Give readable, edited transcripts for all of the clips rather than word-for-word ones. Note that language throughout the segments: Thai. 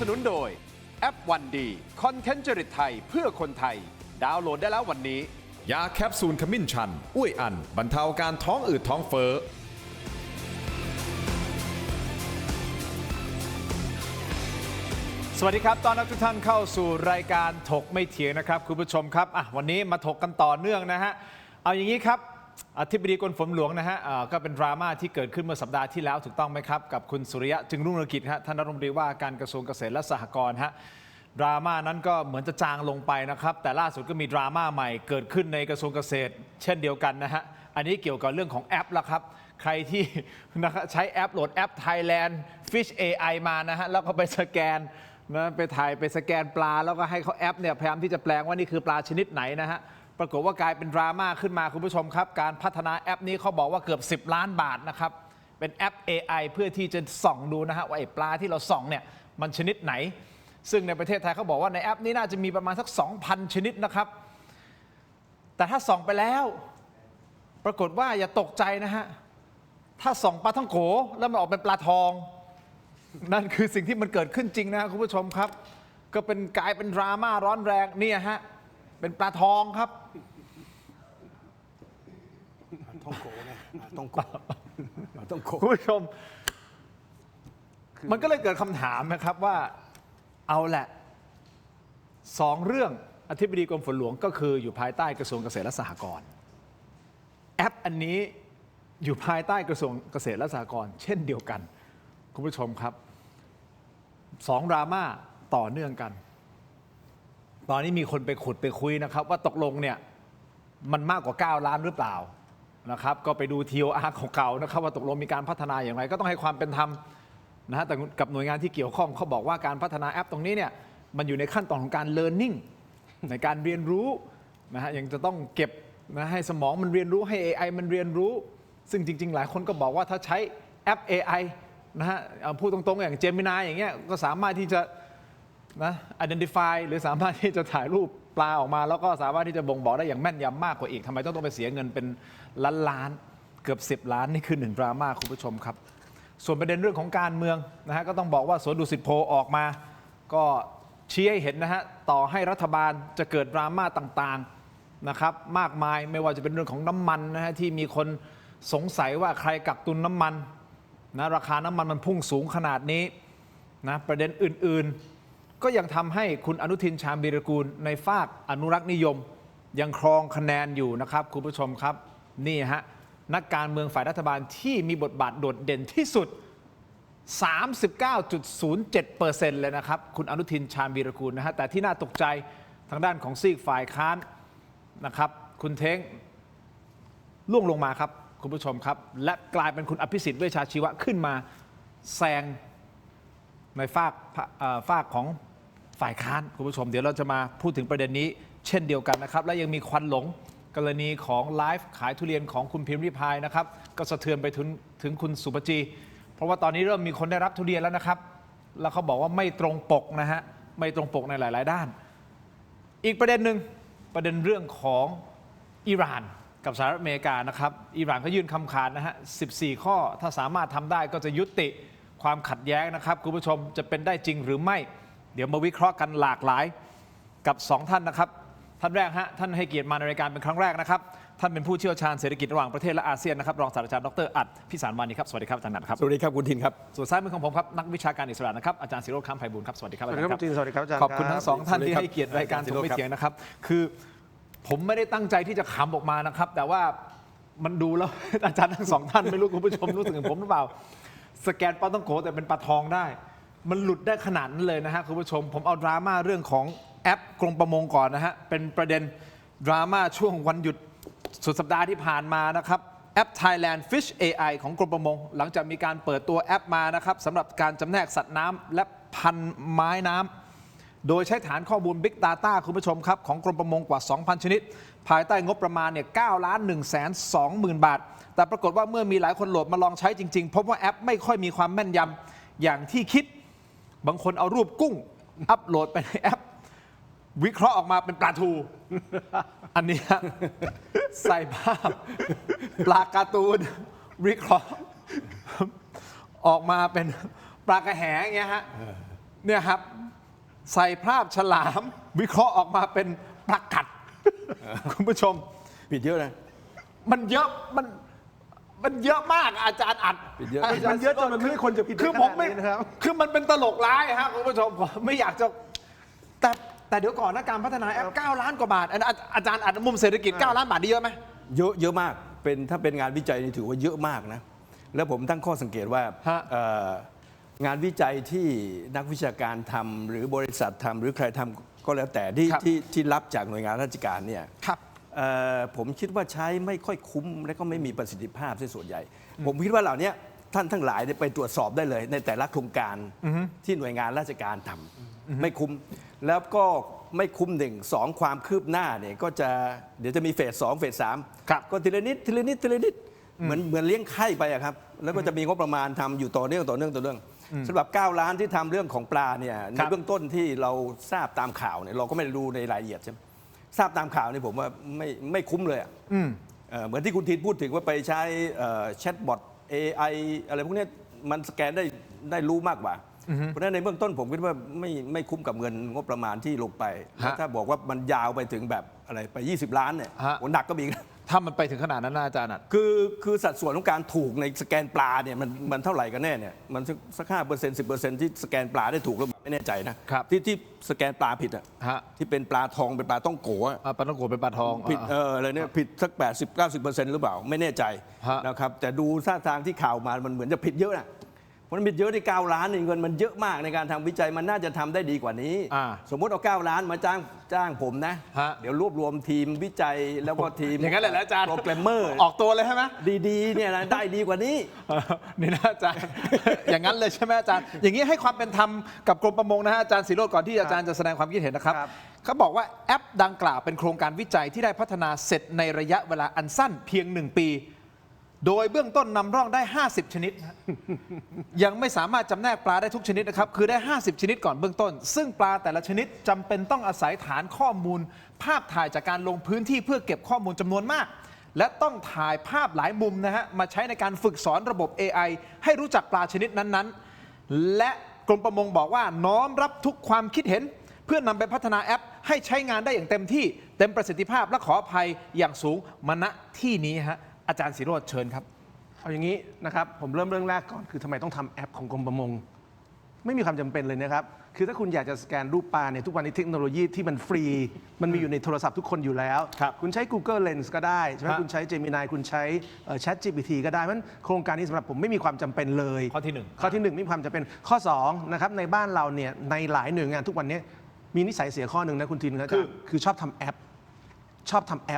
สนุนโดยแอปวันดีคอนเทนต์จริตไทยเพื่อคนไทยดาวน์โหลดได้แล้ววันนี้ยาแคปซูลขมิ้นชันอุ้ยอันบรรเทาอาการท้องอืดท้องเฟ้อสวัสดีครับต้อนรับทุกท่านเข้าสู่รายการถกไม่เถียงนะครับคุณผู้ชมครับวันนี้มาถกกันต่อเนื่องนะฮะเอาอย่างนี้ครับอธิบดีกรมฝนหลวงนะฮะก็เป็นดราม่าที่เกิดขึ้นเมื่อสัปดาห์ที่แล้วถูกต้องไหมครับกับคุณสุริยะจึงรุ่งเรืองกิจฮะท่านรัฐมนตรีว่าการกระทรวงเกษตรและสหกรณ์ฮะดราม่านั้นก็เหมือนจะจางลงไปนะครับแต่ล่าสุดก็มีดราม่าใหม่เกิดขึ้นในกระทรวงเกษตร เช่นเดียวกันนะฮะอันนี้เกี่ยวกับเรื่องของแอปละครับใครที่ใช้แอปโหลดแอป Thailand Fish AI มานะฮะแล้วก็ไปสแกนนะไปถ่ายไปสแกนปลาแล้วก็ให้เขาแอปเนี่ยพยายามที่จะแปลงว่านี่คือปลาชนิดไหนนะฮะปรากฏว่ากลายเป็นดราม่าขึ้นมาคุณผู้ชมครับการพัฒนาแอปนี้เขาบอกว่าเกือบ10 ล้านบาทนะครับเป็นแอป AI เพื่อที่จะส่องดูนะฮะว่าไอ้ปลาที่เราส่องเนี่ยมันชนิดไหนซึ่งในประเทศไทยเขาบอกว่าในแอปนี้น่าจะมีประมาณสัก 2,000 ชนิดนะครับแต่ถ้าส่องไปแล้วปรากฏว่าอย่าตกใจนะฮะถ้าส่องปลาท่องโกแล้วมันออกเป็นปลาทองนั่นคือสิ่งที่มันเกิดขึ้นจริงนะคุณผู้ชมครับก็เป็นกลายเป็นดราม่าร้อนแรงเนี่ยฮะเป็นปลาทองครับท่องโกนะท่องโกท่องโกคุณผู้ชมมันก็เลยเกิดคำถามนะครับว่าเอาแหละ2 เรื่องอธิบดีกรมฝนหลวงก็คืออยู่ภายใต้กระทรวงเกษตรและสหกรณ์แอปอันนี้อยู่ภายใต้กระทรวงเกษตรและสหกรณ์เช่นเดียวกันคุณผู้ชมครับ2 ดราม่าต่อเนื่องกันตอนนี้มีคนไปขุดไปคุยนะครับว่าตกลงเนี่ยมันมากกว่า9 ล้านหรือเปล่านะครับก็ไปดู TOR เก่าๆนะครับว่าตกลงมีการพัฒนาอย่างไรก็ต้องให้ความเป็นธรรมนะฮะแต่กับหน่วยงานที่เกี่ยวข้องเขาบอกว่าการพัฒนาแอปตรงนี้เนี่ยมันอยู่ในขั้นตอนของการ learning ในการเรียนรู้นะฮะยังจะต้องเก็บนะให้สมองมันเรียนรู้ให้ AI มันเรียนรู้ซึ่งจริงๆหลายคนก็บอกว่าถ้าใช้แอป AI นะฮะพูดตรงๆอย่าง Gemini อย่างเงี้ยก็สามารถที่จะนะ identify หรือสามารถที่จะถ่ายรูปปลาออกมาแล้วก็สามารถที่จะบ่งบอกได้อย่างแม่นยำมากกว่าอีกทำไมต้องไปเสียเงินเป็นล้านเกือบ10 ล้านนี่คือ1 ดราม่าคุณผู้ชมครับส่วนประเด็นเรื่องของการเมืองนะฮะก็ต้องบอกว่าสวนดุสิตโพลออกมาก็ชี้ให้เห็นนะฮะต่อให้รัฐบาลจะเกิดดราม่าต่างๆนะครับมากมายไม่ว่าจะเป็นเรื่องของน้ำมันนะฮะที่มีคนสงสัยว่าใครกักตุนน้ำมันนะราคาน้ำมันมันพุ่งสูงขนาดนี้นะประเด็นอื่นๆก็ยังทำให้คุณอนุทินชาญวีรกูลในฝากอนุรักษ์นิยมยังครองคะแนนอยู่นะครับคุณผู้ชมครับนี่ฮะนักการเมืองฝ่ายรัฐบาลที่มีบทบาทโดดเด่นที่สุด 39.07% เลยนะครับคุณอนุทินชาญวีรกูลนะฮะแต่ที่น่าตกใจทางด้านของซีกฝ่ายค้านนะครับคุณเท้งล่วงลงมาครับคุณผู้ชมครับและกลายเป็นคุณอภิสิทธิ์เวชชาชีวะขึ้นมาแซงในฝากของฝ่ายค้านคุณผู้ชมเดี๋ยวเราจะมาพูดถึงประเด็นนี้เช่นเดียวกันนะครับและยังมีควันหลงกรณีของไลฟ์ขายทุเรียนของคุณพิมพ์ริพายนะครับก็สะเทือนไปถึงคุณสุปจีเพราะว่าตอนนี้เริ่มมีคนได้รับทุเรียนแล้วนะครับแล้วเขาบอกว่าไม่ตรงปกนะฮะไม่ตรงปกในหลายๆด้านอีกประเด็นหนึ่งประเด็นเรื่องของอิหร่านกับสหรัฐอเมริกานะครับอิหร่านก็ยื่นคำขาดนะฮะ14 ข้อถ้าสามารถทำได้ก็จะยุติความขัดแย้งนะครับคุณผู้ชมจะเป็นได้จริงหรือไม่เดี๋ยวมาวิเคราะห์กันหลากหลายกับ2 ท่านนะครับท่านแรกฮะท่านให้เกียรติมาในรายการเป็นครั้งแรกนะครับท่านเป็นผู้เชี่ยวชาญเศรษฐกิจระหว่างประเทศและอาเซียนนะครับรองศาสตราจารย์ดร.อัฏฐพิสารวานิครับสวัสดีครับอาจารย์อัฏครับสวัสดีครับคุณทินครับส่วนซ้ายมือของผมครับนักวิชาการอิสระนะครับอาจารย์ศิโรจน์ ค้ำไพบูลย์ครับสวัสดีครับอาจารย์ครับสวัสดีครับอาจารย์ขอบคุณทั้ง2 ท่านที่ให้เกียรติรายการถกไม่เถียงนะครับคือผมไม่ได้ตั้งใจที่จะขำออกมานะครับแต่ว่ามันดูแล้วอาจารย์ทั้ง2 ท่านไม่รู้คุณผู้ชมรู้สึกเหมือนผมหรือเปล่าสแกนปลาต้องโกแต่เป็นปลาทองได้มันหลุดได้ขนาดนั้นเลยนะฮะคุณผู้ชมผมเอาดราม่าเรื่องของแอปกรมประมงก่อนนะฮะเป็นประเด็นดราม่าช่วงวันหยุดสุดสัปดาห์ที่ผ่านมานะครับแอป Thailand Fish AI ของกรมประมงหลังจากมีการเปิดตัวแอปมานะครับสำหรับการจำแนกสัตว์น้ำและพันธุ์ไม้น้ำโดยใช้ฐานข้อมูล Big Data คุณผู้ชมครับของกรมประมงกว่า 2,000 ชนิดภายใต้งบประมาณเนี่ย9,120,000 บาทแต่ปรากฏว่าเมื่อมีหลายคนโหลดมาลองใช้จริงๆพบว่าแอปไม่ค่อยมีความแม่นยำอย่างที่คิดบางคนเอารูปกุ้งอัปโหลดไปในแอปวิเคราะห์ออกมาเป็นปลาทูอันนี้ใส่ภาพปลาการ์ตูนวิเคราะห์ออกมาเป็นปลากระแหอย่างเงี้ยฮะ เนี่ยครับ ใส่ภาพฉลาม วิเคราะห์ออกมาเป็นปลากัด คุณผู้ชม ผิดเยอะนะ มันเยอะมันเยอะมากอาจารย์อัด ผิดเยอะ มันเยอะจนมันไม่คนจะผิดคือผมไม่ ขนาดนี้นะครับ คือมันเป็นตลกร้ายครับคุณผู้ชมผมไม่อยากจะแต่เดี๋ยวก่อนนะการพัฒนาแอป 9 ล้านกว่าบาทอันนั้นอาจารย์อัดมุมเศรษฐกิจ 9 ล้านบาทนี่เยอะไหม เยอะมากถ้าเป็นงานวิจัยนี่ถือว่าเยอะมากนะแล้วผมตั้งข้อสังเกตว่า ฮะ งานวิจัยที่นักวิชาการทำหรือบริษัททำหรือใครทำก็แล้วแต่ที่รับจากหน่วยงานราชการเนี่ย ครับ ผมคิดว่าใช้ไม่ค่อยคุ้มและก็ไม่มีประสิทธิภาพซะส่วนใหญ่ ผมคิดว่าเหล่านี้ท่านทั้งหลายเนี่ยไปตรวจสอบได้เลย ในแต่ละโครงการที่หน่วยงานราชการทำไม่คุ้ม แล้วก็ไม่คุ้ม1 2 ความคืบหน้าเนี่ยก็จะเดี๋ยวจะมีเฟส 2 เฟส ครับ 3ก็ทีละนิดทีละนิดทีละนิดเหมือนเลี้ยงไข่ไปอะครับแล้วก็จะมีงบประมาณทำอยู่ต่อเนื่องสำหรับ 9 ล้านที่ทำเรื่องของปลาเนี่ยในเบื้องต้นที่เราทราบตามข่าวเนี่ยเราก็ไม่ได้ดูในรายละเอียดใช่ไหมทราบตามข่าวนี่ผมว่าไม่คุ้มเลยอะเหมือนที่คุณทินพูดถึงว่าไปใช้แชทบอท AI อะไรพวกเนี้ยมันสแกนได้รู้มากกว่า เพราะฉะนั้นในเบื้องต้นผมคิดว่าไม่คุ้มกับเงินงบประมาณที่ลงไปแล้วถ้าบอกว่ามันยาวไปถึงแบบอะไรไป 20 ล้านเนี่ย ฮะ โหหนักก็มีนะ ถ้ามันไปถึงขนาดนั้นนะอาจารย์อัด คือสัดส่วนของการถูกในสแกนปลาเนี่ยมันเท่าไหร่กันแน่เนี่ยมันสัก5% 10%ที่สแกนปลาได้ถูกแล้วไม่แน่ใจนะครับที่สแกนปลาผิดอ่ะ ฮะ ที่เป็นปลาทองเป็นปลาต้องโกะ ปลาต้องโกเป็นปลาทอง ผิดอะไรเนี่ยผิดสัก 80-90% หรือเปล่าไม่แน่ใจ ฮะ นะครับแต่ดูท่าทางที่ข่าวมามันเหมือนจะผิดเยอะนะเพราะมันผิดเยอะที่9 ล้านนี่เงินมันเยอะมากในการทำวิจัยมันน่าจะทำได้ดีกว่านี้ สมมติเอา9 ล้านมาจ้างผมนะ ฮะ เดี๋ยวรวบรวมทีมวิจัยแล้วก็ทีม อย่างนั้นแหละนะอาจารย์ โปรแกรมเมอร์ ออกตัวเลยใช่ไหม ดีๆเนี่ยนะได้ดีกว่านี้ นี่นะอาจารย์ อย่างนั้นเลยใช่ไหมอาจารย์ อย่างนี้ให้ความเป็นธรรมกับกรมประมงนะฮะอาจารย์ศิโรจน์ก่อนที่อาจารย์จะแสดงความคิดเห็นนะครับ ครับ เขาบอกว่าแอปดังกล่าวเป็นโครงการวิจัยที่ได้พัฒนาเสร็จในระยะเวลาอันสั้นเพียง 1 ปี โดยเบื้องต้นนำร่องได้ 50 ชนิดนะ ยังไม่สามารถจำแนกปลาได้ทุกชนิดนะครับ คือได้ 50 ชนิดก่อนเบื้องต้น ซึ่งปลาแต่ละชนิดจำเป็นต้องอาศัยฐานข้อมูล ภาพถ่ายจากการลงพื้นที่เพื่อเก็บข้อมูลจำนวนมาก และต้องถ่ายภาพหลายมุมนะฮะมาใช้ในการฝึกสอนระบบ AI ให้รู้จักปลาชนิดนั้นๆ และกรมประมงบอกว่าน้อมรับทุกความคิดเห็น เพื่อนำไปพัฒนาแอป ให้ใช้งานได้อย่างเต็มที่เต็มประสิทธิภาพและขออภัยอย่างสูงมาณที่นี้ฮะอาจารย์ศิโรจน์เชิญครับ เอาอย่างนี้นะครับผมเริ่มเรื่องแรกก่อนคือทำไมต้องทำแอปของกรมประมง ไม่มีความจำเป็นเลยนะครับ คือถ้าคุณอยากจะสแกนรูปปลาเนี่ยทุกวันนี้เทคโนโลยีที่มันฟรี มันมีอยู่ในโทรศัพท์ทุกคนอยู่แล้ว ครับ คุณใช้ Google Lens ก็ได้ใช่ไหม ฮะ คุณใช้ Gemini คุณใช้ ChatGPT ก็ได้เพราะฉะนั้นโครงการนี้สำหรับผมไม่มีความจำเป็นเลย ข้อที่หนึ่ง ข้อที่หนึ่งไม่มีความจำเป็นข้อสองนะครับในบ้านเราเนี่ยในหลายหน่วยงานทุกวันนี้มีนิสัยเสียข้อหนึ่งนะคุณทินครับคือชอบทำแอป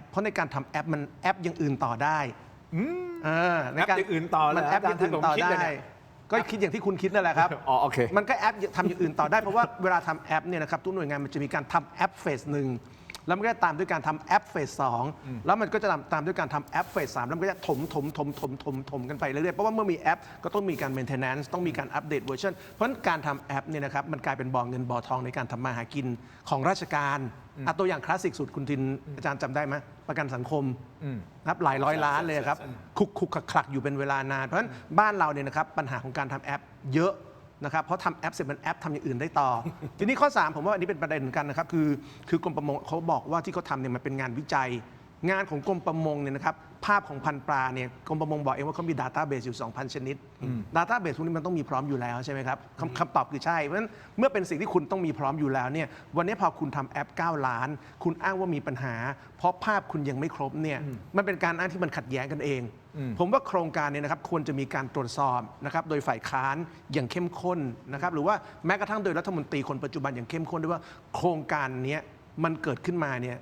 เพราะในการทำแอปมันแอปอย่างอื่นต่อได้ในการ แอปอย่างอื่นต่อเลย มันแอปอย่างอื่นต่อ อาจารย์ผมคิดเลย ได้ เนี่ย ก็คิดอย่างที่คุณคิดนั่นแหละครับ อ๋อโอเค มันก็แอปทำอย่างอื่นต่อได้ เพราะว่าเวลาทำแอปเนี่ยนะครับทุกหน่วยงานมันจะมีการทำแอปเฟสหนึ่งแล้วมันก็จะตามด้วยการทำแอปเฟสสองแล้วมันก็จะตามด้วยการทำแอปเฟสสามแล้วมันก็จะถมกันไปเรื่อยๆเพราะว่าเมื่อมีแอปก็ต้องมีการ maintenance ต้องมีการอัปเดตเวอร์ชันเพราะฉะนั้นการทำแอปเนี่ยนะครับมันกลายเป็นบ่อเงินบ่อทองในการทำมาหากินของราชการตัวอย่างคลาสสิกสุดคุณทินอาจารย์จำได้ไหมประกันสังคมนะครับหลายร้อยล้านเลยครับคุกคลักอยู่เป็นเวลานานเพราะฉะนั้นบ้านเราเนี่ยนะครับปัญหาของการทำแอปเยอะนะครับเพราะทำแอปเสร็จมันแอปทำอย่างอื่นได้ต่อ ทีนี้ข้อ 3 ผมว่าอันนี้เป็นประเด็นเหมือนกันนะครับคือกรมประมงเขาบอกว่าที่เขาทำเนี่ยมันเป็นงานวิจัย งานของกรมประมงเนี่ยนะครับภาพของพันธุ์ปลาเนี่ยกรมประมงบอกเองว่าเขามี Database อยู่ 2,000 ชนิด Database พวกนี้มันต้องมีพร้อมอยู่แล้วใช่ไหมครับคำตอบคือใช่เพราะฉะนั้นเมื่อเป็นสิ่งที่คุณต้องมีพร้อมอยู่แล้วเนี่ยวันนี้พอคุณทำแอป 9 ล้าน คุณอ้างว่ามีปัญหา เพราะภาพคุณยังไม่ครบเนี่ยมันเป็นการอ้างที่มันขัดแย้งกันเอง ผมว่าโครงการเนี่ยนะครับควรจะมีการตรวจสอบนะครับโดยฝ่ายค้านอย่างเข้มข้นนะครับหรือว่าแม้กระทั่งโดยรัฐมนตรีคนปัจจุบันอย่างเข้มข้นด้วยว่าโครงการนี้มันเกิดขึ้นมาเนี่ย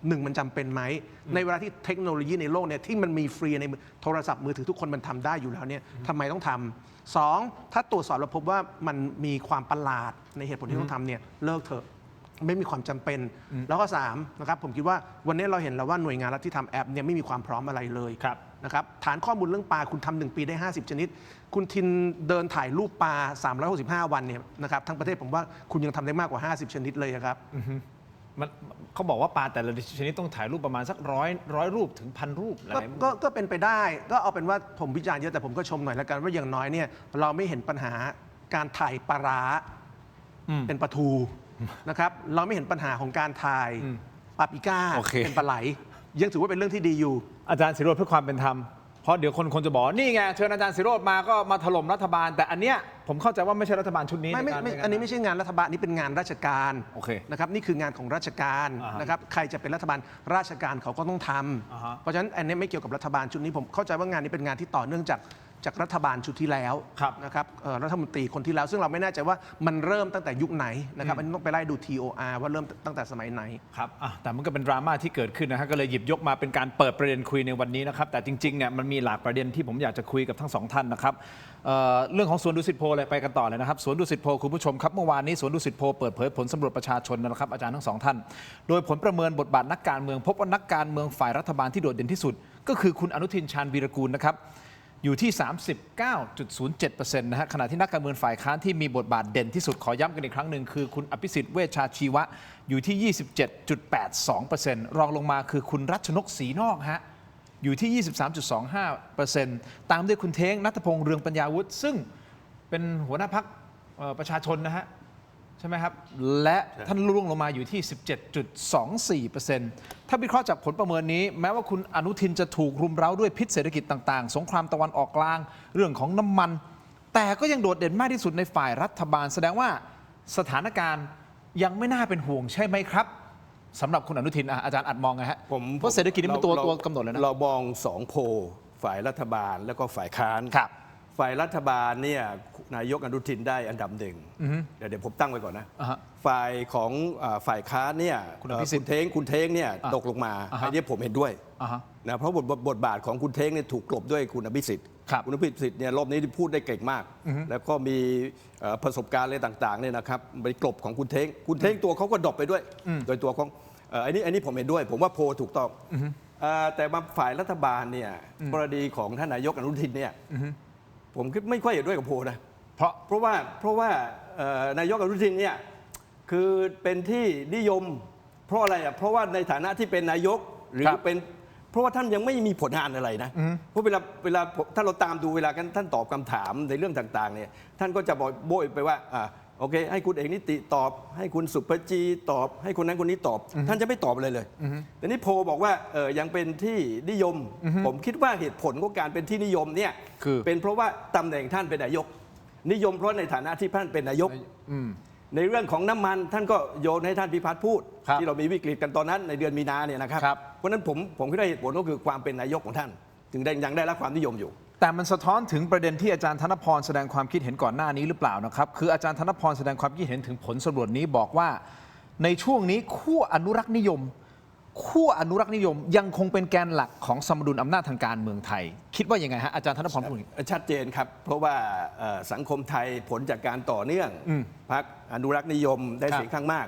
หนึ่งมันจำเป็นไหมในเวลาที่เทคโนโลยีในโลกเนี่ยที่มันมีฟรีในโทรศัพท์มือถือทุกคนมันทำได้อยู่แล้วเนี่ยทำไมต้องทำสองถ้าตรวจสอบแล้วพบว่ามันมีความประหลาดในเหตุผลที่ต้องทำเนี่ยเลิกเถอะไม่มีความจำเป็น แล้วก็3นะครับผมคิดว่าวันนี้เราเห็นแล้วว่าหน่วยงานรัฐที่ทำแอปเนี่ยไม่มีความพร้อมอะไรเลย ครับ นะครับฐานข้อมูลเรื่องปลาคุณทำ1 ปีได้ 50 ชนิด คุณทินเดินถ่ายรูปปลา 365 วันเนี่ยนะครับทั้งประเทศผมว่าคุณยังทำได้มากกว่า 50 ชนิดเลยครับ มันเขาบอกว่าปลาแต่ละชนิดต้องถ่ายรูปประมาณสักร้อยรูปถึง1,000 รูปอะไร ก็เป็นไปได้ก็เอาเป็นว่าผมวิจารณ์เยอะแต่ผมก็ชมหน่อยละกันว่าอย่างน้อยเนี่ยเราไม่เห็นปัญหาการถ่ายปลาร้า เป็นปลาทูนะครับเราไม่เห็นปัญหาของการถ่ายปาปริก้า โอเค เป็นปลาไหล ยังถือว่าเป็นเรื่องที่ดีอยู่ อาจารย์ศิโรจน์เพื่อความเป็นธรรมเพราะเดี๋ยวคนจะบอกนี่ไงเชิญอาจารย์ศิโรจน์มาก็มาถล่มรัฐบาล แต่อันเนี้ยผมเข้าใจว่าไม่ใช่รัฐบาลชุดนี้ ไม่ อันนี้ไม่ใช่งานรัฐบาลนี่เป็นงานราชการ โอเค นะครับนี่คืองานของราชการ อ่าฮะ นะครับใครจะเป็นรัฐบาลราชการเขาก็ต้องท อ่าฮะ ำเพราะฉะนั้นอันนี้ไม่เกี่ยวกับรัฐบาลชุดนี้ผมเข้าใจว่างานนี้เป็นงานที่ต่อเนื่องจากรัฐบาลชุดที่แล้ว ครับ นะครับรัฐมนตรีคนที่แล้ว ซึ่งเราไม่แน่ใจว่ามันเริ่มตั้งแต่ยุคไหนนะครับอันนี้ต้องไปไล่ดู TOR ว่าเริ่มตั้งแต่สมัยไหน ครับแต่มันก็เป็นดราม่าที่เกิดขึ้นนะฮะก็เลยหยิบยกมาเป็นการเปิดประเด็นคุยในวันนี้นะครับแต่จริงๆเนี่ยมันมีหลากประเด็นที่ผมอยากจะคุยกับทั้งสองท่านนะครับเรื่องของสวนดุสิตโพเลยไปกันต่อเลยนะครับสวนดุสิตโพคุณผู้ชมครับเมื่อวานนี้สวนดุสิตโพเปิดเผยผลสำรวจประชาชนนะครับอาจารย์ทั้งสองท่านโดยผลประเมินบทบาทนักการเมืองพบว่านักการเมืองฝ่ายรัฐบาลที่โดดเด่นที่สุด ก็คือคุณอนุทินชาญวีรกูลนะครับอยู่ที่ 39.07% นะฮะขณะที่นักการเมืองฝ่ายค้านที่มีบทบาทเด่นที่สุดขอย้ำกันอีกครั้งหนึ่งคือคุณอภิสิทธิ์เวชชาชีวะอยู่ที่ 27.82% รองลงมาคือคุณรัชนกศรีนอกฮะอยู่ที่ 23.25% ตามด้วยคุณเท้งณัฐพงษ์เรืองปัญญาวุฒิซึ่งเป็นหัวหน้าพรรคประชาชนนะฮะใช่ไหมครับและท่านร่วงลงมาอยู่ที่ 17.24% ถ้าวิเคราะห์จากผลประเมินนี้แม้ว่าคุณอนุทินจะถูกรุมเร้าด้วยพิษเศรษฐกิจต่างๆสงครามตะวันออกกลางเรื่องของน้ำมัน แต่ก็ยังโดดเด่นมากที่สุดในฝ่ายรัฐบาลแสดงว่าสถานการณ์ยังไม่น่าเป็นห่วงใช่ไหมครับสำหรับคุณอนุทินอาจารย์อัดมองไงฮะเพราะเศรษฐกิจนี่มันตัวกำหนดเลยนะ เรามอง2โพลฝ่ายรัฐบาลแล้วก็ฝ่ายค้าน ครับ ฝ่ายรัฐบาลเนี่ยนายกอนุทินได้อันดับหนึ่งเดี๋ยวผมตั้งไว้ก่อนนะ อ่าฮะ ฝ่ายของฝ่ายค้านเนี่ย คุณอภิสิทธิ์ คุณเท้งเนี่ยตกลงมา อ่าฮะ อันนี้ผมเห็นด้วย อ่าฮะ นะเพราะบทบาทของคุณเท้งเนี่ยถูกกลบด้วยคุณอภิสิทธิ์ ครับ คุณอภิสิทธิ์เนี่ยรอบนี้พูดได้เก่งมาก แล้วก็มีประสบการณ์อะไรต่างๆเนี่ยนะครับไปกลบของคุณเท้งตัวเขาก็ดรอปไปด้วย โดยตัวของอันนี้ผมเห็นด้วย ผมว่าโพลถูกต้องแต่มาฝ่ายรัฐบาลเนี่ยกรณีของท่านนายกอนุทินเนี่ยผมคิดไม่ค่อยเห็นด้วยกับโพลนะเพราะว่านายกอนุทินเนี่ยคือเป็นที่นิยมเพราะอะไรอ่ะเพราะว่าในฐานะที่เป็นนายกหรือเป็นเพราะว่าท่านยังไม่มีผลงานอะไรนะเพราะเวลาถ้าเราตามดูเวลาท่านตอบคำถามในเรื่องต่างๆเนี่ยท่านก็จะบอกโบยไปว่าโอเคให้คุณเอกนิติตอบให้คุณสุภจีตอบให้คนนั้นคนนี้ตอบ ท่านจะไม่ตอบอะไรเลยแต่นี่โพลบอกว่ายังเป็นที่นิยม ผมคิดว่าเหตุผลของการเป็นที่นิยมเนี่ย คือ เป็นเพราะว่าตำแหน่งท่านเป็นนายก นิยมเพราะในฐานะที่ท่านเป็นนายก ในเรื่องของน้ำมันท่านก็โยนให้ท่านพิพัฒน์พูด ครับ ที่เรามีวิกฤตกันตอนนั้นในเดือนมีนาเนี่ยนะครับ ครับ เพราะฉะนั้นผมคิดว่าเหตุผลก็คือความเป็นนายกของท่าน ถึงได้ยังได้รับความนิยมอยู่ แต่มันสะท้อนถึงประเด็นที่อาจารย์ธนพรแสดงความคิดเห็นก่อนหน้านี้หรือเปล่านะครับคืออาจารย์ธนพรแสดงความคิดเห็นถึงผลสำรวจนี้บอกว่าในช่วงนี้ขั้วอนุรักษ์นิยมยังคงเป็นแกนหลักของสมดุลอำนาจทางการเมืองไทย คิดว่ายังไงฮะอาจารย์ธนพรพูดอย่างนี้ ชัดเจนครับ เพราะว่าสังคมไทยผลจากการต่อเนื่องพรรคอนุรักษ์นิยมได้เสียงข้างมาก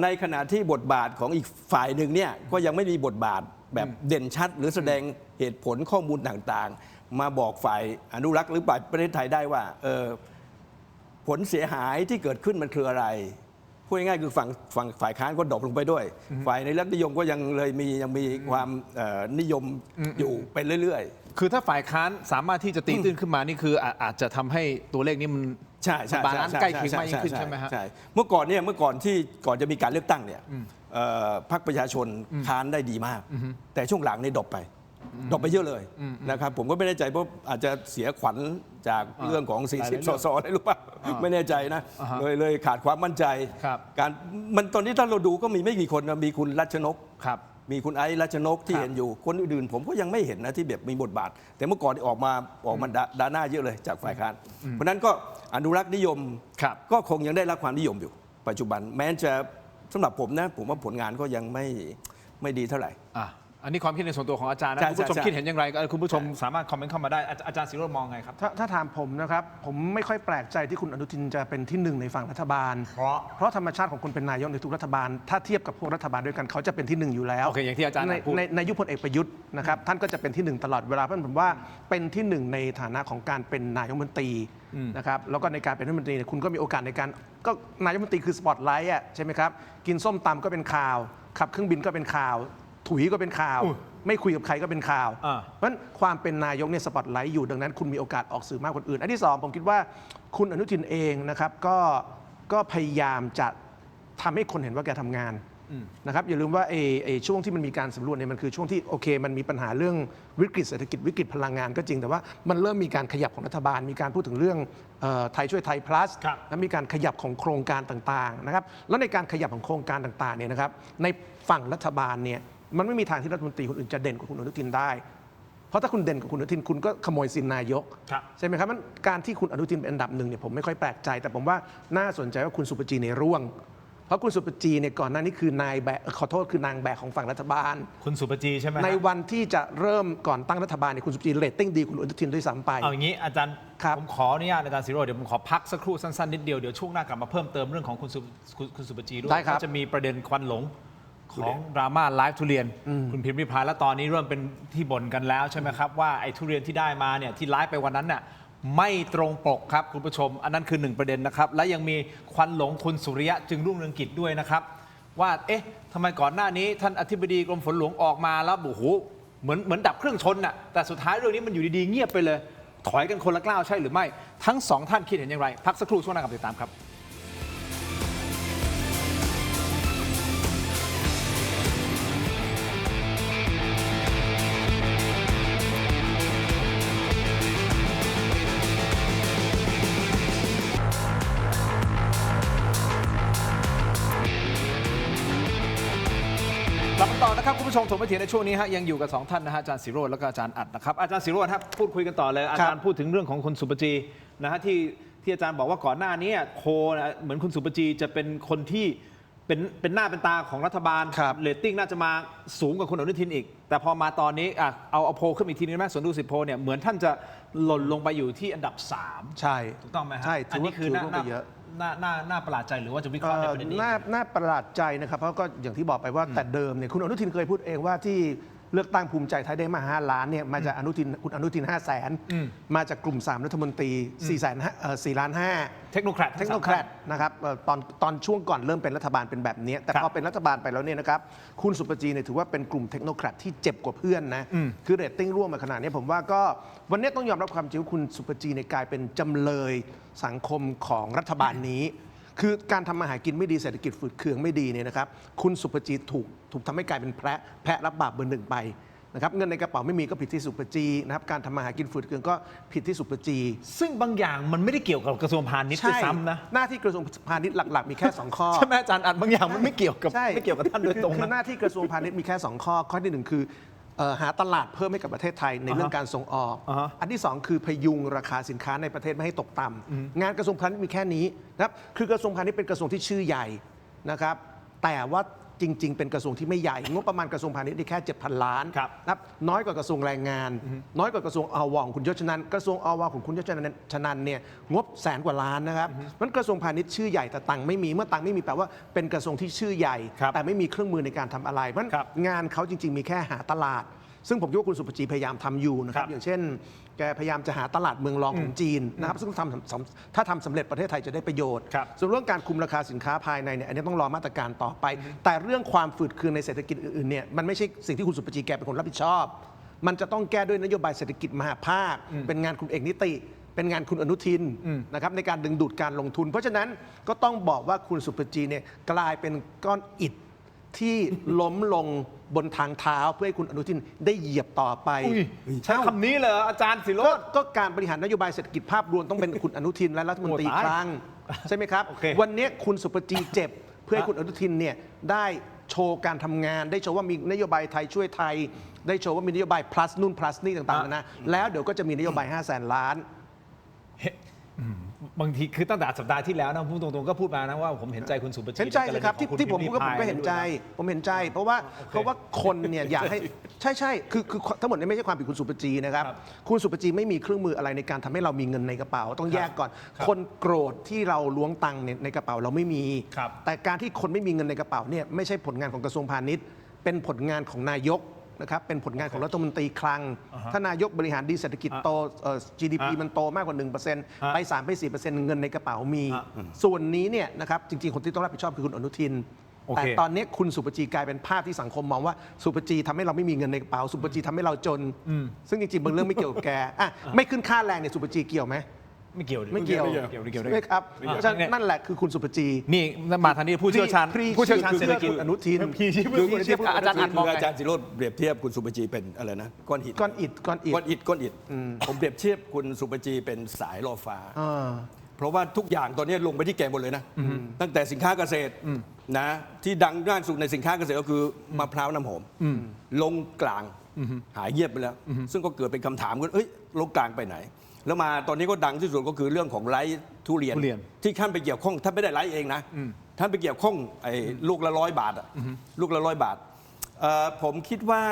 ในขณะที่บทบาทของอีกฝ่ายหนึ่งเนี่ยก็ยังไม่มีบทบาทแบบเด่นชัด หรือแสดงเหตุผลข้อมูลต่างๆ มาบอกฝ่ายอนุรักษ์หรือฝ่ายประเทศไทยได้ว่าผลเสียหายที่เกิดขึ้นมันคืออะไรพูดง่ายๆคือฝั่งฝ่ายค้านก็ดรอปลงไปด้วย ฝ่ายในรัฐนิยมก็ยังมีความนิยมอยู่ไปเรื่อยๆ คือถ้าฝ่ายค้านสามารถที่จะตีตื้นขึ้นมานี่คืออาจจะทำให้ตัวเลขนี้มัน ใช่ บาลานซ์ใกล้เคียงมากยิ่งขึ้นใช่ไหมฮะ ใช่เมื่อก่อนที่จะมีการเลือกตั้งเนี่ยพรรคประชาชนค้านได้ดีมาก แต่ช่วงหลังนี่ดรอปไปเยอะเลยนะครับผมก็ไม่แน่ใจเพราะอาจจะเสียขวัญจากเรื่องของ40 สสได้หรือเปล่าไม่แน่ใจนะเลยขาดความมั่นใจ ครับ การมันตอนนี้ถ้าเราดูก็มีไม่กี่คนนะมีคุณรัชนก ครับ มีคุณไอ้รัชนกที่ ครับ เห็นอยู่คนอื่นๆผมก็ยังไม่เห็นนะที่แบบมีบทบาท แต่เมื่อก่อนออกมาด่าหน้าเยอะเลยจากฝ่ายค้านเพราะฉะนั้นก็อนุรักษ์นิยม ครับ ก็คงยังได้รับความนิยมอยู่ ปัจจุบันแม้จะสำหรับผมนะผมว่าผลงานก็ยังไม่ดีเท่าไหร่ อันนี้ความคิดในส่วนตัวของอาจารย์นะ ใช่ คุณผู้ชม ใช่ คิดเห็นอย่างไรคุณผู้ชมสามารถคอมเมนต์เข้ามาได้อาจารย์ศิโรจน์มองไงครับ ถ้าถามผมนะครับผมไม่ค่อยแปลกใจที่คุณอนุทินจะเป็นที่หนึ่งในฝั่งรัฐบาล เพราะธรรมชาติของคนเป็นนายกในทุกรัฐบาล ถ้าเทียบกับพวกรัฐบาลด้วยกันเขาจะเป็นที่หนึ่งอยู่แล้ว โอเคอย่างที่อาจารย์พูด ในยุคพลเอกประยุทธ์นะครับท่านก็จะเป็นที่หนึ่งตลอดเวลาเพราะฉะนั้นผมว่าเป็นที่หนึ่งในฐานะของการเป็นนายกรัฐมนตรีนะครับแล้วก็ในการเป็นรัฐมนตรีเนี่ยคุณก็มีโอกาสในการก็นายกรัฐมนตรีคือสปอตไลท์อ่ะใช่ไหมครับกินส้มตำก็เป็นข่าวขับเครื่องบินก็เป็นข่าวถุยก็เป็นข่าว ไม่คุยกับใครก็เป็นข่าว เพราะฉะนั้นความเป็นนายกเนี่ยสปอตไลท์อยู่ดังนั้นคุณมีโอกาสออกสื่อมากกว่าคนอื่นอันที่สองผมคิดว่าคุณอนุทินเองนะครับก็ ก็พยายามจะทำให้คนเห็นว่าแกทำงานนะครับอย่าลืมว่าไอ้ช่วงที่มันมีการสำรวจเนี่ยมันคือช่วงที่โอเคมันมีปัญหาเรื่องวิกฤตเศรษฐกิจวิกฤตพลังงานก็จริงแต่ว่ามันเริ่มมีการขยับของรัฐบาลมีการพูดถึงเรื่องไทยช่วยไทย plus และมีการขยับของโครงการต่างๆนะครับแล้วในการขยับของโครงการต่างๆเนี่ยนะครับในฝั่งรัฐบาลเนี่ยมันไม่มีทางที่รัฐมนตรีคนอื่นจะเด่นกว่าคุณอนุทินได้เพราะถ้าคุณเด่นกว่าคุณอนุทินคุณก็ขโมยสินนายกใช่ไหมครับมันการที่คุณอนุทินเป็นอันดับหนึ่งเนี่ยผมไม่ค่อยแปลกใจแต่ผมว่าน่าสนใจว่าคุณสุปจีเนี่ยร่วงเพราะคุณสุปจีเนี่ยก่อนหน้านี้คือนายแบกขอโทษคือนางแบกของฝั่งรัฐบาลคุณสุปจีใช่ไหมในวันที่จะเริ่มก่อนตั้งรัฐบาลเนี่ยคุณสุปจีเรตติ้งดีคุณอนุทินด้วยซ้ำไปเอาอย่างนี้อาจารย์ผมขออนุญาตอาจารย์ศิโรจน์เดี๋ยวผมขอพักสักครู่สั้นๆนิดเดียวเดี๋ยวช่วงหน้ากลับมาเพิ่มเติมเรื่องของคุณสุปจีด้วยก็จะมีประเด็นควันหลงของดราม่าไลฟ์ทุเรียนคุณพิมพ์ริพายและตอนนี้เริ่มเป็นที่บ่นกันแล้วใช่ไหมครับว่าไอ้ทุเรียนที่ได้มาเนี่ยที่ไลฟ์ไปวันนั้นน่ะไม่ตรงปกครับคุณผู้ชมอันนั้นคือ1ประเด็นนะครับและยังมีควันหลงคุณสุริยะจึงรุ่งเรืองกิจด้วยนะครับว่าเอ๊ะทำไมก่อนหน้านี้ท่านอธิบดีกรมฝนหลวงออกมาแล้วโอ้โหเหมือนดับเครื่องชนน่ะแต่สุดท้ายเรื่องนี้มันอยู่ดีๆเงียบไปเลยถอยกันคนละก้าวใช่หรือไม่ทั้งสองท่านคิดเห็นอย่างไรพักสักครู่ช่วงหน้ากลับมาติดตามครับกลับมาต่อนะครับคุณผู้ชมถกไปเถียงในช่วงนี้ฮะยังอยู่กับ2ท่านนะฮะอาจารย์ศิโรจน์และก็อาจารย์อัดนะครับอาจารย์ศิโรจน์ครับพูดคุยกันต่อเลยอาจารย์พูดถึงเรื่องของคุณสุปจีนะฮะที่อาจารย์บอกว่าก่อนหน้านี้โพนะเหมือนคุณสุปจีจะเป็นคนที่เป็นหน้าเป็นตาของรัฐบาลเรตติ้งน่าจะมาสูงกว่าคุณอนุทินอีกแต่พอมาตอนนี้เอาโพขึ้นอีกทีนึงไหมส่วนดูสิโพเนี่ยเหมือนท่านจะหล่นลงไปอยู่ที่อันดับ3ใช่ถูกต้องไหมฮะใช่อันนี้คือน่าประหลาดใจหรือว่าจะวิเคราะห์ในประเด็นนี้น่าประหลาดใจนะครับเพราะก็อย่างที่บอกไปว่าแต่เดิมเนี่ยคุณอนุทินเคยพูดเองว่าที่เลือกตั้งภูมิใจไทยได้มา5 ล้านเนี่ยมาจากคุณอนุทิน500,000มาจากกลุ่ม3รัฐมนตรี4 ล้าน 5เทคโนแครดนะครับตอนช่วงก่อนเริ่มเป็นรัฐบาลเป็นแบบนี้แต่พอเป็นรัฐบาลไปแล้วเนี่ยนะครับคุณสุปจีเนี่ยถือว่าเป็นกลุ่มเทคโนแครดที่เจ็บกว่าเพื่อนนะคือเรตติ้งร่วมมาขนาดนี้ผมว่าก็วันนี้ต้องยอมรับความจริงว่าคุณสุปจีเนี่ยกลายเป็นจำเลยสังคมของรัฐบาลนี้คือการทำมาหากินไม่ดีเศรษฐกิจฝืดเคืองไม่ดีเนี่ยนะครับคุณสุปจีถูกทำให้กลายเป็นแพะรับบาปเบอร์ 1ไปนะครับเงินในกระเป๋าไม่มีก็ผิดที่สุปจีนะครับการทำมาหากินฝืดเคืองก็ผิดที่สุปจีซึ่งบางอย่างมันไม่ได้เกี่ยวกับกระทรวงพาณิชย์ด้วยซ้ำนะหน้าที่กระทรวงพาณิชย์หลักๆมีแค่2ข้อใช่ไหมอาจารย์อัดบางอย่างมันไม่เกี่ยวกับท่านโดยตรงคือหน้าที่กระทรวงพาณิชย์มีแค่2ข้อที่1คือหาตลาดเพิ่มให้กับประเทศไทยในเรื่องการส่งออกอันที่2คือพยุงราคาสินค้าในประเทศไม่ให้ตกต่ำงานกระทรวงพาณิชย์มีแค่นี้นะครับคือกระทรวงพาณิชย์เป็นกระทรวงที่ชื่อใหญ่นะครับแต่ว่าจริงๆเป็นกระทรวงที่ไม่ใหญ่งบประมาณกระทรวงพาณิชย์ได้แค่ 7,000 ล้านนะครับน้อยกว่ากระทรวงแรงงานน้อยกว่ากระทรวงอวของคุณยศชนันกระทรวงอวของคุณยศชนันเนี่ยงบ100,000 กว่าล้านนะครับมันกระทรวงพาณิชย์ชื่อใหญ่แต่ตังค์ไม่มีเมื่อตังค์ไม่มีแปลว่าเป็นกระทรวงที่ชื่อใหญ่แต่ไม่มีเครื่องมือในการทำอะไรเพราะงานเขาจริงๆมีแค่หาตลาดซึ่งผมคิดว่าคุณสุปจีพยายามทำอยู่นะครับอย่างเช่นแกพยายามจะหาตลาดเมืองรองของจีนนะครับซึ่งถ้าทำสำเร็จประเทศไทยจะได้ประโยชน์ส่วนเรื่องการคุมราคาสินค้าภายในเนี่ยอันนี้ต้องรอมาตรการต่อไปแต่เรื่องความฝืดเคืองในเศรษฐกิจอื่นๆเนี่ยมันไม่ใช่สิ่งที่คุณสุปจีแกเป็นคนรับผิดชอบมันจะต้องแก้ด้วยนโยบายเศรษฐกิจมหาภาคเป็นงานคุณเอกนิติเป็นงานคุณอนุทินนะครับในการดึงดูดการลงทุนเพราะฉะนั้นก็ต้องบอกว่าคุณสุปจีเนี่ยกลายเป็นก้อนอิฐที่ล้มลงบนทางเท้าเพื่อให้คุณอนุทินได้เหยียบต่อไปใช้คำนี้เลยอาจารย์ศิโรจน์ก็การบริหารนโยบายเศรษฐกิจภาพรวมต้องเป็นคุณอนุทินและรัฐมนตรีคลังใช่ไหมครับวันนี้คุณสุปจีเจ็บเพื่อให้คุณอนุทินเนี่ยได้โชว์การทำงานได้โชว์ว่ามีนโยบายไทยช่วยไทยได้โชว์ว่ามีนโยบาย plus นู่น plus นี่ต่างๆนะแล้วเดี๋ยวก็จะมีนโยบาย500,000 ล้านบางทีคือตั้งแต่สัปดาห์ที่แล้วนะพูดตรงๆก็พูดมานะว่าผมเห็นใจคุณสุปจีเห็นใจเลยครับที่ผมพูดผมก็เห็นใจผมเห็นใจเพราะว่าคนเนี่ยอยากให้ใช่คือทั้งหมดนี้ไม่ใช่ความผิดคุณสุปจีนะครับคุณสุปจีไม่มีเครื่องมืออะไรในการทำให้เรามีเงินในกระเป๋าต้องแยกก่อนคนโกรธที่เราล้วงตังค์ในกระเป๋าเราไม่มีแต่การที่คนไม่มีเงินในกระเป๋าเนี่ยไม่ใช่ผลงานของกระทรวงพาณิชย์เป็นผลงานของนายกนะครับเป็นผลงานของรัฐมนตรีคลังถ้านายกบริหารดีเศรษฐกิจโตGDP มันโตมากกว่า 1% ไป 3 ไป 4% เงินในกระเป๋ามีส่วนนี้เนี่ยนะครับจริงๆคนที่ต้องรับผิดชอบคือคุณอนุทินแต่ตอนนี้คุณสุปจีกลายเป็นภาพที่สังคมมองว่าสุปจีทำให้เราไม่มีเงินในกระเป๋าสุปจีทำให้เราจนซึ่งจริงๆบางเรื่องไม่เกี่ยวกับแกไม่ขึ้นค่าแรงเนี่ยสุปจีเกี่ยวไหม ไม่เกี่ยว ไม่เกี่ยว ไม่เกี่ยวได้ ไหมครับ ไม่เกี่ยว เพราะฉะนั้นนั่นแหละคือคุณสุปจี นี่มาทางนี้ผู้เชี่ยวชาญ ผู้เชี่ยวชาญเศรษฐกิจ อนุทิน พี่ชี้เพื่อคุณชี้อาจารย์อัดมอง คือ ไง อาจารย์สิโรจน์เปรียบเทียบคุณสุปจีเป็นอะไรนะก้อนหิน ก้อนอิฐ ก้อนอิฐผมเปรียบเทียบคุณสุปจีเป็นสายล่อฟ้า อ่า เพราะว่าทุกอย่างตอนนี้ลงไปที่แกหมดเลยนะตั้งแต่สินค้าเกษตรนะที่ดังด้านสุดในสินค้าเกษตรก็คือมะพร้าวน้ำหอมลงกลางหายเงียบไปแล้ว ซึ่งก็เกิดเป็นคำถามกันลงกลางไปไหน แล้วมาตอนนี้ก็ดังที่สุดก็คือเรื่องของไร้ทุเรียน ทุเรียน ที่ท่านไปเกี่ยวข้องท่านไม่ได้ไร้เองนะท่านไปเกี่ยวข้องไอ้ลูกละ100 บาทอะลูกละ100 บาทผมคิดว่า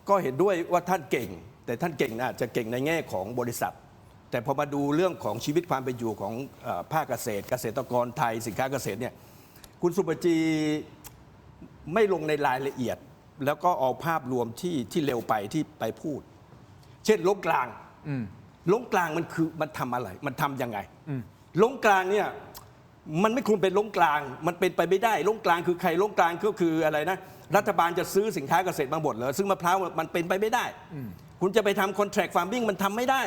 ก็เห็นด้วยว่าท่านเก่ง แต่ท่านเก่งนะจะเก่งในแง่ของบริษัท แต่พอมาดูเรื่องของชีวิตความเป็นอยู่ของภาคเกษตรกรไทยสินค้าเกษตรเนี่ยคุณสุปจีไม่ลงในรายละเอียด แล้วก็เอาภาพรวมที่เร็วไปที่ไปพูด เช่นลงกลางลงกลางมันทำอะไรมันทำยังไงลงกลางเนี่ยมันไม่ควรเป็นลงกลางมันเป็นไปไม่ได้ลงกลางคือใครลงกลางก็คืออะไรนะรัฐบาลจะซื้อสินค้าเกษตรมาหมดเลยซึ่งมะพร้าวมันเป็นไปไม่ได้คุณจะไปทำ contract farming มันทำไม่ได้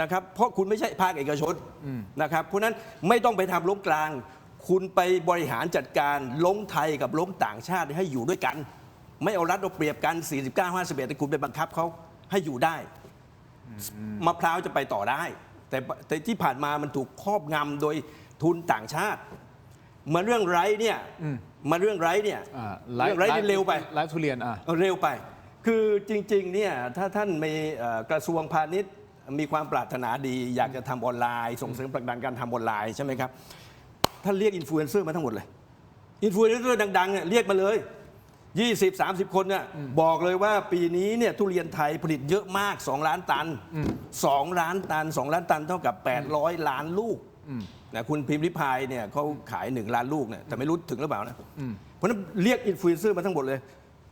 นะครับเพราะคุณไม่ใช่ภาคเอกชนนะครับเพราะนั้นไม่ต้องไปทำลงกลาง คุณไปบริหารจัดการลงไทยกับลงต่างชาติให้อยู่ด้วยกัน ไม่เอารัดเอาเปรียบกัน 49-51แต่คุณไปบังคับเขาให้อยู่ได้มะพร้าวจะไปต่อได้ แต่ที่ผ่านมามันถูกครอบงำโดยทุนต่างชาติมาเรื่องไร้เนี่ยมาเรื่องไร้เนี่ยเรื่องไร้นี่เร็วไป ไลฟ์ทุเรียนเร็วไป คือจริงๆเนี่ยถ้าท่านมีกระทรวงพาณิชย์มีความปรารถนาดี อยากจะทำออนไลน์ส่งเสริมผลักดันการทำออนไลน์ใช่ไหมครับท่านเรียกอินฟลูเอนเซอร์มาทั้งหมดเลยอินฟลูเอนเซอร์ดังๆเนี่ยเรียกมาเลย20-30 คนเนี่ยบอกเลยว่าปีนี้เนี่ยทุเรียนไทยผลิตเยอะมาก2 ล้านตัน2 ล้านตัน2 ล้านตันเท่ากับ800 ล้านลูกนะคุณพิมพ์ริพายเนี่ยเขาขาย1 ล้านลูกเนี่ยแต่ไม่รู้ถึงหรือเปล่านะเพราะฉะนั้นเรียกอินฟลูเอนเซอร์มาทั้งหมดเลย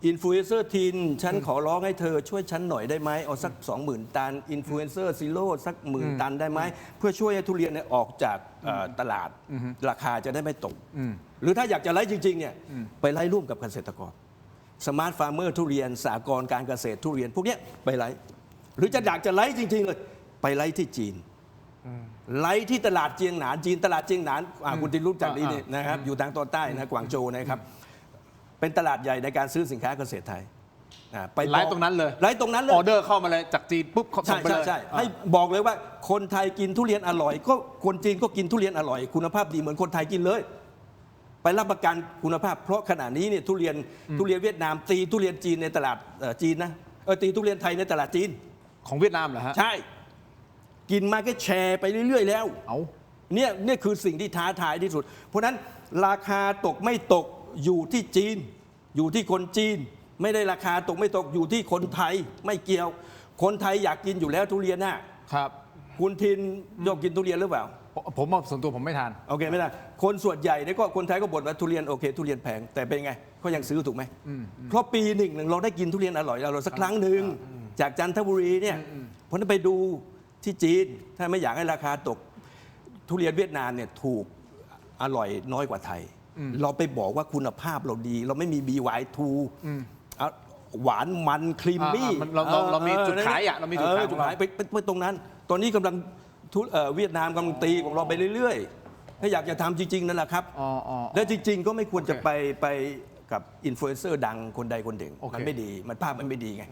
อินฟลูเอนเซอร์ทินฉันขอร้องให้เธอช่วยฉันหน่อยได้ไหมเอาสัก 20,000 ตันอินฟลูเอนเซอร์ซีโร่สัก10,000 ตันได้ไหมเพื่อช่วยให้ทุเรียนเนี่ยออกจากตลาดราคาจะได้ไม่ตกหรือถ้าอยากจะไล่จริงๆเนี่ยไปไล่ร่วมกับเกษตรกรสมาร์ทฟาร์มเมอร์ทุเรียนสหกรณ์การเกษตรทุเรียนพวกนี้ไปไล่หรือจะอยากจะไล่จริงๆเลยไปไล่ที่จีนไล่ที่ตลาดเจียงหนานจีนตลาดเจียงหนานคุณตินรู้จักดีนี่นะครับอยู่ทางตอนใต้นะกวางโจวนะครับเป็นตลาดใหญ่ในการซื้อสินค้าเกษตรไทยไปไลฟ์ตรงนั้นเลยไลฟ์ตรงนั้นเลยออเดอร์เข้ามาเลยจากจีนปุ๊บส่งไปเลยใช่ให้บอกเลยว่าคนไทยกินทุเรียนอร่อยก็คนจีนก็กินทุเรียนอร่อยคุณภาพดีเหมือนคนไทยกินเลยไปรับประกันคุณภาพเพราะขณะนี้เนี่ยทุเรียนเวียดนามตีทุเรียนจีนในตลาดจีนนะตีทุเรียนไทยในตลาดจีนของเวียดนามเหรอฮะใช่กินมาก็แชร์ไปเรื่อยๆแล้วเนี่ยคือสิ่งที่ท้าทายที่สุดเพราะฉะนั้นราคาตกไม่ตกอยู่ที่จีนอยู่ที่คนจีนไม่ได้ราคาตกไม่ตกอยู่ที่คนไทยไม่เกี่ยวคนไทยอยากกินอยู่แล้วทุเรียนครับคุณทินยกกินทุเรียนหรือเปล่าผมส่วนตัวผมไม่ทานโอเคไม่ได้คนส่วนใหญ่เนี่ยก็คนไทยก็บ่นว่าทุเรียนโอเคทุเรียนแพงแต่เป็นไงเขายังซื้อถูกไหมเพราะปีหนึ่งเราได้กินทุเรียนอร่อยเราสักครั้งหนึ่งจากจันทบุรีเนี่ยเพราะนั้นไปดูที่จีนถ้าไม่อยากให้ราคาตกทุเรียนเวียดนามเนี่ยถูกอร่อยน้อยกว่าไทยเราไปบอกว่าคุณภาพเราดีเราไม่มี BY2 หวานมันครีมมี่เรามีจุดขายเรามีจุดขายไปตรงนั้นตอนนี้กำลังเวียดนามกำลังตีของเราไปเรื่อยๆถ้าอยากจะทำจริงๆนั่นแหละครับและจริงๆก็ไม่ควรจะไปกับอินฟลูเอนเซอร์ดังคนใดคนหนึ่งมันไม่ดีมันภาพมันไม่ดีไง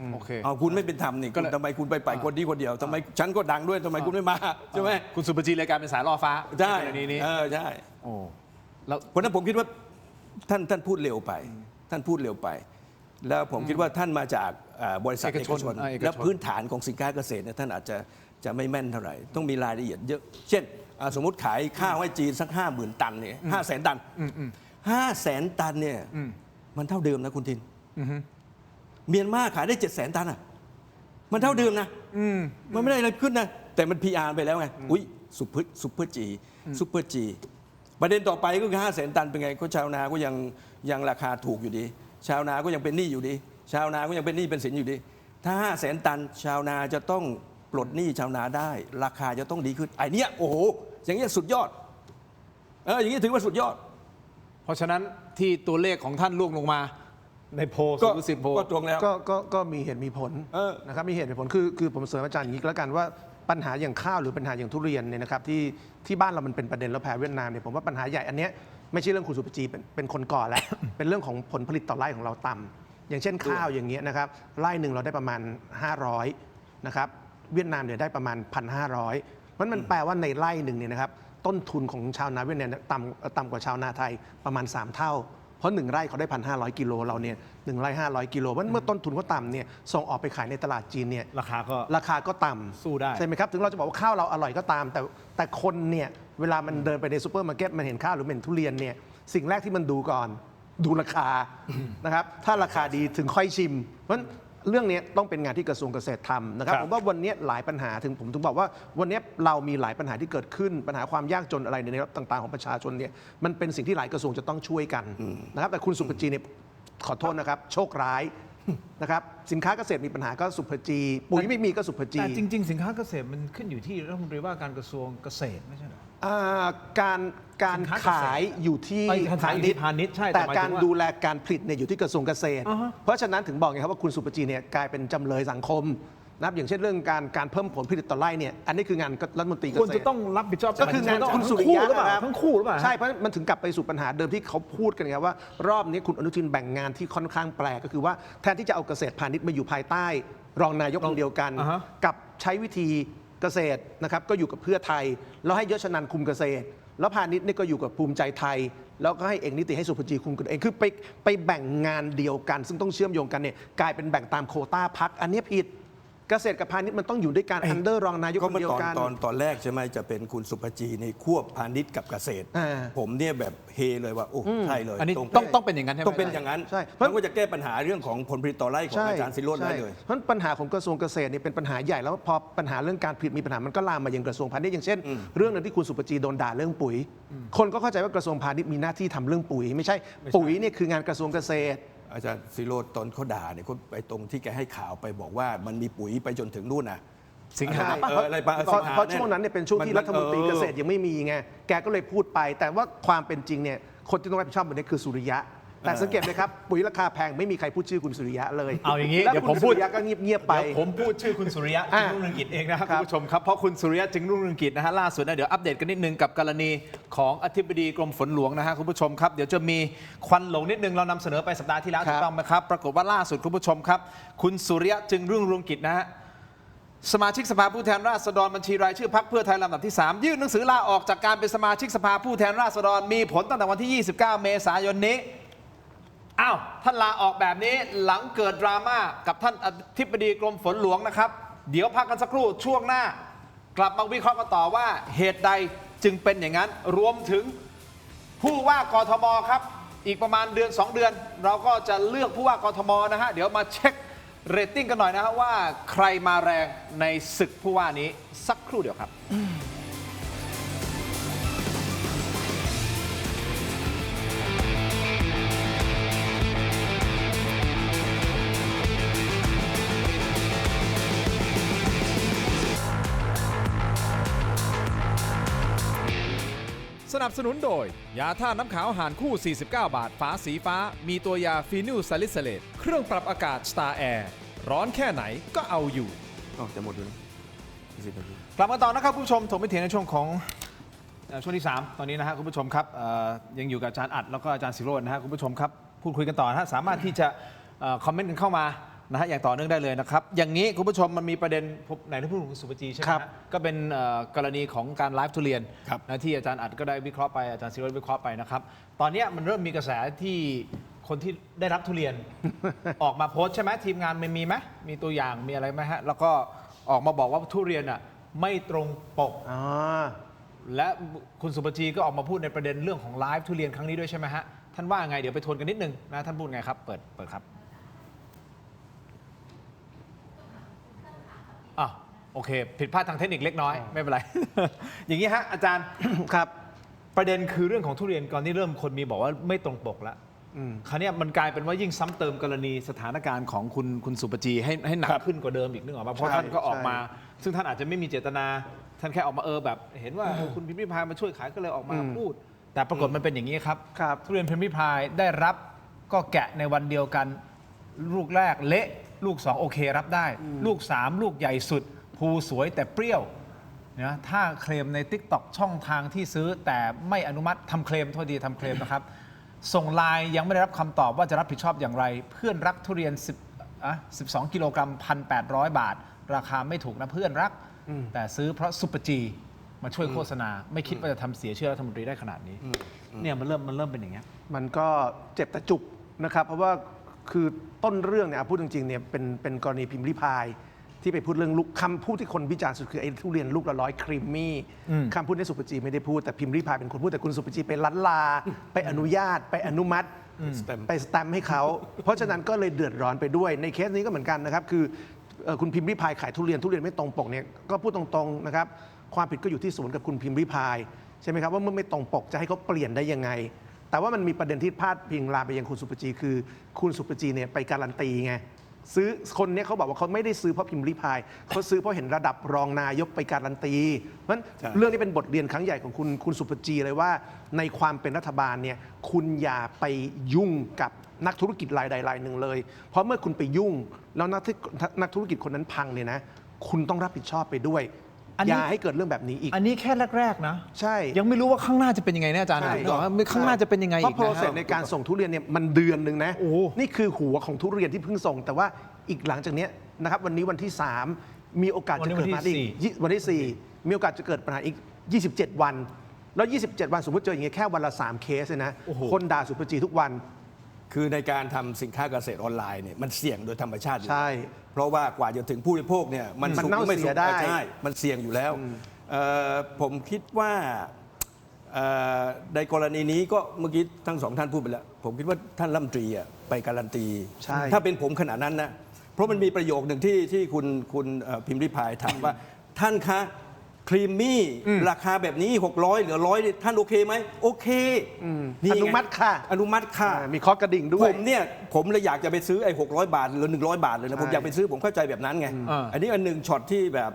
คุณไม่เป็นธรรมนี่ทำไมคุณไปคนนี้คนเดียวทำไมฉันก็ดังด้วยทำไมคุณไม่มาใช่ไหมคุณสุปจีเลยกลายเป็นสายล่อฟ้าใช่นี้ใช่เพราะนั้นผมคิดว่าท่านพูดเร็วไปท่านพูดเร็วไปแล้วผมคิดว่าท่านมาจากบริษัทเอกชนและพื้นฐานของสินค้าเกษตรเนี่ยท่านอาจจะไม่แม่นเท่าไหร่ต้องมีรายละเอียดเยอะเช่นสมมติขายข้าวให้จีนสัก 50,000 ตันเนี่ย500,000 ตัน500,000 ตันเนี่ยมันเท่าเดิมนะคุณทินเมียนมาขายได้ 700,000 ตันอ่ะมันเท่าเดิมนะมันไม่ได้อะไรขึ้นนะแต่มัน PR ไปแล้วไงอุ้ยซุปเปอร์จีประเด็นต่อไปก็คือ500,000 ตันเป็นไงก็ชาวนาก็ยังราคาถูกอยู่ดีชาวนาก็ยังเป็นหนี้อยู่ดีชาวนาก็ยังเป็นหนี้เป็นสินอยู่ดีถ้า500,000 ตันชาวนาจะต้องปลดหนี้ชาวนาได้ราคาจะต้องดีขึ้นไอ้นี่โอ้โหอย่างนี้สุดยอดอย่างนี้ถือว่าสุดยอดเพราะฉะนั้นที่ตัวเลขของท่านล่วงลงมาในโพล10 โพลก็ตรงแล้วก็มีเหตุมีผลนะครับมีเหตุมีผลคือผมเสริมอาจารย์อย่างนี้ก็แล้วกันว่า ปัญหาอย่างข้าวหรือปัญหาอย่างทุเรียนเนี่ยนะครับที่บ้านเรามันเป็นประเด็นแล้วแพ้เวียดนามเนี่ยผมว่าปัญหาใหญ่อันเนี้ยไม่ใช่เรื่องคุณสุปจีเป็นคนก่อแล้ว เป็นเรื่องของผลผลิตต่อไร่ของเราต่ำอย่างเช่นข้าวอย่างเงี้ยนะครับไร่หนึ่งเราได้ประมาณ 500นะครับเวียดนามเนี่ยได้ประมาณ 1,500มันแปลว่าในไร่หนึ่งเนี่ยนะครับต้นทุนของชาวนาเวียดนามต่ำกว่าชาวนาไทยประมาณ 3 เท่าเพราะ1ไร่เขาได้ 1,500 กิโลเราเนี่ย1ไร่500 กิโลเพราะเมื่อต้นทุนเขาต่ำเนี่ยส่งออกไปขายในตลาดจีนเนี่ย ราคาก็ ราคาก็ต่ำ สู้ได้ ใช่ไหมครับถึงเราจะบอกว่าข้าวเราอร่อยก็ตาม แต่คนเนี่ยเวลามันเดินไปในซูเปอร์มาร์เก็ตมันเห็นข้าวหรือเห็นทุเรียนเนี่ยสิ่งแรกที่มันดูก่อนดูราคานะครับถ้าราคาดีถึงค่อยชิม เพราะฉะนั้นเรื่องนี้ต้องเป็นงานที่กระทรวงเกษตรทำนะครับ ครับ ผมว่าวันนี้หลายปัญหาผมถึงบอกว่าวันนี้เรามีหลายปัญหาที่เกิดขึ้นปัญหาความยากจนอะไรในระดับต่างๆของประชาชนเนี่ยมันเป็นสิ่งที่หลายกระทรวงจะต้องช่วยกันนะครับแต่คุณสุภจีเนี่ยขอโทษนะครับโชคร้ายนะครับสินค้าเกษตรมีปัญหาก็สุภจีปุ๋ยไม่มีก็สุภจี แต่จริง ๆ สินค้าเกษตรมันขึ้นอยู่ที่รัฐมนตรีว่าการกระทรวงเกษตรไม่ใช่เหรอ การ สินค้าเกษตร ขายอยู่ที่ ขายอยู่ที่พาณิชย์ใช่แต่ แต่ หมายถึงว่า การดูแลการผลิตเนี่ยอยู่ที่กระทรวงเกษตร อ่าฮะ เพราะฉะนั้นถึงบอกไงครับว่าคุณสุปจีเนี่ยกลายเป็นจำเลยสังคมนะครับอย่างเช่นเรื่องการเพิ่มผลผลิตต่อไร่เนี่ยอันนี้คืองานรัฐมนตรีเกษตร ควรจะต้องรับผิดชอบ ก็คืองานคุณสุริยะ หรือเปล่า นะครับ ทั้งคู่หรือเปล่า ใช่เพราะมันถึงกลับไปสู่ปัญหาเดิมที่เขาพูดกันไงว่ารอบนี้คุณอนุทินแบ่งงานที่ค่อนข้างแปลกก็คือว่าแทนที่จะเอาเกษตรพาณิชย์มาอยู่ภายใต้ รองนายกคนเดียวกัน อ่าฮะ กับใช้วิธีเกษตรนะครับก็อยู่กับเพื่อไทย แล้วให้ยศนันท์คุมเกษตร แล้วพาณิชย์นี่ก็อยู่กับภูมิใจไทย แล้วก็ให้เอกนิติให้สุภจีคุมกันเองคือไปแบ่งงานเดียวกัน ซึ่งต้องเชื่อมโยงกันเนี่ยกลายเป็นแบ่งตามโควต้าพักอันนี้ผิดเกษตรกับพาณิชย์มันต้องอยู่ด้วยกันอันเดอร์รองนายก ก็ คน เมื่อ เดียวกัน ตอนแรกใช่ไหมจะเป็นคุณสุภจีในควบพาณิชย์กับเกษตร อ่า ผมเนี่ยแบบเฮเลยว่าโอ้ใช่เลย อันนี้ ตรง ต้องเป็นอย่างนั้นใช่ไหม ต้องเป็นอย่างนั้น ใช่ มันก็จะแก้ปัญหาเรื่องของผลผลิตต่อไร่ของอาจารย์สิโรจน์ได้เลย เพราะฉะนั้นปัญหาของกระทรวงเกษตรเนี่ยเป็นปัญหาใหญ่แล้วพอปัญหาเรื่องการผลิตมีปัญหามันก็ลามมายังกระทรวงพาณิชย์อย่างเช่น เรื่องนึงที่คุณสุปจีโดนด่าเรื่องปุ๋ย คนก็เข้าใจว่ากระทรวงพาณิชย์มีหน้าที่ทำเรื่องปุ๋ย ไม่ใช่ปุ๋ยเนี่ยคืองานกระทรวงเกษตร อาจารย์สิโรจน์ตอนเขาด่าเนี่ยเขาไปตรงที่แกให้ข่าวไปบอกว่ามันมีปุ๋ยไปจนถึงนู่นนะ สิงหา ใช่ ปะ อะไรปะ เพราะช่วงนั้นเนี่ยเป็นช่วงที่รัฐมนตรีเกษตรยังไม่มีไงแกก็เลยพูดไป แต่ว่าความเป็นจริงเนี่ยคนที่ต้องรับผิดชอบแบบนี้คือสุริยะ แต่สังเกตไหมครับปุ๋ยราคาแพงไม่มีใครพูดชื่อคุณสุริยะเลย เอาอย่างนี้ แล้ว เดี๋ยว คุ ผ ณ ม สุ พูด ริยะก็เงียบๆไป เดี๋ยวผมพูดชื่อคุณสุริยะจึ อ่ะ งรุ่งเรืองกิจเองนะครับ ครั คุ บ ณผู้ชมครับเพราะคุณสุริยะจึงรุ่งเรืองกิจนะฮะล่าสุดนะเดี๋ยวอัปเดตกันนิดนึงกับกรณีของอธิบดีกรมฝนหลวงนะฮะคุณผู้ชมครับเดี๋ยวจะมีควันหลงนิดนึงเรานำเสนอไปสัปดาห์ที่แล้ว ครับ ถูกต้องไหมครับปรากฏว่าล่าสุดคุณผู้ชมครับคุณสุริยะจึงรุ่งเรืองกิจนะฮะสมาชิกสภาผู้แทนราษฎรบัญชีรายชื่อพรรคเพื่อไทยลำดับที่ 3 ยื่นหนังสือลาออกจากการเป็นสมาชิกสภาผู้แทนราษฎรมีผลตั้งแต่วันที่ 29 เมษายนนี้อ้าวท่านลาออกแบบนี้หลังเกิดดราม่ากับท่านอธิบดีกรมฝนหลวงนะครับเดี๋ยวพักกันสักครู่ช่วงหน้ากลับมาวิเคราะห์กันต่อว่าเหตุใดจึงเป็นอย่างนั้นรวมถึงผู้ว่ากทมครับอีกประมาณเดือน 2 เดือน เราก็จะเลือกผู้ว่ากทมนะฮะเดี๋ยวมาเช็คเรตติ้งกันหน่อยนะฮะว่าใครมาแรงในศึกผู้ว่านี้สักครู่เดียวครับ สนับสนุนโดย ยาท่าน้ำขาวหารคู่ 49 บาท ฝาสีฟ้า มีตัวยาฟีนิลซาลิซิเลต เครื่องปรับอากาศ Star Air ร้อนแค่ไหนก็เอาอยู่ จะหมดเลย10 นาที กลับมาต่อนะครับคุณผู้ชมถกไม่เถียงในช่วงของช่วงที่ 3 ตอนนี้นะฮะคุณผู้ชมครับยังอยู่กับอาจารย์อัดแล้วก็อาจารย์ศิโรจน์นะฮะคุณผู้ชมครับพูดคุยกันต่อนะฮะสามารถที่จะคอมเมนต์กันเข้ามานะฮะอย่างต่อเนื่องได้เลยนะครับอย่างนี้คุณผู้ชมมันมีประเด็นไหนที่พูดถึงคุณสุปจีใช่ไหม ครับ ฮะก็เป็นกรณีของการไลฟ์ทุเรียน ครับ นะที่อาจารย์อัดก็ได้วิเคราะห์ไปอาจารย์ศิโรจน์วิเคราะห์ไปนะครับตอนนี้มันเริ่มมีกระแสที่คนที่ได้รับทุเรียน ออกมาโพสต์ใช่ไหมทีมงานมันมีไหมมีตัวอย่างมีอะไรไหมฮะแล้วก็ออกมาบอกว่าทุเรียนอ่ะไม่ตรงปก อ๋อ และคุณสุปจีก็ออกมาพูดในประเด็นเรื่องของไลฟ์ทุเรียนครั้งนี้ด้วยใช่ไหมฮะท่านว่าไงเดี๋ยวไปทวนกันนิดนึงนะท่านพูดไงครับเปิดครับอ่ะโอเค ผิดพลาดทางเทคนิคเล็กน้อยไม่เป็นไร อย่างนี้ฮะอาจารย์ ครับ ประเด็นคือเรื่องของทุเรียนก่อนที่เริ่มคนมีบอกว่าไม่ตรงปกแล้วคราวเนี้ยมันกลายเป็นว่ายิ่งซ้ำเติมกรณีสถานการณ์ของคุณสุปจีให้หนักขึ้นกว่าเดิมอีกนึกออกมาเพราะ ใช่ ท่านก็ออก ใช่ มา ซึ่งท่านอาจจะไม่มีเจตนา ท่านแค่ออกมาแบบ เห็นว่าคุณพิมพิพายมาช่วยขายก็เลยออกมาพูด แต่ปรากฏมันเป็นอย่างนี้ครับ ครับ ทุเรียนพิมพิพายได้รับก็แกะในวันเดียวกัน ลูกแรกเละลูก 2 โอเครับได้ ลูก 3 ลูกใหญ่สุด ภูสวยแต่เปรี้ยวนะถ้าเคลมใน TikTok ช่องทางที่ซื้อแต่ไม่อนุมัติทำเคลมโทษดีทำเคลมนะครับ ส่งไลน์ยังไม่ได้รับคำตอบว่าจะรับผิดชอบอย่างไร เพื่อนรักทุเรียน12 กิโลกรัม 1,800 บาท ราคาไม่ถูกนะเพื่อนรัก แต่ซื้อเพราะซุปเปอร์จีมาช่วยโฆษณา ไม่คิดว่าจะทำเสียชื่อรัฐมนตรีได้ขนาดนี้เนี่ยมันเริ่มเป็นอย่างเงี้ย มันก็เจ็บแต่จุกนะครับ เพราะว่าคือต้นเรื่องเนี่ยพูดจริงๆเนี่ยเป็นกรณีพิมพ์ริพายที่ไปพูดเรื่องลูกคำพูดที่คนวิจารณ์สุดคือไอ้ทุเรียนลูกละ100ครีมมี่คำพูดนี้สุปจีไม่ได้พูดแต่พิมพ์ริพายเป็นคนพูดแต่คุณสุปจีไปลั้นลา ไปอนุญาตไปอนุมัติไปสแตมป์ให้เขา เพราะฉะนั้นก็เลยเดือดร้อนไปด้วยในเคสนี้ก็เหมือนกันนะครับคือคุณพิมพ์ริพายขายทุเรียนไม่ตรงปกเนี่ยก็พูดตรงๆนะครับความผิดก็อยู่ที่ศูนย์กับคุณพิมพ์ริพายใช่ไหมครับว่าเมื่อไม่ตรงปกจะให้เขาเปลี่ยนได้ยังไง แต่ว่ามันมีประเด็นที่พาดพิงลามไปยังคุณสุปจีคือคุณสุปจีเนี่ยไปการันตีไงซื้อคนเนี้เขาบอกว่าเขาไม่ได้ซื้อเพราะพิมพ์ริพายเขาซื้อเพราะเห็นระดับรองนายกไปการันตีเพราะฉะนั้นเรื่องนี้เป็นบทเรียนครั้งใหญ่ของคุณสุปจีเลยว่าในความเป็นรัฐบาลเนี่ยคุณอย่าไปยุ่งกับนักธุรกิจรายใดรายหนึ่งเลยเพราะเมื่อคุณไปยุ่งแล้วนักธุรกิจคนนั้นพังเนี่ยนะคุณต้องรับผิดชอบไปด้วย อย่าให้เกิดเรื่องแบบนี้อีก อันนี้แค่แรกๆนะ ใช่ ยังไม่รู้ว่าข้างหน้าจะเป็นยังไงนะอาจารย์ ใช่ บอกว่าข้างหน้าจะเป็นยังไง เพ อี ราะ ก โปร นะ เซสในการส่งทุเรียนเนี่ยมันเดือนหนึ่งนะ โอ้ นี่คือหัวของทุเรียนที่เพิ่งส่ง แต่ว่าอีกหลังจากเนี้ยนะครับวันนี้วันที่ 3 มีโอกาสจะเกิดปัญหาอีกวันที่ 4 มีโอกาสจะเกิดปัญหาอีก 27 วัน แล้ว 27 วันสมมติเจออย่างเงี้ยแค่วันละ 3 เคสเลยนะ คนด่าสุปจีทุกวัน คือในการทำสินค้าเกษตรออนไลน์เนี่ยมันเสี่ยงโดยธรรมชาติอยู่ ใช่ เพราะว่ากว่าจะถึงผู้บริโภคเนี่ยมัน มัน สุก เน่า หรือไม่ เสี สุ ย ก ได้ ใช่มันเสี่ยงอยู่แล้วผมคิดว่าในกรณีนี้ก็เมื่อกี้ทั้งสองท่านพูดไปแล้ว ผมคิดว่าท่านรัฐมนตรีไปการันตี ใช่ ถ้าเป็นผมขนาดนั้นนะเพราะมันมีประโยคหนึ่งที่คุณพิมพ์ริพายถามว่าท่านคะครีมมี่ราคาแบบนี้600เหลือ100ท่านโอเคไหมโอเคนี่ไง อนุมัติค่ะ อนุมัติค่ะ มีเคอกระดิ่งด้ว ผ ย มเนี่ยผมเลยอยากจะไปซื้อไอ้600 บาทหรือ100 บาทเลยนะผม ใช่ อยากไปซื้อผมเข้าใจแบบนั้นไง อันนี้อันหนึ่งช็อตที่แบบ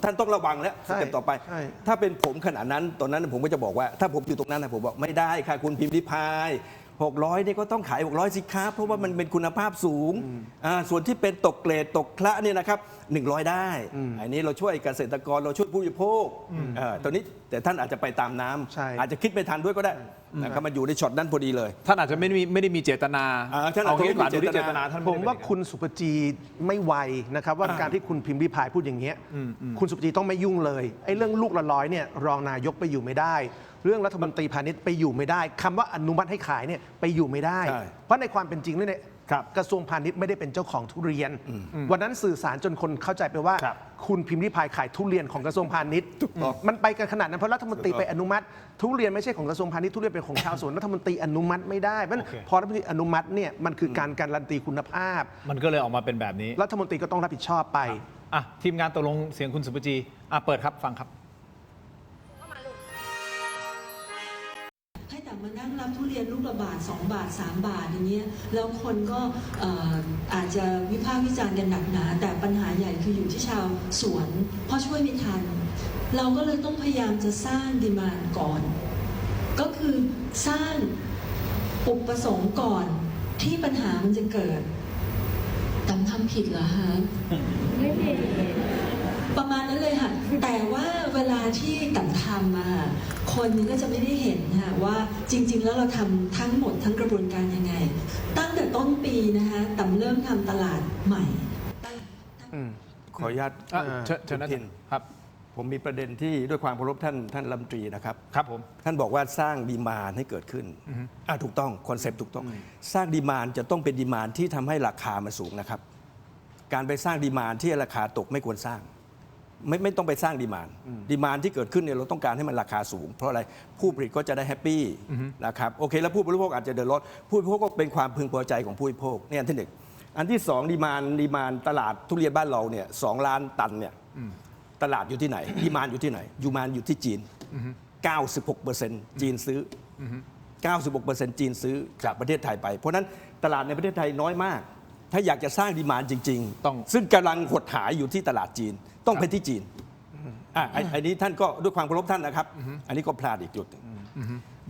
ท่านต้องระวังแล้วส ใช่ เต็ปต่อไป ใช่ ถ้าเป็นผมขนาดนั้นตอนนั้นผมก็จะบอกว่าถ้าผมอยู่ตรงนั้นนะผมบอกไม่ได้ค่ะคุณพิมพ์ริพาย600เนี่ยก็ต้องขาย600สิครับเพราะว่ามันเป็นคุณภาพสูงส่วนที่เป็นตกเกรดตกคละเนี่ยนะครับ100ได้อันนี้เราช่วยเกษตรกรเราช่วยผู้บริโภคตอนนี้แต่ท่านอาจจะไปตามน้ำ ใช่ อาจจะคิดไม่ทันด้วยก็ได้นะครับมันอยู่ในช็อตนั้นพอดีเลย ท่านอาจจะไม่ได้มีเจตนา ท่านอาจจะไม่มีเจตนา ดูที่เจตนาท่าน ผมว่าคุณสุปจีไม่ไวนะครับว่าการที่คุณพิมพ์ริพายพูดอย่างเงี้ยคุณสุปจีต้องไม่ยุ่งเลยไอ้เรื่องลูกละร้อยเนี่ยรองนายกไปอยู่ไม่ได้ เรื่องรัฐมนตรีพาณิชย์ไปอยู่ไม่ได้คำว่าอนุมัติให้ขายเนี่ยไปอยู่ไม่ได้ ใช่ เพราะในความเป็นจริงเนี่ยกระทรวงพาณิชย์ไม่ได้เป็นเจ้าของทุเรียน วันนั้นสื่อสารจนคนเข้าใจไปว่า คุณพิมพ์ริพายขายทุเรียนของกระทรวงพาณิชย์มันไปกันขนาดนั้นเพราะรัฐมนตรีไปอนุมัติ ทุเรียนไม่ใช่ของกระทรวงพาณิชย์ทุเรียนเป็นของชาวสวนรัฐมนตรีอนุมัติไม่ได้เพราะฉะนั้นพอรัฐมนตรีอนุมัติเนี่ยมันคือการการันตีคุณภาพ มันก็เลยออกมาเป็นแบบนี้ รัฐมนตรีก็ต้องรับผิดชอบไป อ่ะทีมงานตกลงเสียงคุณสุปจีเปิดครับฟังครับ ให้แต่มานั่งรับทุเรียนลูกละบาท2 บาท 3 บาทอย่างเงี้ยแล้วคนก็อาจจะวิพากษ์วิจารณ์กันหนักหนาแต่ปัญหาใหญ่คืออยู่ที่ชาวสวนเพราะช่วยไม่ทัน เราก็เลยต้องพยายามจะสร้างดีมานด์ก่อน ก็คือสร้างอุปสงค์ก่อนที่ปัญหามันจะเกิดตำทำผิดเหรอฮะไม่ผิดประมาณนั้นเลยค่ะแต่ว่าเวลาที่ต่ำทำมาคนก็จะไม่ได้เห็นค่ะว่าจริงๆแล้วเราทำทั้งหมดทั้งกระบวนการยังไงตั้งแต่ต้นปีนะคะต่ำเริ่มทำตลาดใหม่ ขออนุญาต เชิญนะ ทิน ครับ ผมมีประเด็นที่ด้วยความเคารพท่านรัฐมนตรีนะครับ ครับผม ท่านบอกว่าสร้างดีมานด์ให้เกิดขึ้นถูกต้องคอนเซปต์ถูกต้อง สร้างดีมานด์จะต้องเป็นดีมานด์ที่ทำให้ราคามันสูงนะครับ การไปสร้างดีมานด์ที่ราคาตกไม่ควรสร้าง ไม่ต้องไปสร้างดีมานด์ดีมานด์ที่เกิดขึ้นเนี่ยเราต้องการให้มันราคาสูง เพราะอะไรผู้ผลิตก็จะได้แฮปปี้นะครับโอเคแล้วผู้บริโภคอาจจะเดือดร้อนผู้บริโภคก็เป็นความพึงพอใจของผู้บริโภคเนี่ยอันที่หนึ่งอันที่สองดีมานด์ตลาดทุเรียนบ้านเราเนี่ย2 ล้านตันเนี่ยตลาดอยู่ที่ไหนดีมานด์อยู่ที่ไหนดีมานด์อยู่ที่จีน 96%จีนซื้อ 96% จีนซื้อจากประเทศไทยไป เพราะฉะนั้นตลาดในประเทศไทยน้อยมาก ถ้าอยากจะสร้างดีมานด์จริง ต้อง ซึ่งกำลังหดหายอยู่ที่ตลาดจีน ต้องไปที่จีนอันนี้ท่านก็ด้วยความเคารพท่านนะครับ อันนี้ก็พลาดอีกจุดหนึ่ง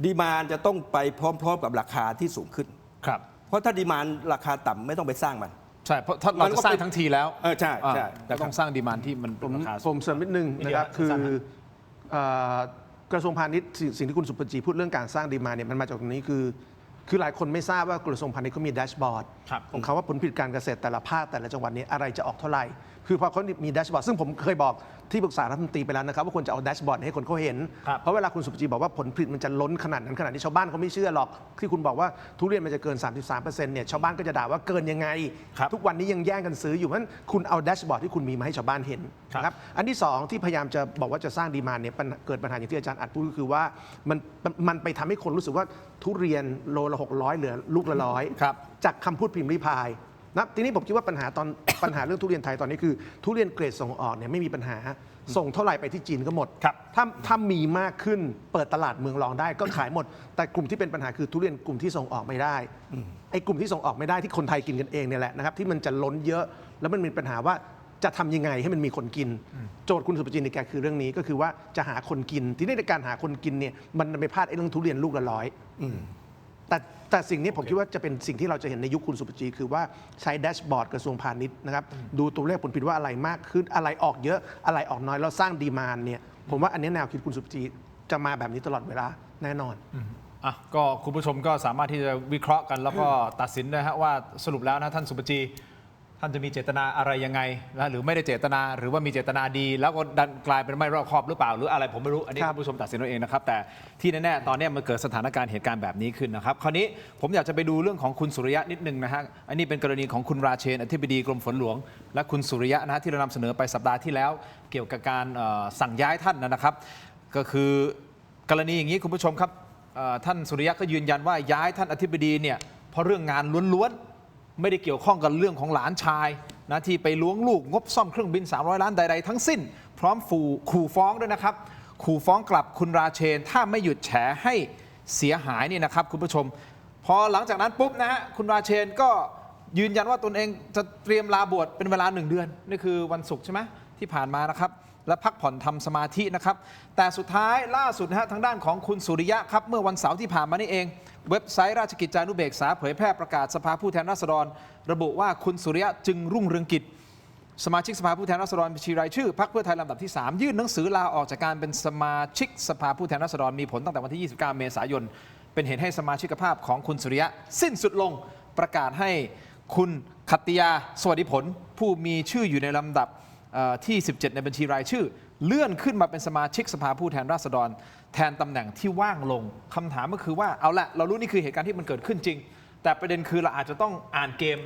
ดีมานด์จะต้องไปพร้อมๆกับราคาที่สูงขึ้น ครับ เพราะถ้าดีมานด์ราคาต่ำไม่ต้องไปสร้างมัน ใช่เพราะถ้าเราจะสร้างทั้งทีแล้ว ใช่ใช่ แต่ต้องสร้างดีมานด์ที่มัน ผ เป็น ม ราคา ผ สูง มเสริมนิดนึงนะครับ นิดเดียว คือ สั้นๆนะ กระทรวงพาณิชย์สิ่งที่คุณสุปจีพูดเรื่องการสร้างดีมาเนี่ยมันมาจากตรงนี้คือหลายคนไม่ทราบว่ากระทรวงพาณิชย์เขามีแดชบอร์ด ครับ ของเขาว่าผลผลิตการเกษตรแต่ละภาคแต่ละจังหวัดนี้อะไรจะออกเท่าไหร่ คือพอเขามีแดชบอร์ดซึ่งผมเคยบอกที่ปรึกษารัฐมนตรีไปแล้วนะครับว่าควรจะเอาแดชบอร์ดให้คนเขาเห็น ครับ เพราะเวลาคุณสุปจีบอกว่าผลผลิตมันจะล้นขนาดนั้นขนาดนี้ชาวบ้านเขาไม่เชื่อหรอกที่คุณบอกว่าทุเรียนมันจะเกิน 33%เนี่ยชาวบ้านก็จะด่าว่าเกินยังไง ครับ ทุกวันนี้ยังแย่งกันซื้ออยู่เพราะฉะนั้นคุณเอาแดชบอร์ดที่คุณมีมาให้ชาวบ้านเห็น ครับ นะครับ อันที่ 2 ที่พยายามจะบอกว่าจะสร้างดีมานด์เนี่ยเกิดปัญหาอย่างที่อาจารย์อัดพูดก็คือว่ามันไปทำให้คนรู้สึกว่าทุเรียนโลละ600เหลือลูกละ100 ครับ จากคำพูดพิมพ์ริพายนะทีนี้ผมคิดว่าปัญหาเรื่องทุเรียนไทยตอนนี้คือ ทุเรียนเกรดส่งออกเนี่ยไม่มีปัญหาส่งเท่าไหร่ไปที่จีนก็หมด ครับ ถ้ามีมากขึ้นเปิดตลาดเมืองรองได้ก็ขายหมด แต่กลุ่มที่เป็นปัญหาคือทุเรียนกลุ่มที่ส่งออกไม่ได้ไอ้กลุ่มที่ส่งออกไม่ได้ที่คนไทยกินกันเองเนี่ยแหละนะครับที่มันจะล้นเยอะแล้วมันมีปัญหาว่าจะทำยังไงให้มันมีคนกิน โจทย์คุณสุปจินในแกคือเรื่องนี้ก็คือว่าจะหาคนกินที่ในการหาคนกินเนี่ยมันไปพลาดไอ้เรื่องทุเรียนลูกละร้อยแต่สิ่งนี้ผมคิดว่าจะเป็นสิ่งที่เราจะเห็นในยุคคุณสุปจีคือว่าใช้แดชบอร์ดกระทรวงพาณิชย์นะครับดูตัวเลขผลผลิตว่าอะไรมากขึ้นอะไรออกเยอะอะไรออกน้อยแล้วสร้างดีมานด์เนี่ยผมว่าอันนี้แนวคิดคุณสุปจีจะมาแบบนี้ตลอดเวลาแน่นอน อ่ะก็คุณผู้ชมก็สามารถที่จะวิเคราะห์กัน แล้วก็ตัดสินนะฮะว่าสรุปแล้วนะท่านสุปจีท่านจะมีเจตนาอะไรยังไงนะหรือไม่ได้เจตนาหรือว่ามีเจตนาดี แล้วก็ดันกลายเป็นไม่รอบคอบหรือเปล่าหรืออะไรผมไม่รู้อันนี้ ครับ คุณผู้ชมตัดสินเอาเองนะครับแต่ที่แน่ๆตอนนี้มันเกิดสถานการณ์เหตุการณ์แบบนี้ขึ้นนะครับคราวนี้ผมอยากจะไปดูเรื่องของคุณสุริยะนิดนึงนะฮะอันนี้เป็นกรณีของคุณราเชนอธิบดีกรมฝนหลวง และคุณสุริยะนะฮะที่เรานำเสนอไปสัปดาห์ที่แล้ว เกี่ยวกับการสั่งย้ายท่านนะครับก็คือกรณีอย่างนี้คุณผู้ชมครับท่านสุริยะก็ยืนยันว่าย้ายท่านอธิบดีเนี่ยเพราะเรื่องงานล้วนๆไม่ได้เกี่ยวข้องกับเรื่องของหลานชายนะที่ไปล้วงลูกงบซ่อมเครื่องบิน300 ล้านใดๆทั้งสิ้น พร้อมขู่ฟ้องด้วยนะครับขู่ฟ้องกลับคุณราเชนถ้าไม่หยุดแฉให้เสียหายนี่นะครับคุณผู้ชม พอหลังจากนั้นปุ๊บนะฮะคุณราเชนก็ยืนยันว่าตนเองจะเตรียมลาบวชเป็นเวลา1 เดือนนี่คือวันศุกร์ใช่ไหมที่ผ่านมานะครับและพักผ่อนทำสมาธินะครับแต่สุดท้ายล่าสุดนะฮะทางด้านของคุณสุริยะครับเมื่อวันเสาร์ที่ผ่านมานี่เองเว็บไซต์ราชกิจจานุเบกษาเผยแพร่ประกาศสภาผู้แทนราษฎรระบุว่าคุณสุริยะจึงรุ่งเรืองกิจสมาชิกสภาผู้แทนราษฎรบัญชีรายชื่อพรรคเพื่อไทยลำดับที่ 3 ยื่นหนังสือลาออกจากการเป็นสมาชิกสภาผู้แทนราษฎรมีผลตั้งแต่วันที่ 29 เมษายนเป็นเหตุให้สมาชิกภาพของคุณสุริยะสิ้นสุดลงประกาศให้คุณขัตติยาสวัสดิผลผู้มีชื่ออยู่ในลำดับที่ 17 ในบัญชีรายชื่อเลื่อนขึ้นมาเป็นสมาชิกสภาผู้แทนราษฎรแทนตำแหน่งที่ว่างลงคำถามก็คือว่าเอาละเรารู้นี่คือเหตุการณ์ที่มันเกิดขึ้นจริงแต่ประเด็นคือเราอาจจะต้องอ่านเกม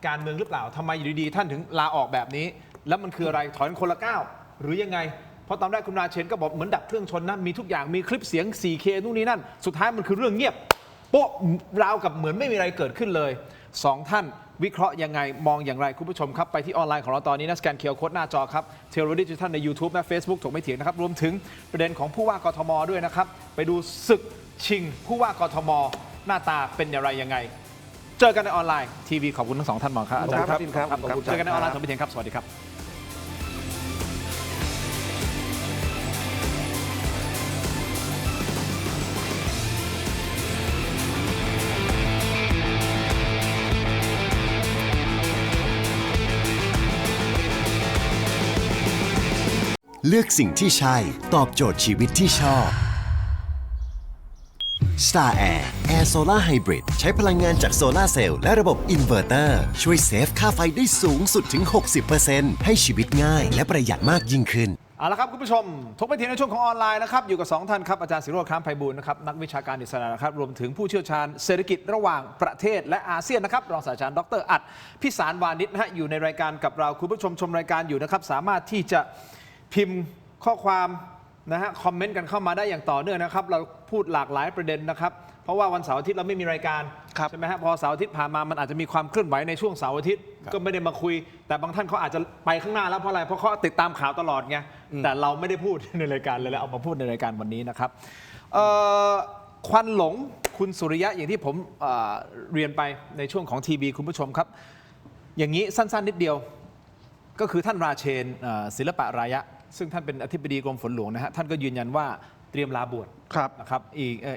การเมืองหรือเปล่าทำไมอยู่ดีๆท่านถึงลาออกแบบนี้แล้วมันคืออะไรถอนคนละก้าวหรือยังไงเพราะตอนแรกคุณราเชนก็บอกเหมือนดับเครื่องชนนะมีทุกอย่างมีคลิปเสียง 4K นู่นนี่นั่นสุดท้ายมันคือเรื่องเงียบโป๊ะราวกับเหมือนไม่มีอะไรเกิดขึ้นเลย2 ท่านวิเคราะห์ยังไงมองอย่างไรคุณผู้ชมครับไปที่ออนไลน์ของเราตอนนี้นะสแกนเคอร์โค้ดหน้าจอครับเทเลวิชั่นใน YouTube และ Facebook ถกไม่เถียงนะครับรวมถึงประเด็นของผู้ว่ากทมด้วยนะครับไปดูศึกชิงผู้ว่ากทมหน้าตาเป็นอย่างไรยังไงเจอกันในออนไลน์ทีวีขอบคุณทั้ง2 ท่านมากครับอาจารย์ ครับ ขอบคุณเจอกันในออนไลน์ถกไม่เถียงครับสวัสดีครับเลือกสิ่งที่ใช่ตอบโจทย์ชีวิตที่ชอบ Star Air Air Solar Hybrid ใช้พลังงานจากโซลาร์เซลล์และระบบอินเวอร์เตอร์ช่วยเซฟค่าไฟได้สูงสุดถึง 60% ให้ชีวิตง่ายและประหยัดมากยิ่งขึ้น เอาละครับคุณผู้ชมถกไปทีในช่วงของออนไลน์นะครับอยู่กับ2 ท่านครับอาจารย์ศิโรจน์ ค้ามไพบูลย์นะครับนักวิชาการอิสระนะครับรวมถึงผู้เชี่ยวชาญเศรษฐกิจระหว่างประเทศและอาเซียนนะครับรองศาสตราจารย์ดร.อัดพิสารวานิชนะฮะอยู่ในรายการกับเราคุณผู้ชมชมรายการอยู่นะครับสามารถที่จะพิมพ์ข้อความนะฮะคอมเมนต์กันเข้ามาได้อย่างต่อเนื่องนะครับเราพูดหลากหลายประเด็นนะครับเพราะว่าวันเสาร์อาทิตย์เราไม่มีรายการใช่ไหมฮะพอเสาร์อาทิตย์ผ่านมามันอาจจะมีความเคลื่อนไหวในช่วงเสาร์อาทิตย์ก็ไม่ได้มาคุยแต่บางท่านเขาอาจจะไปข้างหน้าแล้วเพราะอะไรเพราะเขาติดตามข่าวตลอดไงแต่เราไม่ได้พูดในรายการเลยแล้วเอามาพูดในรายการวันนี้นะครับควันหลงคุณสุริยะอย่างที่ผมเรียนไปในช่วงของทีวีคุณผู้ชมครับอย่างนี้สั้นๆนิดเดียวก็คือท่านราเชนศิลปะรายะซึ่งท่านเป็นอธิบดีกรมฝนหลวงนะฮะท่านก็ยืนยันว่าเต รียมลาบวช ครับ นะครับ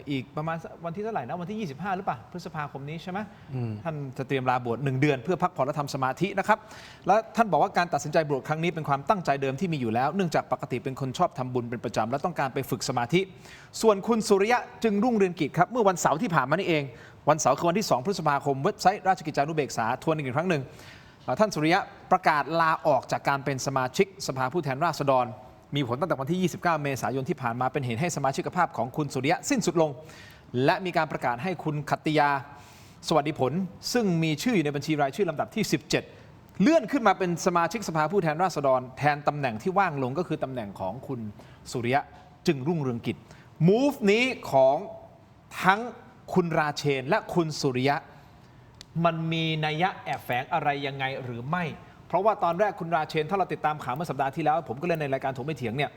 อีกประมาณวันที่เท่าไหร่นะวันที่ 25 หรือเปล่าพฤษภาคมนี้ใช่ไหมท่านจะเตรียมลาบวช1 เดือนเพื่อพักผ่อนและทำสมาธินะครับและท่านบอกว่าการตัดสินใจบวชครั้งนี้เป็นความตั้งใจเดิมที่มีอยู่แล้วเนื่องจากปกติเป็นคนชอบทำบุญเป็นประจำและต้องการไปฝึกสมาธิ ส่วนคุณสุริยะจึงรุ่งเรืองกิจครับเมื่อวันเสาร์ที่ผ่านมานี่เองวันเสาร์คือวันที่ 2 พฤษภาคมเว็บไซต์ราชกิจจานุเบกษาทวนอีกครั้งหนึ่งท่านสุริยะประกาศลาออกจากการเป็นสมาชิกสภาผู้แทนราษฎรมีผลตั้งแต่วันที่ 29 เมษายนที่ผ่านมาเป็นเหตุให้สมาชิกภาพของคุณสุริยะสิ้นสุดลงและมีการประกาศให้คุณขัตติยาสวัสดิผลซึ่งมีชื่ออยู่ในบัญชีรายชื่อลำดับที่ 17 เลื่อนขึ้นมาเป็นสมาชิกสภาผู้แทนราษฎรแทนตำแหน่งที่ว่างลงก็คือตำแหน่งของคุณสุริยะจึงรุ่งเรืองกิจ move นี้ของทั้งคุณราเชนและคุณสุริยะมันมีนัยยะแอบแฝงอะไรยังไงหรือไม่เพราะว่าตอนแรกคุณราเชนถ้าเราติดตามข่าวเมื่อสัปดาห์ที่แล้วผมก็เล่นในรายการถกไม่เถียงเนี่ย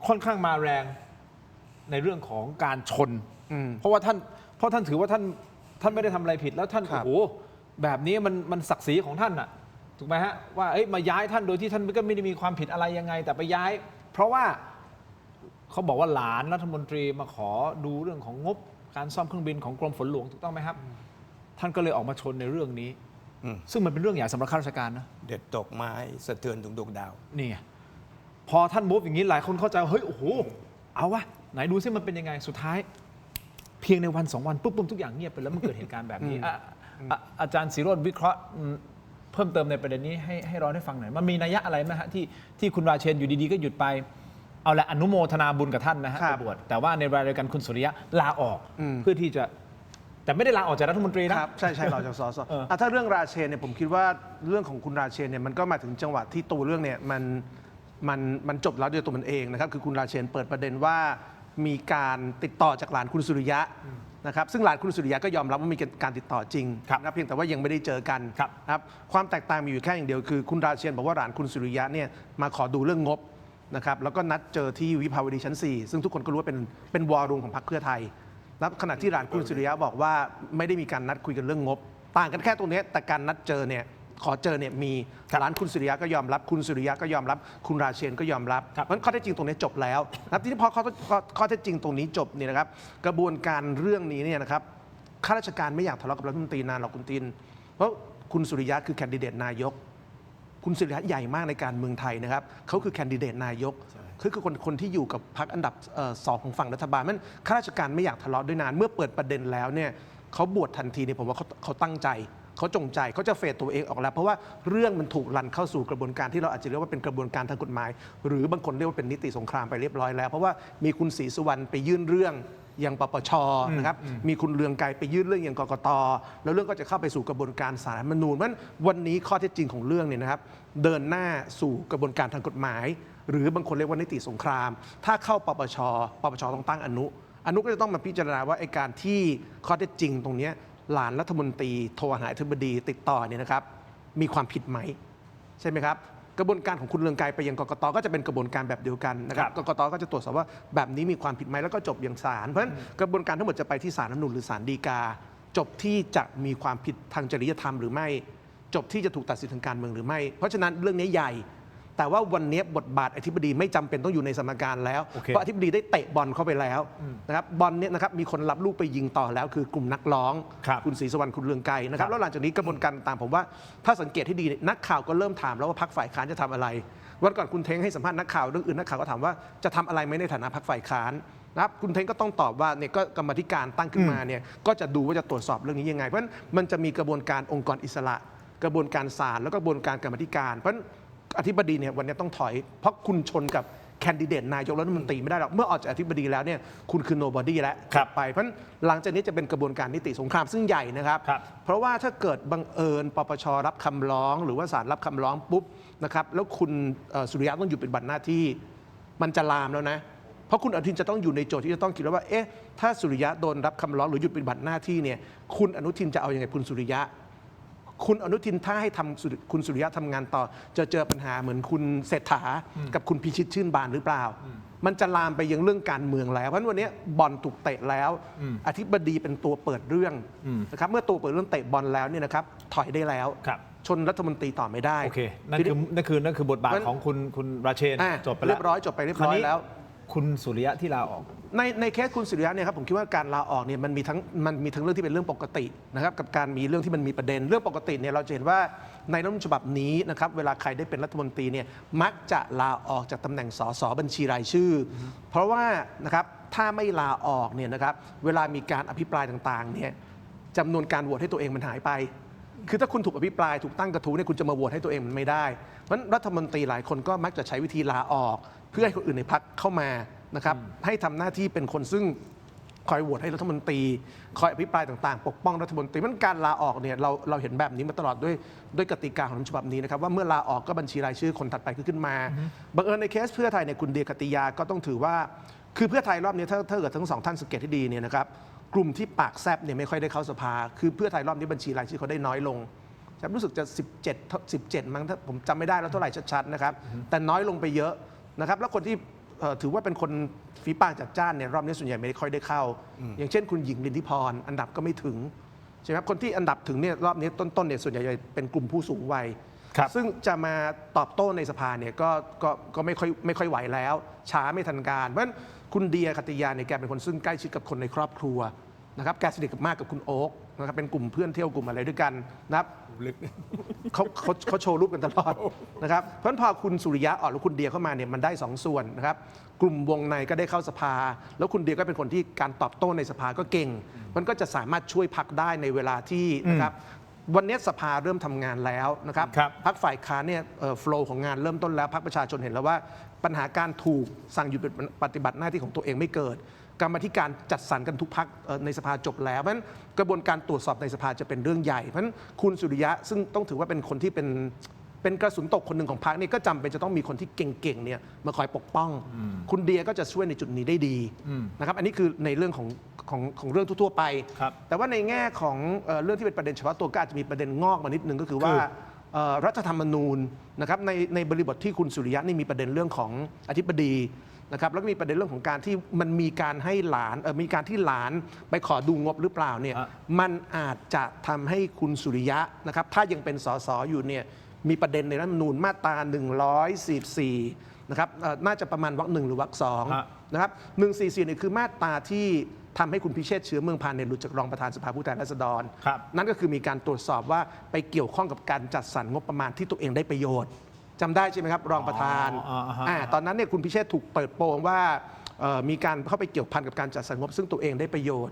ค่อนข้างมาแรงในเรื่องของการชนเพราะท่านถือว่าท่านไม่ได้ทำอะไรผิดแล้วท่านโอ้โหแบบนี้มันศักดิ์ศรีของท่านน่ะถูกไหมฮะว่ามาย้ายท่านโดยที่ท่านก็ไม่ได้มีความผิดอะไรยังไงแต่ไปย้ายเพราะว่าเขาบอกว่าหลานรัฐมนตรีมาขอดูเรื่องของงบการซ่อมเครื่องบินของกรมฝนหลวงถูกต้องไหมครับท่านก็เลยออกมาชนในเรื่องนี้ซึ่งมันเป็นเรื่องใหญ่สำหรับข้าราชการนะเด็ดตกไม้สะเทือนถึงดวงดาวนี่ไงพอท่านมูฟอย่างนี้หลายคนเข้าใจเฮ้ยโอ้โหเอาวะไหนดูซิมันเป็นยังไงสุดท้ายเพียงในวัน2 วันปุ๊บทุกอย่างเงียบไปแล้วมันเกิดเหตุการณ์แบบนี้อาจารย์ศิโรจน์วิเคราะห์เพิ่มเติมในประเด็นนี้ให้เราได้ฟังหน่อยมันมีนัยยะอะไรไหมฮะที่คุณราเชนอยู่ดีๆก็หยุดไปเอาละอนุโมทนาบุญกับท่านนะฮะไปบวชแต่ว่าในรายการคุณสุริยะลาออกเพื่อที่จะแต่ไม่ได้ลาออกจากรัฐมนตรีนะครับใช่เราจากสสถ้าเรื่องราเชนเนี่ยผมคิดว่าเรื่องของคุณราเชนเนี่ยมันก็มาถึงจังหวะที่ตัวเรื่องเนี่ยมันจบแล้วโดยตัวมันเองนะครับคือคุณราเชนเปิดประเด็นว่ามีการติดต่อจากหลานคุณสุริยะนะครับซึ่งหลานคุณสุริยะก็ยอมรับว่ามีการติดต่อจริงนะเพียงแต่ว่ายังไม่ได้เจอกันนะครับความแตกต่างมีอยู่แค่อย่างเดียวคือคุณราเชนบอกว่าหลานคุณสุริยะเนี่ยมาขอดูเรื่องงบนะครับแล้วก็นัดเจอที่วิภาวดีชั้น 4ซึ่งทุกคนก็รู้ว่าเป็นวอร์รูมของพรรคเพื่อไทยแล้วขณะที่หลานคุณสุริยะบอกว่าไม่ได้มีการนัดคุยกันเรื่องงบต่างกันแค่ตรงนี้แต่การนัดเจอเนี่ยขอเจอเนี่ยมีหลานคุณสุริยะก็ยอมรับคุณสุริยะก็ยอมรับคุณราเชนก็ยอมรับเพราะฉะนั้นข้อเท็จจริงตรงนี้จบแล้วนะครับทีนี้พอข้อเท็จจริงตรงนี้จบเนี่ยนะครับกระบวนการเรื่องนี้เนี่ยนะครับข้าราชการไม่อยากทะเลาะกับรัฐมนตรีนานหรอกคุณตินเพราะคุณสุริยะคือแคนดิเดตนายกคุณสุริยะใหญ่มากในการเมืองไทยนะครับเขาคือแคนดิเดตนายกคือคนที่อยู่กับพรรคอันดับ2ของฝั่งรัฐบาลมันข้าราชการไม่อยากทะเลาะด้วยนานเมื่อเปิดประเด็นแล้วเนี่ยเขาบวชทันทีเนี่ยผมว่าเขาตั้งใจเขาจงใจเขาจะเฟดตัวเองออกแล้วเพราะว่าเรื่องมันถูกรันเข้าสู่กระบวนการที่เราอาจจะเรียกว่าเป็นกระบวนการทางกฎหมายหรือบางคนเรียกว่าเป็นนิติสงครามไปเรียบร้อยแล้วเพราะว่ามีคุณศรีสุวรรณไปยื่นเรื่องยังปปชนะครับมีคุณเรืองไกรไปยื่นเรื่องยังกกตแล้วเรื่องก็จะเข้าไปสู่กระบวนการศาลรัฐธรรมนูญเพราะฉะนั้นวันนี้ข้อเท็จจริงของเรื่องเนี่ยนะครับเดินหน้าสู่กระบวนการทางกฎหมายหรือบางคนเรียกว่านิติสงครามถ้าเข้าปปชต้องตั้งอนุก็จะต้องมาพิจารณาว่าไอ้การที่ข้อเท็จจริงตรงนี้หลานรัฐมนตรีโทรหาอธิบดีติดต่อเนี่ยนะครับมีความผิดไหมใช่ไหมครับกระบวนการของคุณเรืองไกรไปยังกกตก็จะเป็นกระบวนการแบบเดียวกันนะครับกกตก็จะตรวจสอบว่าแบบนี้มีความผิดไหมแล้วก็จบอย่างศาลเพราะฉะนั้นกระบวนการทั้งหมดจะไปที่ศาลรัฐธรรมนูญหรือศาลฎีกาจบที่จะมีความผิดทางจริยธรรมหรือไม่จบที่จะถูกตัดสินทางการเมืองหรือไม่เพราะฉะนั้นเรื่องนี้ใหญ่แต่ว่าวันนี้บทบาทอธิบดีไม่จำเป็นต้องอยู่ในสมการแล้วเพราะอธิบดีได้เตะบอลเข้าไปแล้วนะครับบอลเนี่ยนะครับมีคนรับลูกไปยิงต่อแล้วคือกลุ่มนักร้องคุณศรีสุวรรณคุณเรืองไกรนะครับแล้วหลังจากนี้กระบวนการต่างผมว่าถ้าสังเกตให้ดีนักข่าวก็เริ่มถามแล้วว่าพรรคฝ่ายค้านจะทำอะไรวันก่อนคุณเท้งให้สัมภาษณ์นักข่าวเรื่องอื่นนักข่าวก็ถามว่าจะทำอะไรไหมในฐานะพรรคฝ่ายค้านนะครับคุณเท้งก็ต้องตอบว่าเนี่ยก็กรรมาธิการตั้งขึ้นมาเนี่ยก็จะดูว่าจะตรวจสอบเรื่องนี้ยังไงเพราะมันจะมีกระบวนการองค์กรอิสระกระบวนการศาลแล้วก็กระบวนการกรรมาธิการเพราะอธิบดีเนี่ยวันนี้ต้องถอยเพราะคุณชนกับแคนดิเดตนายกรัฐมนตรีไม่ได้หรอกเมื่อออกจากอธิบดีแล้วเนี่ยคุณคือ nobody แล้วไปเพราะหลังจากนี้จะเป็นกระบวนการนิติสงครามซึ่งใหญ่นะครับเพราะว่าถ้าเกิดบังเอิญปปชรับคำร้องหรือว่าศาลรับคำร้องปุ๊บนะครับแล้วคุณสุริยะต้องหยุดปฏิบัติหน้าที่มันจะลามแล้วนะเพราะคุณอนุทินจะต้องอยู่ในโจทย์ที่จะต้องคิดว่าเอ๊ะถ้าสุริยะโดนรับคำร้องหรือหยุดปฏิบัติหน้าที่เนี่ยคุณอนุทินจะเอาอย่างไรคุณสุริยะคุณอนุทินถ้าให้คุณสุริยะทำงานต่อจะเจอปัญหาเหมือนคุณเศรษฐากับคุณพิชิตชื่นบานหรือเปล่ามันจะลามไปยังเรื่องการเมืองแล้วเพราะวันนี้บอลถูกเตะแล้วอธิบดีเป็นตัวเปิดเรื่องนะครับเมื่อตัวเปิดเรื่องเตะบอลแล้วเนี่ยนะครับถอยได้แล้วชนรัฐมนตรีต่อไม่ได้โอเคนั่นคือบทบาทของคุณราเชนจบไปแล้วเรียบร้อยแล้ว คุณสุริยะที่ลาออก ในเคสคุณสุริยะเนี่ยครับผมคิดว่าการลาออกเนี่ยมันมีทั้งเรื่องที่เป็นเรื่องปกตินะครับกับการมีเรื่องที่มันมีประเด็นเรื่องปกติเนี่ยเราจะเห็นว่าในรัฐธรรมนูญฉบับนี้นะครับเวลาใครได้เป็นรัฐมนตรีเนี่ยมักจะลาออกจากตำแหน่งสสบัญชีรายชื่อเพราะว่านะครับถ้าไม่ลาออกเนี่ยนะครับเวลามีการอภิปรายต่างๆเนี่ยจำนวนการโหวตให้ตัวเองมันหายไป คือถ้าคุณถูกอภิปรายถูกตั้งกระทู้เนี่ยคุณจะมาโหวตให้ตัวเองมันไม่ได้เพราะฉะนั้นรัฐมนตรีหลายคนก็มักจะใช้วิธีลาออกเพื่อให้คนอื่นในพรรคเข้ามานะครับให้ทำหน้าที่เป็นคนซึ่งคอยโหวตให้รัฐมนตรีคอยอภิปรายต่างๆปกป้องรัฐมนตรีมันการลาออกเนี่ยเราเห็นแบบนี้มาตลอดด้วยกติกาของรัฐธรรมนูญฉบับนี้นะครับว่าเมื่อลาออกก็บัญชีรายชื่อคนถัดไปขึ้นมาบังเอิญในเคสเพื่อไทยเนี่ยคุณเดียกติยาก็ต้องถือว่าคือเพื่อไทยรอบนี้ถ้าเกิดทั้งสองท่านสังเกตให้ดีเนี่ยนะครับกลุ่มที่ปากแซบเนี่ยไม่ค่อยได้เข้าสภาคือเพื่อไทยรอบนี้บัญชีรายชื่อเขาได้น้อยลงรู้สึกจะ17มั้งถ้าผมจำไม่ได้แล้วเท่าไหร่ชัดๆนะครับแต่น้อยลงไปเยอะนะครับแล้วคนที่ถือว่าเป็นคนฝีปากจัดจ้านเนี่ยรอบนี้ส่วนใหญ่ไม่ค่อยได้เข้าอย่างเช่นคุณหญิงลินทิพรอันดับก็ไม่ถึงใช่ไหมครับคนที่อันดับถึงเนี่ยรอบนี้ต้นๆเนี่ยส่วนใหญ่จะเป็นกลุ่มผู้สูงวัยซึ่งจะมาตอบโต้ในสภาเนี่ยก็ไม่ค่อยไหวแล้วช้าไม่ทันการเพราะฉะนั้นคุณเดียคติยาเนี่ยแกเป็นคนซึ่งใกล้ชิดกับคนในครอบครัวนะครับแกสนิทมากกับคุณโอ๊คนะครับเป็นกลุ่มเพื่อนเที่ยวกลุ่มอะไรด้วยกันนะครับเขาโชว์รูปกันตลอดนะครับเพราะฉะนั้นพอคุณสุริยะออกแล้วคุณเดียเข้ามาเนี่ยมันได้2ส่วนนะครับกลุ่มวงในก็ได้เข้าสภาแล้วคุณเดียก็เป็นคนที่การตอบโต้ในสภาก็เก่งมันก็จะสามารถช่วยพรรคได้ในเวลาที่นะครับวันนี้สภาเริ่มทำงานแล้วนะครับพรรคฝ่ายค้านเนี่ยโฟล์ของงานเริ่มต้นแล้วพรรคประชาชนเห็นแล้วว่าปัญหาการถูกสั่งหยุดปฏิบัติหน้าที่ของตัวเองไม่เกิดกรรมาธิการจัดสรรกันทุกพรรคในสภาจบแล้วเพราะฉะนั้นกระบวนการตรวจสอบในสภาจะเป็นเรื่องใหญ่เพราะฉะนั้นคุณสุริยะซึ่งต้องถือว่าเป็นคนที่เป็นกระสุนตกคนหนึ่งของพรรคนี่ก็จำเป็นจะต้องมีคนที่เก่งๆเนี่ยมาคอยปกป้องคุณเดียก็จะช่วยในจุดนี้ได้ดีนะครับอันนี้คือในเรื่องของเรื่องทั่วๆไปแต่ว่าในแง่ของเรื่องที่เป็นประเด็นเฉพาะตัวก็อาจจะมีประเด็นงอกมานิดนึงก็คือว่ารัฐธรรมนูญนะครับในบริบทที่คุณสุริยะนี่มีประเด็นเรื่องของอธิบดีนะครับแล้วก็มีประเด็นเรื่องของการที่มันมีการให้หลานมีการที่หลานไปขอดูงบหรือเปล่าเนี่ยมันอาจจะทำให้คุณสุริยะนะครับถ้ายังเป็นสสอยู่เนี่ยมีประเด็นในรัฐธรรมนูญมาตรา144นะครับน่าจะประมาณวรรค1หรือวรรค2นะครับ144เนี่ยคือมาตราที่ทำให้คุณพิเชษฐ์เชื้อเมืองพานเนี่ยหลุดจากรองประธานสภาผู้แทนราษฎรนั่นก็คือมีการตรวจสอบว่าไปเกี่ยวข้องกับการจัดสรรงบประมาณที่ตัวเองได้ประโยชน์จำได้ใช่ไหมครับรองประธานตอนนั้นเนี่ยคุณพิเชษฐ์ถูกเปิดโปงว่ามีการเข้าไปเกี่ยวพันกับการจัดสรรงบซึ่งตัวเองได้ประโยชน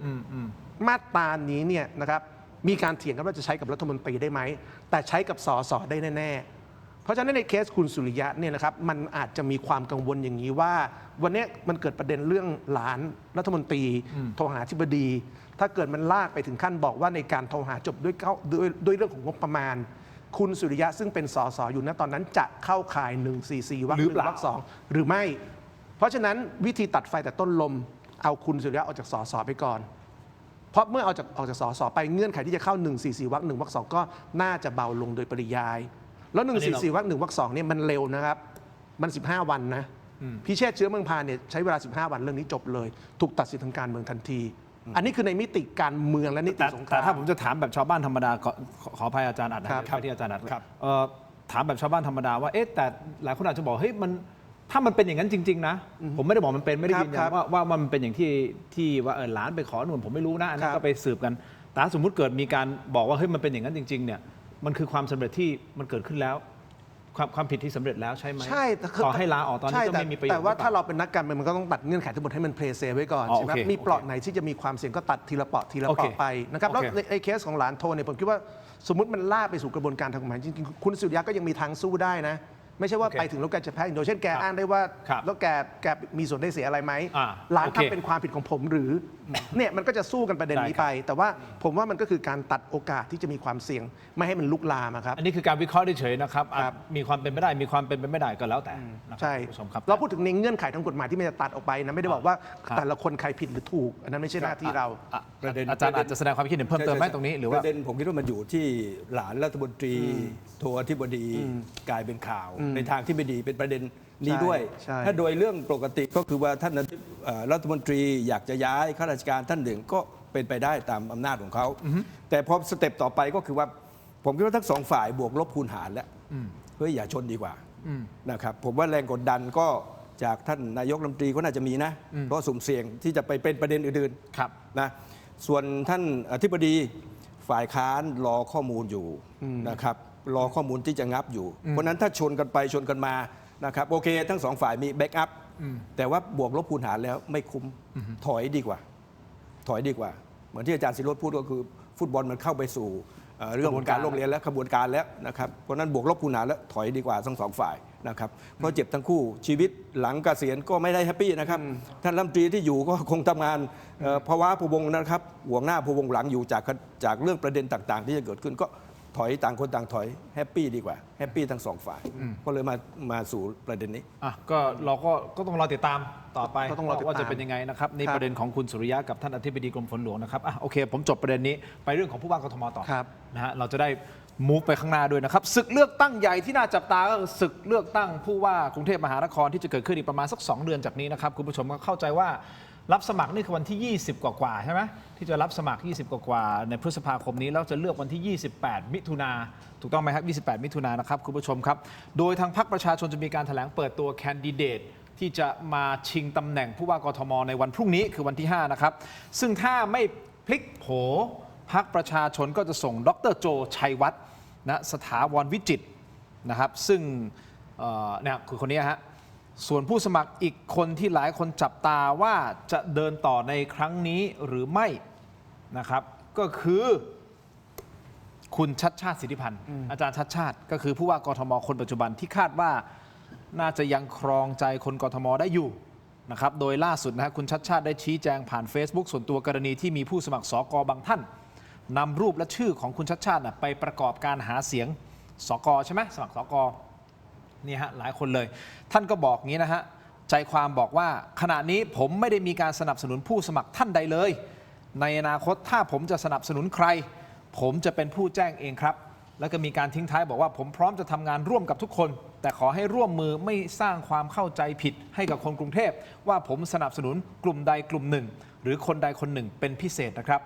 ์มาตรานี้เนี่ยนะครับมีการเถียงกันว่าจะใช้กับรัฐมนตรีได้ไหมแต่ใช้กับสสได้แน่ๆเพราะฉะนั้นในเคสคุณสุริยะเนี่ยนะครับมันอาจจะมีความกังวลอย่างนี้ว่าวันนี้มันเกิดประเด็นเรื่องหลานรัฐมนตรีโทรหาอธิบดีถ้าเกิดมันลากไปถึงขั้นบอกว่าในการโทรหาจบด้วยเรื่องของงบประมาณคุณสุริยะซึ่งเป็นสสอยู่ณตอนนั้นจะเข้าข่าย144วรรค1วรรค2หรือไม่เพราะฉะนั้นวิธีตัดไฟแต่ต้นลมเอาคุณสุริยะออกจากสสไปก่อนเพราะเมื่อออกจากสสไปเงื่อนไขที่จะเข้า144วรรค1วรรค2ก็น่าจะเบาลงโดยปริยายแล้ว144วรรค1วรรค2เนี่ยมันเร็วนะครับมัน15วันนะพิเชษฐ์เชื้อเมืองพานเนี่ยใช้เวลา15วันเรื่องนี้จบเลยถูกตัดสิทธิทางการเมืองทันทีอันนี้คือในมิติการเมืองและนิติสงครามแต่ถ้าผมจะถามแบบชาวบ้านธรรมดาขออภัยอาจารย์อัดนะครับที่อาจารย์อัดถามแบบชาวบ้านธรรมดาว่าเอ๊ะแต่หลายคนอาจจะบอกเฮ้ยมันถ้ามันเป็นอย่างนั้นจริงๆนะผมไม่ได้บอกมันเป็นไม่ได้ยืนยันว่ามันเป็นอย่างที่ว่าหลานไปขอหนุนผมไม่รู้นะอันนั้นก็ไปสืบกันแต่สมมุติเกิดมีการบอกว่าเฮ้ยมันเป็นอย่างนั้นจริงๆเนี่ยมันคือความสำเร็จที่มันเกิดขึ้นแล้วความผิดที่สำเร็จแล้วใช่ไหมใช่ต่อให้ลาออกตอนนี้ก็ไม่มีประโยชน์แต่ว่าถ้าเราเป็นนักการเมืองมันก็ต้องตัดเงื่อนไขทั้งหมดให้มันเพลย์เซฟไว้ก่อนใช่ไหมมีเปราะไหนที่จะมีความเสี่ยงก็ตัดทีละเปราะไปนะครับแล้วในเคสของหลานโทเนี่ยผมคิดว่าสมมติมันลากไปสู่กระบวนการทางกฎหมายจริงๆคุณสุริยะก็ยังมีทางสู้ได้นะไม่ใช่ว่าไปถึงแล้วแกจะแพ้โดยเช่นแกอ้างได้ว่าแล้วแกมีส่วนได้เสียอะไรไหมหลานทำเป็นความผิดของผมหรือเนี่ยมันก็จะสู้กันประเด็นนี้ไปแต่ว่าผมว่ามันก็คือการตัดโอกาสที่จะมีความเสี่ยงไม่ให้มันลุกลามครับอันนี้คือการวิเคราะห์เฉยๆนะครับมีความเป็นไปได้มีความเป็นไปไม่ได้ก็แล้วแต่ใช่เราพูดถึงในเงื่อนไขทางกฎหมายที่มันจะตัดออกไปนะไม่ได้บอกว่าแต่ละคนใครผิดหรือถูกอันนั้นไม่ใช่หน้าที่เราอาจารย์อาจจะแสดงความคิดเห็นเพิ่มเติมไหมตรงนี้หรือว่าประเด็นผมคิดว่ามันอยู่ที่หลานรัฐมนตรีโทอธิบดีกลายเป็นข่าวในทางที่ไม่ดีเป็นประเด็นนี้ด้วยถ้าโดยเรื่องปกติก็คือว่าท่านรัฐมนตรีอยากจะย้ายข้าราชการท่านหนึ่งก็เป็นไปได้ตามอำนาจของเขาแต่พอสเต็ปต่อไปก็คือว่าผมคิดว่าทั้งสองฝ่ายบวกลบคูณหารแล้วเฮ้ยอย่าชนดีกว่านะครับผมว่าแรงกดดันก็ จากท่านนายกรัฐมนตรีก็น่าจะมีนะ เพราะสุ่มเสี่ยงที่จะไปเป็นประเด็นอื่น ครับ ๆนะส่วนท่านอธิบดีฝ่ายค้านรอข้อมูลอยู่นะครับรอข้อมูลที่จะงับอยู่ เพราะฉะนั้นถ้าชนกันไปชนกันมานะครับโอเค ทั้งสองฝ่ายมีแบ็กอัพแต่ว่าบวกลบคูณหารแล้วไม่คุ้มถอยดีกว่า ถอยดีกว่า เหมือนที่อาจารย์ศิโรจน์พูดก็คือฟุตบอลมันเข้าไปสู่เรื่องของการโรงเรียนและขบวนการแล้วนะครับเพราะฉะนั้นบวกลบคูณหารแล้วถอยดีกว่าทั้งสองฝ่ายนะครับเพราะเจ็บทั้งคู่ชีวิตหลังเกษียณก็ไม่ได้แฮปปี้นะครับท่านรัฐมนตรีที่อยู่ก็คงทำงานภาวะพะวงนะครับห่วงหน้าพะวงหลังอยู่จากเรื่องประเด็นต่างๆ ที่จะเกิดขึ้นก็ถอยต่างคนต่างถอยแฮปปี้ดีกว่าแฮปปี้ทั้งสองฝ่ายก็เลยมาสู่ประเด็นนี้ อ่ะก็เราก็ต้องรอติดตามต่อไป ก็ต้องรอติดตาม ว่าจะเป็นยังไงนะครับใน ครับ ประเด็นของคุณสุริยะกับท่านอธิบดีกรมฝนหลวงนะครับอ่ะโอเคผมจบประเด็นนี้ไปเรื่องของผู้ว่ากทมต่อ ครับ นะฮะเราจะได้มูฟไปข้างหน้าด้วยนะครับศึกเลือกตั้งใหญ่ที่น่าจับตาก็คือศึกเลือกตั้งผู้ว่ากรุงเทพมหานครที่จะเกิดขึ้นอีกประมาณสัก2 เดือนจากนี้นะครับคุณผู้ชมก็เข้าใจว่ารับสมัครนี่คือวันที่ 20 กว่าๆใช่ไหมที่จะรับสมัคร 20 กว่าๆในพฤษภาคมนี้แล้วจะเลือกวันที่ 28 มิถุนาถูกต้องไหมครับ 28 มิถุนานะครับคุณผู้ชมครับโดยทางพรรคประชาชนจะมีการแถลงเปิดตัวแคนดิเดตที่จะมาชิงตำแหน่งผู้ว่ากทมในวันพรุ่งนี้คือวันที่ 5 นะครับซึ่งถ้าไม่พลิกโผพรรคประชาชนก็จะส่งดร.โจชัยวัฒน์นะสถาวรวิจิตรนะครับซึ่งเนี่ยคือคนนี้ฮะส่วนผู้สมัครอีกคนที่หลายคนจับตาว่าจะเดินต่อในครั้งนี้หรือไม่นะครับก็คือคุณชัดชาติสิทธิพันธ์อาจารย์ชัดชาติก็คือผู้ว่ากทมคนปัจจุบันที่คาดว่าน่าจะยังครองใจคนกทมได้อยู่นะครับโดยล่าสุดนะฮะคุณชัดชาติได้ชี้แจงผ่าน Facebook ส่วนตัวกรณีที่มีผู้สมัครสกบางท่านนำรูปและชื่อของคุณชัดชาติไปประกอบการหาเสียงสกใช่ไหมสมัครสกนี่ฮะหลายคนเลยท่านก็บอกงี้นะฮะใจความบอกว่าขณะนี้ผมไม่ได้มีการสนับสนุนผู้สมัครท่านใดเลยในอนาคตถ้าผมจะสนับสนุนใครผมจะเป็นผู้แจ้งเองครับแล้วก็มีการทิ้งท้ายบอกว่าผมพร้อมจะทำงานร่วมกับทุกคนแต่ขอให้ร่วมมือไม่สร้างความเข้าใจผิดให้กับคนกรุงเทพว่าผมสนับสนุนกลุ่มใดกลุ่มหนึ่งหรือคนใดคนหนึ่งเป็นพิเศษนะครับ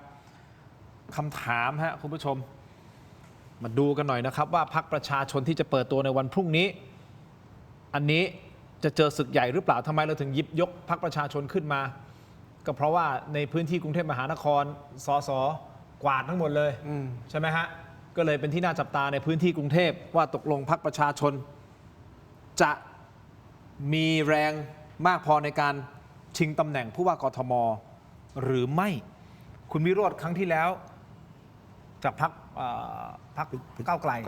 คำถามฮะคุณผู้ชมมาดูกันหน่อยนะครับว่าพรรคประชาชนที่จะเปิดตัวในวันพรุ่งนี้อันนี้จะเจอศึกใหญ่หรือเปล่าทำไมเราถึงหยิบยกพรรคประชาชนขึ้นมาก็เพราะว่าในพื้นที่กรุงเทพมหานครสสกวาดทั้งหมดเลยใช่ไหมฮะก็เลยเป็นที่น่าจับตาในพื้นที่กรุงเทพว่าตกลงพรรคประชาชนจะมีแรงมากพอในการชิงตำแหน่งผู้ว่ากทมหรือไม่คุณวิโรจน์ครั้งที่แล้วจากพรรคก้าวไกลเ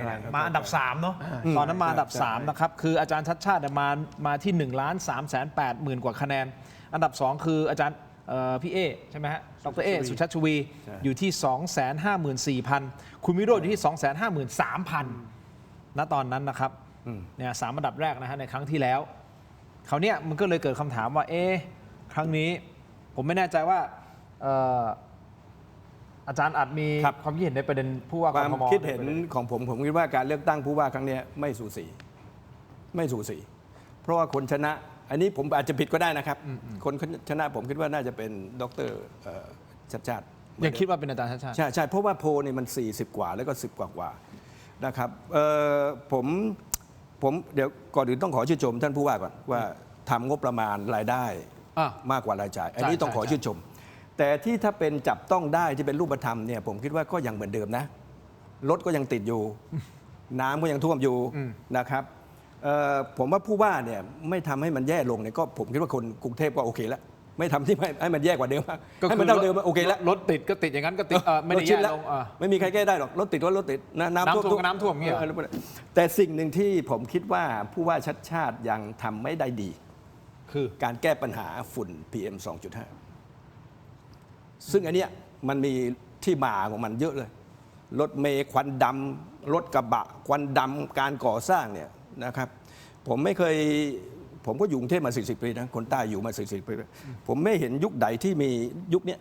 นี่ยมาอันดับ3เนาะตอนนั้นมาอันดับ3นะครับคืออาจารย์ชัดชาติมาที่ 1,380,000 กว่าคะแนนอันดับ2คืออาจารย์พี่เอใช่ไหมฮะดร.เอสุชัชวีอยู่ที่ 254,000 คุณวิโรจน์อยู่ที่ 253,000 ณตอนนั้นนะครับเนี่ย3อันดับแรกนะฮะในครั้งที่แล้วคราวนี้มันก็เลยเกิดคำถามว่าครั้งนี้ผมไม่แน่ใจว่าอาจารย์อาจมีความคิดเห็นในประเด็นผู้ว่ากทมความคิดเห็นของผมคิดว่าการเลือกตั้งผู้ว่าครั้งนี้ไม่สูสีเพราะว่าคนชนะอันนี้ผมอาจจะผิดก็ได้นะครับคนชนะผมคิดว่าน่าจะเป็นดร.ชัดชาติ ยังคิดว่าเป็นอาจารย์ชัดชาติใช่เพราะว่าโพลนี่มัน40 กว่าแล้วก็10 กว่านะครับผมเดี๋ยวก่อนอื่นต้องขอชื่นชมท่านผู้ว่าก่อนว่าทำงบประมาณรายได้มากกว่ารายจ่ายอันนี้ต้องขอชื่นชมแต่ที่ถ้าเป็นจับต้องได้ที่เป็นรูปธรรมเนี่ยผมคิดว่าก็ยังเหมือนเดิมนะรถก็ยังติดอยู่ น้ำก็ยังท่วมอยู่นะครับผมว่าผู้ว่าเนี่ยไม่ทำให้มันแย่ลงเนี่ยก็ผมคิดว่าคนกรุงเทพก็โอเคแล้วไม่ทำที่ให้มันแย่กว่าเดิมให้มันเท่าเดิมโอเคแล้วรถติดก็ติดอย่างนั้นก็ติดไม่ได้แย่ลงไม่มีใครแก้ได้หรอกรถติดก็รถติดน้ำท่วมเงี้ยแต่สิ่งหนึ่งที่ผมคิดว่าผู้ว่าชัดชาติยังทำไม่ได้ดีคือการแก้ปัญหาฝุ่น PM 2.5ซึ่งอันเนี้ยมันมีที่มาของมันเยอะเลยรถเมล์ควันดำรถกระบะควันดำการก่อสร้างเนี่ยนะครับผมก็อยู่กรุงเทพมา40 ปีนะคนใต้อยู่มา40 ปีผมไม่เห็นยุคใดที่มียุคนี้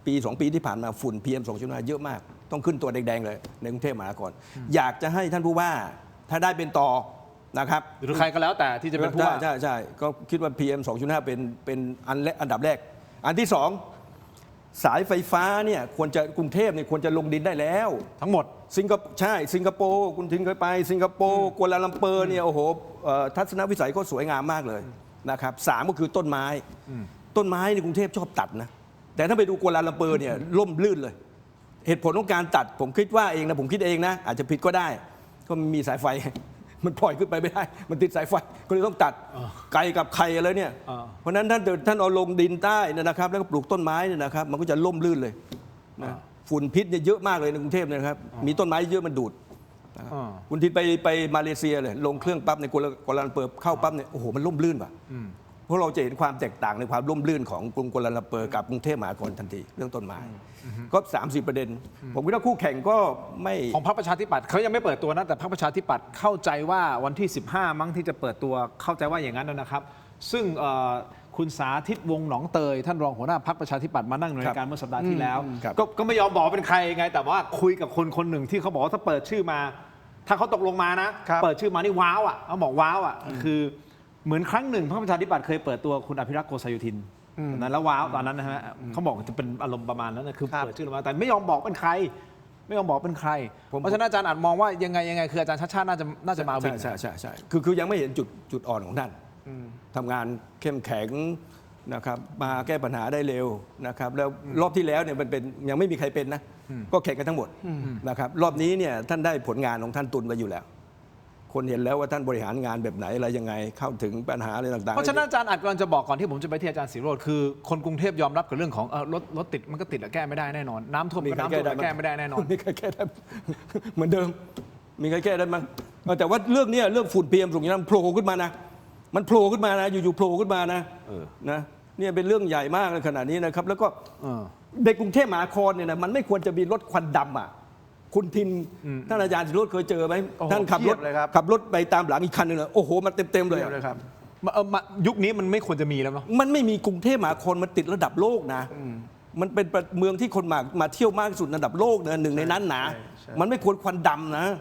ปี2 ปีที่ผ่านมาฝุ่น PM 2.5 เยอะมากต้องขึ้นตัวแดงๆเลยในกรุงเทพมหานครอยากจะให้ท่านผู้ว่าถ้าได้เป็นต่อนะครับหรือใครก็แล้วแต่ที่จะเป็นผู้ว่าใช่ก็คิดว่า PM 2.5 เป็นอันดับแรกอันที่2 สายไฟฟ้าเนี่ยควรจะกรุงเทพเนี่ยควรจะลงดินได้แล้ว ทั้งหมด สิงคโปร์ใช่สิงคโปร์คุณทินเคยไปสิงคโปร์กัวลาลัมเปอร์เนี่ยโอ้โหทัศนวิสัยก็สวยงามมากเลยนะครับสามก็คือต้นไม้ต้นไม้ในกรุงเทพชอบตัดนะแต่ถ้าไปดูกัวลาลัมเปอร์เนี่ยล่มลื่นเลย เหตุผลของการตัดผมคิดว่าเองนะผมคิดเองนะอาจจะผิดก็ได้ก็มีสายไฟ มันปล่อยขึ้นไปไม่ได้ มันติดสายไฟก็เลยต้องตัดไกลกับใครอะไรเนี่ยเพราะฉะนั้นท่านเอาลงดินใต้นะครับแล้วก็ปลูกต้นไม้เนี่ยนะครับมันก็จะล่มลื่นเลยนะฝุ่นพิษเนี่ยเยอะมากเลยในกรุงเทพนะครับมีต้นไม้เยอะมันดูดคุณทิศไปมาเลเซียเลยลงเครื่องปั๊บในกัวลาลัมเปอร์เข้าปั๊บเนี่ยโอ้โหมันล่มลื่นว่ะเพราะเราจะเห็นความแตกต่างในความล่มลื่นของกรุงกัวลาลัมเปอร์กับกรุงเทพมหานครทันทีเรื่องต้นไม้ก็30 ประเด็นผมคิดว่าคู่แข่งก็ไม่ ของพรรคประชาธิปัตย์เขายังไม่เปิดตัวนะแต่พรรคประชาธิปัตย์เข้าใจว่าวันที่ 15 มั้งที่จะเปิดตัวเข้าใจว่าอย่างนั้นนะครับ ซึ่งคุณสาธิตวงศ์หนองเตยท่านรองหัวหน้าพรรคประชาธิปัตย์มานั่งในรายการเมื่อสัปดาห์ที่แล้ว ครับ ก็ไม่ยอมบอกเป็นใครไงแต่ว่าคุยกับคนหนึ่งที่เขาบอกว่าถ้าเปิดชื่อมา ถ้าเขาตกลงมานะ เปิดชื่อมานี่ว้าวอ่ะเขาบอกว้าวอ่ะคือเหมือนครั้งหนึ่งพรรคประชาธิปัตย์เคยเปิดตัวคุณอภิรักษ์โกษโยธินตอนนั้นแล้วว้าวตอนนั้นนะฮะเขาบอกจะเป็นอารมณ์ประมาณนั้นนะคือเปิดชื่อมาแต่ไม่ยอมบอกเป็นใคร ไม่ยอมบอกเป็นใครเพราะฉะนั้นอาจารย์อาจมองว่ายังไงคืออาจารย์ชาติชาติน่าจะมาวิน ใช่คือยังไม่เห็นจุดอ่อนของท่านทำงานเข้มแข็งนะครับมาแก้ปัญหาได้เร็วนะครับแล้วรอบที่แล้วเนี่ยมันเป็นยังไม่มีใครเป็นนะก็แข่งกันทั้งหมดนะครับรอบนี้เนี่ยท่านได้ผลงานของท่านตุนไว้อยู่แล้ว คนเห็นแล้วว่าท่านบริหารงานแบบไหนอะไรยังไงเข้าถึงปัญหาอะไรต่างๆเพราะฉะนั้นอาจารย์อาจกำลังจะบอกก่อนที่ผมจะไปที่อาจารย์ศิโรจน์คือคนกรุงเทพยอมรับกับเรื่องของรถติดมันก็ติดแก้ไม่ได้แน่นอนน้ำท่วมก็น้ำท่วมแก้ไม่ได้แน่นอน มีใครแก้ได้เหมือนเดิมมีใครแก้ได้มั้งแต่ว่าเรื่องนี้เรื่องฝุ่น PM สูงนี้มันโผล่ขึ้นมานะมันโผล่ขึ้นมานะอยู่ๆโผล่ขึ้นมานะนะเนี่ยเป็นเรื่องใหญ่มากในขณะนี้นะครับแล้วก็ในกรุงเทพมหานครเนี่ยนะมันไม่ควรจะมีรถควันดำอ่ะคุณทินท่านอาจารย์ศิโรจน์เคยเจอไหมท่านขับรถไปตามหลังอีกคันนึงเลยโอ้โหมันเต็มเลยครับ ยุคนี้มันไม่ควรจะมีแล้วเนาะมันไม่มีกรุงเทพมหานครมันติดระดับโลกนะมันเป็นเมืองที่คนมาเที่ยวมากที่สุดระดับโลกนะหนึ่งในนั้นนะมันไม่ควรควันดำนะ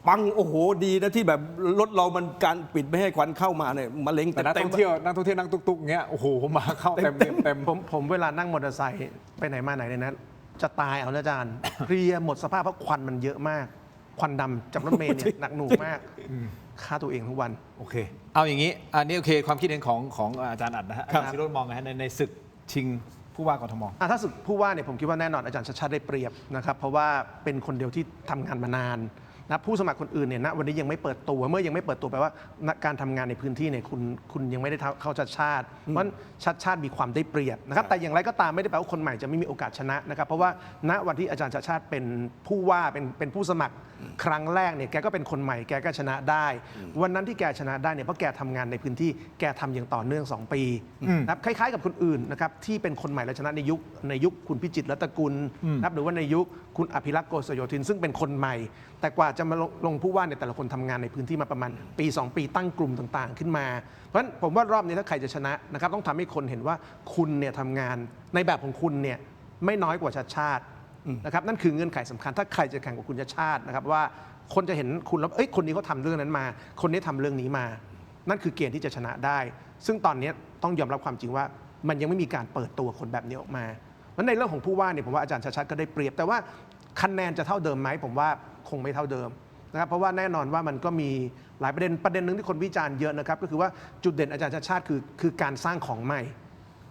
ปังโอ้โหดีนะที่แบบรถเรามันการปิดไม่ให้ควันเข้ามาเนี่ยมะเร็ง แต่นักท่องเที่ยวนั่งตุ๊กๆเงี้ยโอ้โหมาเข้าเต็ม ผมเวลานั่งมอเตอร์ไซค์ไปไหนมาไหนเนี่ยนะจะตายเอานะอาจารย์ เพลียหมดสภาพเพราะควันมันเยอะมาก ควันดำจากรถเมล์เนี่ยหนักหน่วงมากฆ่าตัวเองทุกวัน โอเคเอาอย่างนี้อันนี้โอเคความคิดเห็นของอาจารย์อัดนะฮะอาจารย์ศิโรจน์มองไงฮะในศึกชิงผู้ว่ากทมถ้าศึกผู้ว่าเนี่ยผมคิดว่าแน่นอนอาจารย์ชัชชาติได้เปรียบนะครับเพราะว่าเป็นคนเดียวที่ทำงานมานานนะผู้สมัครคนอื่นเนี่ยณวันนี้ยังไม่เปิดตัวเมื่อยังไม่เปิดตัวแปลว่าการทำงานในพื้นที่เนี่ยคุณยังไม่ได้เข้าชัดชาติเพราะฉะนั้นชัดชาติมีความได้เปรียบนะครับแต่อย่างไรก็ตามไม่ได้แปลว่าคนใหม่จะไม่มีโอกาสชนะนะครับเพราะว่าณวันที่อาจารย์ชัดชาติเป็นผู้ว่าเป็นผู้สมัครครั้งแรกเนี่ยแกก็เป็นคนใหม่แกก็ชนะได้วันนั้นที่แกชนะได้เนี่ยเพราะแกทำงานในพื้นที่แกทำอย่างต่อเนื่อง2 ปีนะครับคล้ายๆกับคนอื่นนะครับที่เป็นคนใหม่และชนะในยุคคุณพิจิตรรัตนกุลนะครับหรือว่าในยุคคุณอภิรักษ์โกษโยธินซึ่งเป็นคนใหม่แต่กว่าจะมาลงผู้ว่าเนี่ยแต่ละคนทำงานในพื้นที่มาประมาณปี2 ปีตั้งกลุ่มต่างๆขึ้นมาเพราะฉะนั้นผมว่ารอบนี้ถ้าใครจะชนะนะครับต้องทำให้คนเห็นว่าคุณเนี่ยทำงานในแบบของคุณเนี่ยไม่น้อยกว่าชาตินะครับนั่นคือเงื่อนไขสำคัญถ้าใครจะแข่งกับคุณชาตินะครับว่าคนจะเห็นคุณแล้วคนนี้เขาทำเรื่องนั้นมาคนนี้ทำเรื่องนี้มานั่นคือเกณฑ์ที่จะชนะได้ซึ่งตอนนี้ต้องยอมรับความจริงว่ามันยังไม่มีการเปิดตัวคนแบบนี้ออกมาเพราะในเรื่องของผู้ว่าเนี่ยผมว่าอาจารย์ชัดก็ได้เปรียบแต่ว่าคะแนนจะเท่าเดิมไหมผมว่าคงไม่เท่าเดิมนะครับเพราะว่าแน่นอนว่ามันก็มีหลายประเด็นหนึ่งที่คนวิจารณ์เยอะนะครับก็คือว่าจุดเด่นอาจารย์ชาติคือการสร้างของใหม่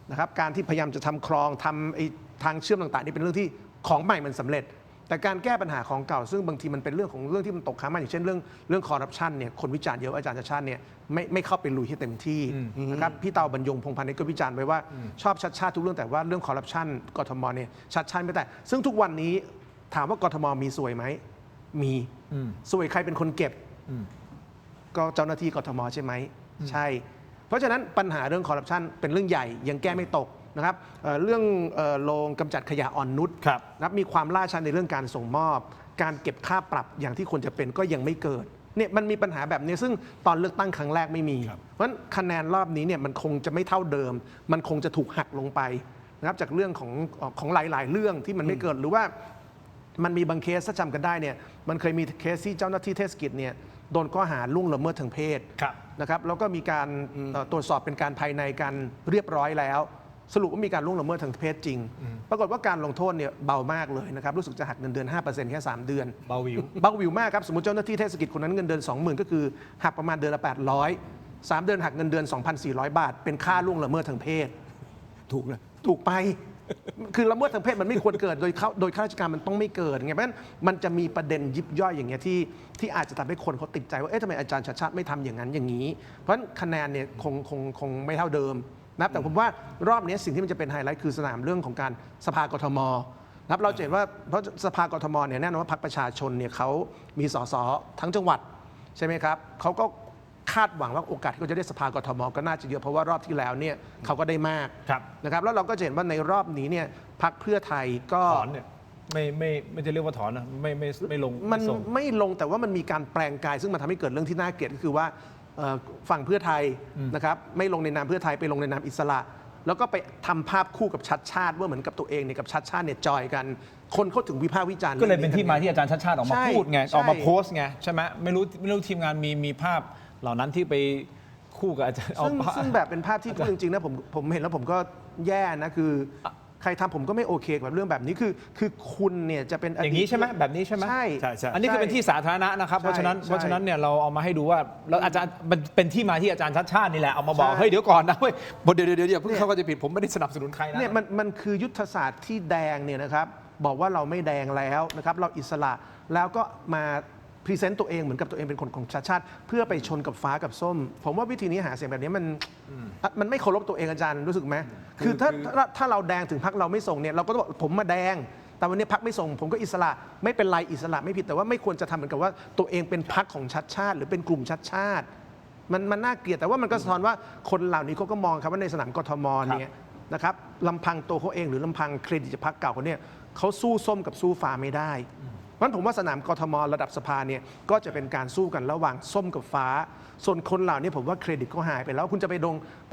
นะครับการที่พยายามจะทำคลองทำทางเชื่อมต่างๆนี่เป็นเรื่องที่ของใหม่มันสำเร็จแต่การแก้ปัญหาของเก่าซึ่งบางทีมันเป็นเรื่องที่มันตกค้างมาอย่างเช่นเรื่องคอร์รัปชันเนี่ยคนวิจารณ์เยอะอาจารย์ชาติเนี่ยไม่เข้าไปลุยให้เต็มที่นะครับพี่เตาบรรยงพงษ์พานิชก็วิจารณ์ไว้ว่าชอบชาติทุกเรื่องแต่ว่าเรื่องคอร์รัปชันกทมเนี่ยชาติไม่แต่ซึ่งทุกวันนี้ถามว่ากทมมีสวยไหมมีสวยใครเป็นคนเก็บก็เจ้าหน้าที่กทมใช่ไหมใช่เพราะฉะนั้นปัญหาเรื่องคอร์รัปชันเป็นเรื่องใหญ่ยังแก้ไม่ตกนะครับเรื่องโรงกำจัดขยะอ่อนนุชนะครับมีความล่าช้าในเรื่องการส่งมอบการเก็บค่าปรับอย่างที่ควรจะเป็นก็ยังไม่เกิดเนี่ยมันมีปัญหาแบบนี้ซึ่งตอนเลือกตั้งครั้งแรกไม่มีเพราะฉะนั้นคะแนนรอบนี้เนี่ยมันคงจะไม่เท่าเดิมมันคงจะถูกหักลงไปนะครับจากเรื่องของหลายๆเรื่องที่มันไม่เกิดหรือว่ามันมีบางเคสถ้าจำกันได้เนี่ยมันเคยมีเคสที่เจ้าหน้าที่เทศกิจเนี่ยโดนข้อหาล่วงละเมิดทางเพศนะครับแล้วก็มีการตรวจสอบเป็นการภายในกันเรียบร้อยแล้ว สรุปว่ามีการล่วงละเมิดทางเพศจริง ปรากฏว่าการลงโทษเนี่ยเบามากเลยนะครับรู้สึกจะหักเงินเดือน 5% แค่ 3 เดือน เบาวิว เบาวิวมากครับ สมมติเจ้าหน้าที่เทศกิจคนนั้นเงินเดือน 20,000 ก็คือหักประมาณเดือนละ 800 3 เดือนหักเงินเดือน 2,400 บาท เป็นค่าล่วงละเมิดทางเพศ ถูกนะ ถูกไป คือละเมิดทางเพศมันไม่ควรเกิด โดยข้าราชการมันต้องไม่เกิดไงเพราะฉะนั้นมันจะมีประเด็นยิบย่อยอย่างเงี้ยที่อาจจะทำให้คนเขาติดใจว่าเอ๊ะทำไมอาจารย์ชัดชาติไม่ทำอย่างนั้นอย่างนี้ เพราะฉะนั้นคะแนนเนี่ยคงไม่เท่าเดิมนะครับแต่ผมว่ารอบนี้สิ่งที่มันจะเป็นไฮไลท์คือสนามเรื่องของการสภากทมนะครับเราจะเห็นว่าเพราะสภากทมเนี่ยแน่นอนว่าพรรคประชาชนเนี่ยเขามีสสทั้งจังหวัดใช่ไหมครับเขาก็คาดหวังว่าโอกาสที่เขาจะได้สภากทมก็น่าจะเยอะเพราะว่ารอบที่แล้วเนี่ยเขาก็ได้มาก ครับ นะครับแล้วเราก็จะเห็นว่าในรอบนี้เนี่ยพรรคเพื่อไทยก็ ถอนเนี่ยไม่จะเรียกว่าถอนนะไม่ลง มัน ไส่ง ไม่ลงแต่ว่ามันมีการแปลงกายซึ่งมันทำให้เกิดเรื่องที่น่าเกลียดก็คือว่าฝั่งเพื่อไทยนะครับไม่ลงในนามเพื่อไทยไปลงในนามอิสระ แล้วก็ไปทำภาพคู่กับชัดชาติว่าเหมือนกับตัวเองเนี่ยกับชัดชาติเนี่ยจอยกัน คนเขาถึงวิพากษ์วิจารณ์ ก็เลยเป็นที่มาที่อาจารย์ชัดชาติออกมา ใช่ พูดไง ใช่ ออกมาโพสต์ไงใช่ไหมไม่รู้ทีมงานมีภาพเหล่านั้นที่ไปคู่กับอาจารย์ ซึ่งแบบเป็นภาพที่พูดจริงๆนะผมเห็นแล้วผมก็แย่นะคือใครทำผมก็ไม่โอเคกับเรื่องแบบนี้คือคุณเนี่ยจะเป็นอดีต อย่างนี้ใช่ไหมแบบนี้ใช่ไหม ใช่ ใช่ อันนี้คือเป็นที่สาธารณะนะครับ ใช่ เพราะฉะนั้น ใช่ เพราะฉะนั้นเนี่ยเราเอามาให้ดูว่าแล้วอาจารย์มันเป็นที่มาที่อาจารย์ชัดชาตินี่แหละเอามาบอก ใช่ เฮ้ยเดี๋ยวก่อนนะเว้ยเดี๋ยวเพิ่งเข้าใจผิดผมไม่ได้สนับสนุนใครนะ เนี่ยมันคือยุทธศาสตร์ที่แดงเนี่ยนะครับบอกว่าเราไม่แดงแล้วนะครับเราอิสระแล้วก็มาพรีเซนต์ตัวเองเหมือนกับตัวเองเป็นคนของชาติชาติ เพื่อไปชนกับฟ้ากับส้ม ผมว่าวิธีนี้หาเสียงแบบนี้มันไม่เคารพตัวเองอาจารย์รู้สึกไหมคือถ้าเราแดงถึงพรรคเราไม่ส่งเนี่ยเราก็ต้องบอกผมมาแดง แต่วันนี้พรรคไม่ส่งผมก็อิสระไม่เป็นไรอิสระไม่ผิดแต่ว่าไม่ควรจะทำเหมือนกับว่าตัวเองเป็นพรรคของชาติชาติ หรือเป็นกลุ่มชาติชาติมันน่าเกลียดแต่ว่ามันก็สะท้อนว่าคนเหล่านี้เขาก็มองครับว่าในสนามกทมเนี่ยนะครับลำพังตัวเขาเองหรือลำพังเครดิตจากพรรคเก่าเขาเนี่ยเขาสู้ส้มกับสู้ฟ้าไม่ได้เพราะฉะนั้นผมว่าสนามกทมระดับสภาเนี่ยก็จะเป็นการสู้กันระหว่างส้มกับฟ้า ส่วนคนเหล่านี้ผมว่าเครดิตเขาหายไปแล้วคุณจะไป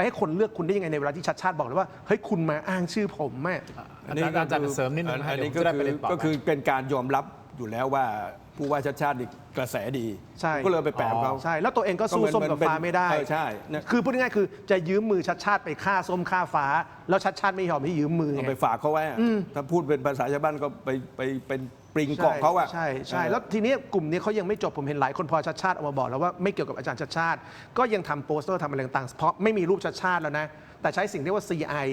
ให้คนเลือกคุณได้ยังไงในเวลาที่ชัดชาติบอกเลยว่าเฮ้ยคุณมาอ้างชื่อผมแม่ อาจารย์เสริมนิดนึง อันนี้ เดี๋ยวผมจะได้ประเด็นต่อ ก็คือเป็นการยอมรับอยู่แล้วว่าผู้ว่าชัดชาตินี่กระแสดี ใช่ ก็เลยไปแปะเขา ใช่แล้วตัวเองก็สู้ส้มกับฟ้าไม่ได้ ใช่นะ คือพูดง่ายๆคือจะยืมมือชัดชาติไปฆ่าส้มฆ่าฟ้า แล้วชัดชาติไม่ยอมให้ยืมมือ เอา ไง ไปฝากเขาไว้อะถ้าพูดเป็นภาษาชาวบ้านก็ไปเป็นปริงเกาะเขาอะ ใช่แล้วทีนี้กลุ่มนี้เขายังไม่จบผมเห็นหลายคนพอชัดชาติออกมาบอกแล้วว่าไม่เกี่ยวกับอาจารย์ชัดชาติ ก็ยังทำโปสเตอร์ทำอะไรต่างๆเพราะไม่มีรูปชัดชาติแล้วนะแต่ใช้สิ่งที่เรียกว่า CI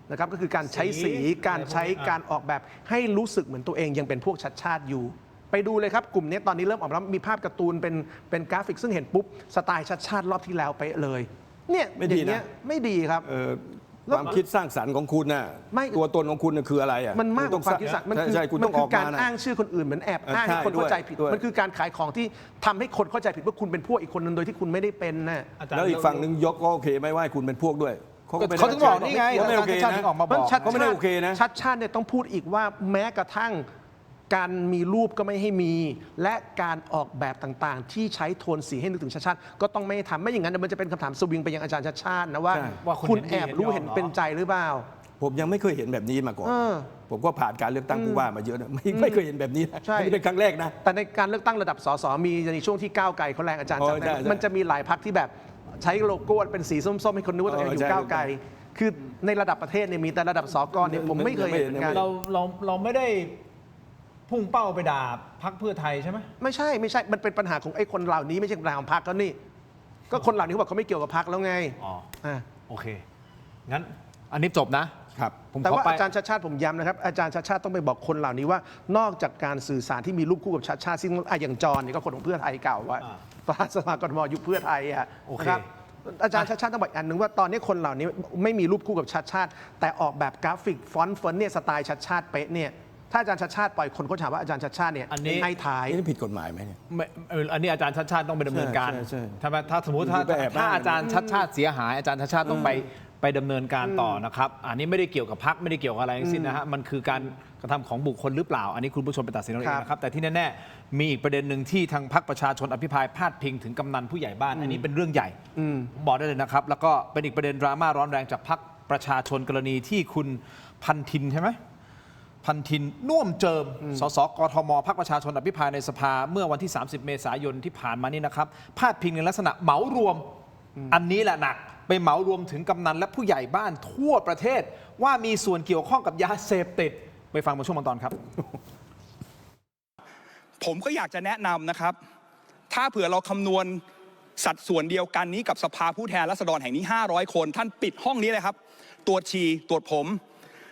นะครับก็คือการใช้สีการใช้การออกแบบให้รู้สึกเหมือนตัวเองยังเป็นพวกชัดชาติอยู่ ไปดูเลยครับกลุ่มนี้ตอนนี้เริ่มออกมาแล้วมีภาพการ์ตูนเป็นกราฟิกซึ่งเห็นปุ๊บสไตล์ชัดชาติรอบที่แล้วไปเลยเนี่ย ไม่ดีนะ อย่างเงี้ยไม่ดีครับ ความคิดสร้างสรรค์ของคุณน่ะ ไม่ ตัวตนของคุณน่ะคืออะไรอะ มันมากกว่าความคิดสร้างมันคือ ใช่คุณต้องออก การ มานะ อ้างชื่อคนอื่นเหมือนแอบอ้าง ใช่ ให้คนเข้าใจผิด ด้วย มันคือการขายของที่ทำให้คนเข้าใจผิดว่าคุณเป็นพวกอีกคนนึงโดยที่คุณไม่ได้เป็นนะ แล้วอีกฝั่งหนึ่งยกก็โอเคไหม่ว่าให้คุณเป็นพวกด้วยก็ไม่ได้ เขาถึงบอกนี่ไง เขาไม่โอเค อาจารย์ชัดชาติถึงออกมาบอก ชัด ก็ไม่ได้โอเคนะ ชัดชาติเนี่ยต้องพูดอีกว่าแม้กระทั่งการมีรูปก็ไม่ให้มี และการออกแบบต่างๆ ที่ใช้โทนสีให้นึกถึงชัดชาติก็ต้องไม่ทำไม่อย่างนั้นเดี๋ยวมันจะเป็นคำถามสวิงไปยังอาจารย์ชัดชาตินะว่า ว่าคุณ คุณ เห็นดี แอบรู้ เห็ เห็ น น ยอมเหรอ เป็นใจหรือเปล่า ผมยังไม่เคยเห็นแบบนี้มาก่อน เออ ผมก็ผ่านการเลือกตั้งผู้ว่ามาเยอะนะไม่เคยเห็นแบบนี้นะ ใช่ นี่เป็นครั้งแรกนะ แต่ในการเลือกตั้งระดับสสมีในช่วงที่ก้าวไกลเขาแรงอาจารย์ อ๋อ จำได้ไหม ใช่ มันจะมีหลายพรรคที่แบบใช้โลโก้เป็นสีส้มๆให้คนนึกว่าตัวเองอยู่ ใช่ ก้าวไกล คือในระดับประเทศเนี่ยมีแต่ระดับสกเนี่ยผมไม่เคยเห็นเหมือนกัน เราไม่ได้พุ่งเป้าไปด่าพรรคเพื่อไทยใช่ไหม ไม่ใช่มันเป็นปัญหาของไอ้คนเหล่านี้ไม่ใช่ปัญหาของพรรคแล้วนี่ ก็คนเหล่านี้เขาบอกเขาไม่เกี่ยวกับพรรคแล้วไง อ๋อ อ่ะ โอเคงั้นอันนี้จบนะ ครับ ผม แต่ ขอ ว่า ไป อาจารย์ชาติชาติผมย้ำนะครับอาจารย์ชาติชาติต้องไปบอกคนเหล่านี้ว่านอกจากการสื่อสารที่มีรูปคู่กับชาติชาติซึ่งอย่างจรเนี่ยก็คนของเพื่อไทยเก่าว่าประธานสภากทมยุคเพื่อไทยอ่ะ โอเค นะครับอาจารย์ชาติชาติต้องบอกอันหนึ่งว่าตอนนี้คนเหล่านี้ไม่มีรูปคู่กับชาติชาติ แต่ออกแบบกราฟิกฟอนต์เนี่ยสไตล์ชาติชาติเป๊ะเนี่ยถ้าอาจารย์ชาติชาติปล่อยคนเขาถามว่าอาจารย์ชาติชาติเนี่ย อันนี้ ให้ท้าย นี่ผิดกฎหมายไหมเนี่ย อันนี้อาจารย์ชัดชาติต้องไปดำเนินการ ใช่ ถ้าสมมติถ้า ไปแอบอ้าง อาจารย์ชัดชาติเสียหายอาจารย์ชัดชาติต้องไปดำเนินการต่อนะครับอันนี้ไม่ได้เกี่ยวกับพรรคไม่ได้เกี่ยวกับอะไรทั้งสิ้นนะฮะมันคือการกระทำของบุคคลหรือเปล่า อันนี้คุณผู้ชมไปตัดสินเอาเองนะครับแต่ที่แน่ๆมีอีกประเด็นหนึ่งที่ทางพรรคประชาชนอภิปรายพาดพิงถึงกำนันผู้ใหญ่บ้านอันนี้เป็นเรื่องใหญ่ผมบอกได้เลยนะครับแล้วก็เป็นอีกประเด็นดราม่าร้อนแรงจากพรรคประชาชนกรณีที่คุณพันธินใช่ไหมพันธินน่วมเจิมสสกทมพรรคประชาชนอภิปรายในสภาเมื่อวันที่30 เมษายนที่ผ่านมานี่นะครับพาดพิงในลักษณะเหมารวมอันนี้แหละหนัก ไปเหมารวมถึงกำนันและผู้ใหญ่บ้านทั่วประเทศว่ามีส่วนเกี่ยวข้องกับยาเสพติดไปฟังบางช่วงบางตอนครับ ผมก็อยากจะแนะนำนะครับ ถ้าเผื่อเราคำนวณสัดส่วนเดียวกันนี้กับสภาผู้แทนราษฎรแห่งนี้500 คนท่านปิดห้องนี้เลยครับตรวจฉี่ตรวจผม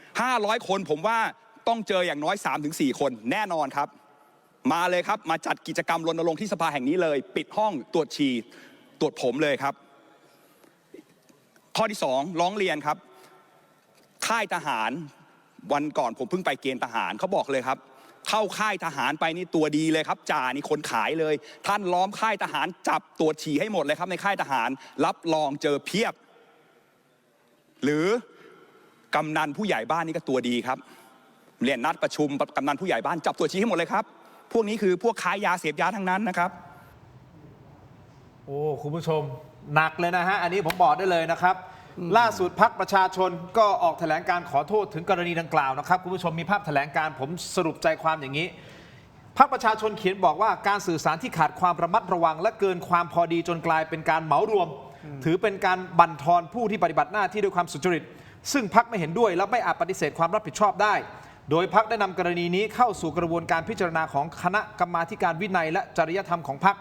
500 คนผมว่าต้องเจออย่างน้อย 3-4 คนแน่นอนครับมาเลยครับมาจัดกิจกรรมรณรงค์ที่สภาแห่งนี้เลยปิดห้องตรวจฉี่ตรวจผมเลยครับข้อที่2ร้องเรียนครับค่ายทหารวันก่อนผมเพิ่งไปเกณฑ์ทหารเขาบอกเลยครับเข้าค่ายทหารไปนี่ตัวดีเลยครับจ่านี่คนขายเลยท่านล้อมค่ายทหารจับตรวจฉี่ให้หมดเลยครับในค่ายทหารรับรองเจอเพียบหรือกำนันผู้ใหญ่บ้านนี่ก็ตัวดีครับเรียนนัดประชุมกำนันผู้ใหญ่บ้านจับตรวจฉี่ให้หมดเลยครับพวกนี้คือพวกค้ายาเสพยาทั้งนั้นนะครับโอ้คุณผู้ชมหนักเลยนะฮะอันนี้ผมบอกได้เลยนะครับล่าสุดพรรคประชาชนก็ออกแถลงการขอโทษถึงกรณีดังกล่าวนะครับคุณผู้ชมมีภาพแถลงการผมสรุปใจความอย่างนี้พรรคประชาชนเขียนบอกว่าการสื่อสารที่ขาดความระมัดระวังและเกินความพอดีจนกลายเป็นการเหมารวมถือเป็นการบั่นทอนผู้ที่ปฏิบัติหน้าที่ด้วยความสุจริตซึ่งพรรคไม่เห็นด้วยและไม่อาจปฏิเสธความรับผิดชอบได้โดยพรรคได้นำกรณีนี้เข้าสู่กระบวนการพิจารณาของคณะกรรมาธิการวินัยและจริยธรรมของพรรค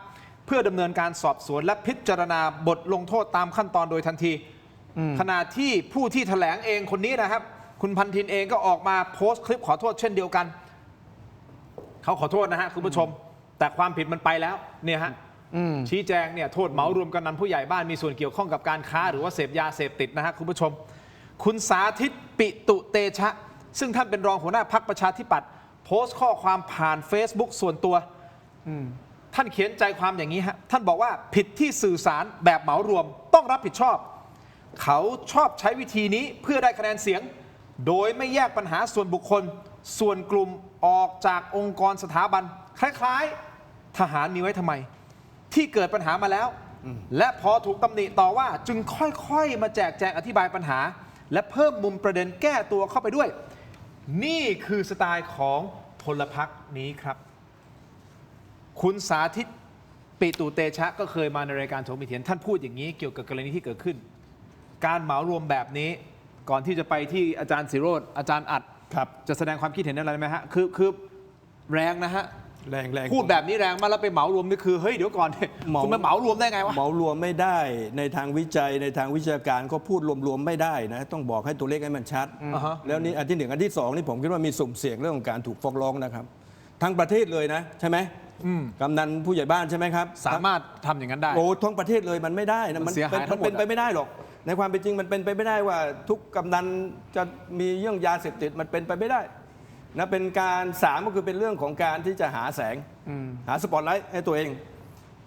เพื่อดำเนินการสอบสวนและพิจารณาบทลงโทษตามขั้นตอนโดยทันทีขณะที่ผู้ที่แถลงเองคนนี้นะครับคุณพันธินเองก็ออกมาโพสต์คลิปขอโทษเช่นเดียวกันเขาขอโทษนะฮะคุณผู้ชมแต่ความผิดมันไปแล้วเนี่ยฮะชี้แจงเนี่ยโทษเหมารวมกำนันผู้ใหญ่บ้านมีส่วนเกี่ยวข้องกับการค้าหรือว่าเสพยาเสพติดนะฮะคุณผู้ชมคุณสาธิตปิตุเตชะซึ่งท่านเป็นรองหัวหน้าพรรคประชาธิปัตย์โพสต์ข้อความผ่าน Facebook ส่วนตัวท่านเขียนใจความอย่างนี้ฮะท่านบอกว่าผิดที่สื่อสารแบบเหมารวมต้องรับผิดชอบเขาชอบใช้วิธีนี้เพื่อได้คะแนนเสียงโดยไม่แยกปัญหาส่วนบุคคลส่วนกลุ่มออกจากองค์กรสถาบันคล้ายๆทหารมีไว้ทำไมที่เกิดปัญหามาแล้วและพอถูกตำหนิต่อว่าจึงค่อยๆมาแจกแจงอธิบายปัญหาและเพิ่มมุมประเด็นแก้ตัวเข้าไปด้วยนี่คือสไตล์ของพลพรรคนี้ครับคุณสาธิตปิตุเตชะก็เคยมาในรายการโถมเถียนท่านพูดอย่างนี้เกี่ยวกับกรณีที่เกิดขึ้นการเหมารวมแบบนี้ก่อนที่จะไปที่อาจารย์ศิโรจน์อาจารย์อัดจะแสดงความคิดเห็นอะไรไหมฮะคือแรงนะฮะแรงพูดแบบนี้แรงมากแล้วไปเหมารวมนี่คือเฮ้ยเดี๋ยวก่อนคุณมาเหมารวมได้ไงวะเหมารวมไม่ได้ในทางวิจัยในทางวิชาการก็พูดรวมๆไม่ได้นะต้องบอกให้ตัวเลขให้มันชัดแล้วนี่อันที่1อันที่2นี่ผมคิดว่ามีสุ่มเสี่ยงเรื่องของการถูกฟ้องร้องนะครับทั้งประเทศเลยนะใช่ไหมกำนันผู้ใหญ่บ้านใช่ไหมครับสามารถทำอย่างนั้นได้โอ้ทั้งประเทศเลยมันไม่ได้นะมันเป็นไปไม่ได้หรอกในความเป็นจริงมันเป็นไปไม่ได้ว่าทุกกำนันจะมีเรื่องยาเสพติดมันเป็นไปไม่ได้นะเป็นการ3ก็คือเป็นเรื่องของการที่จะหาแสงหาสปอตไลท์ให้ตัวเอง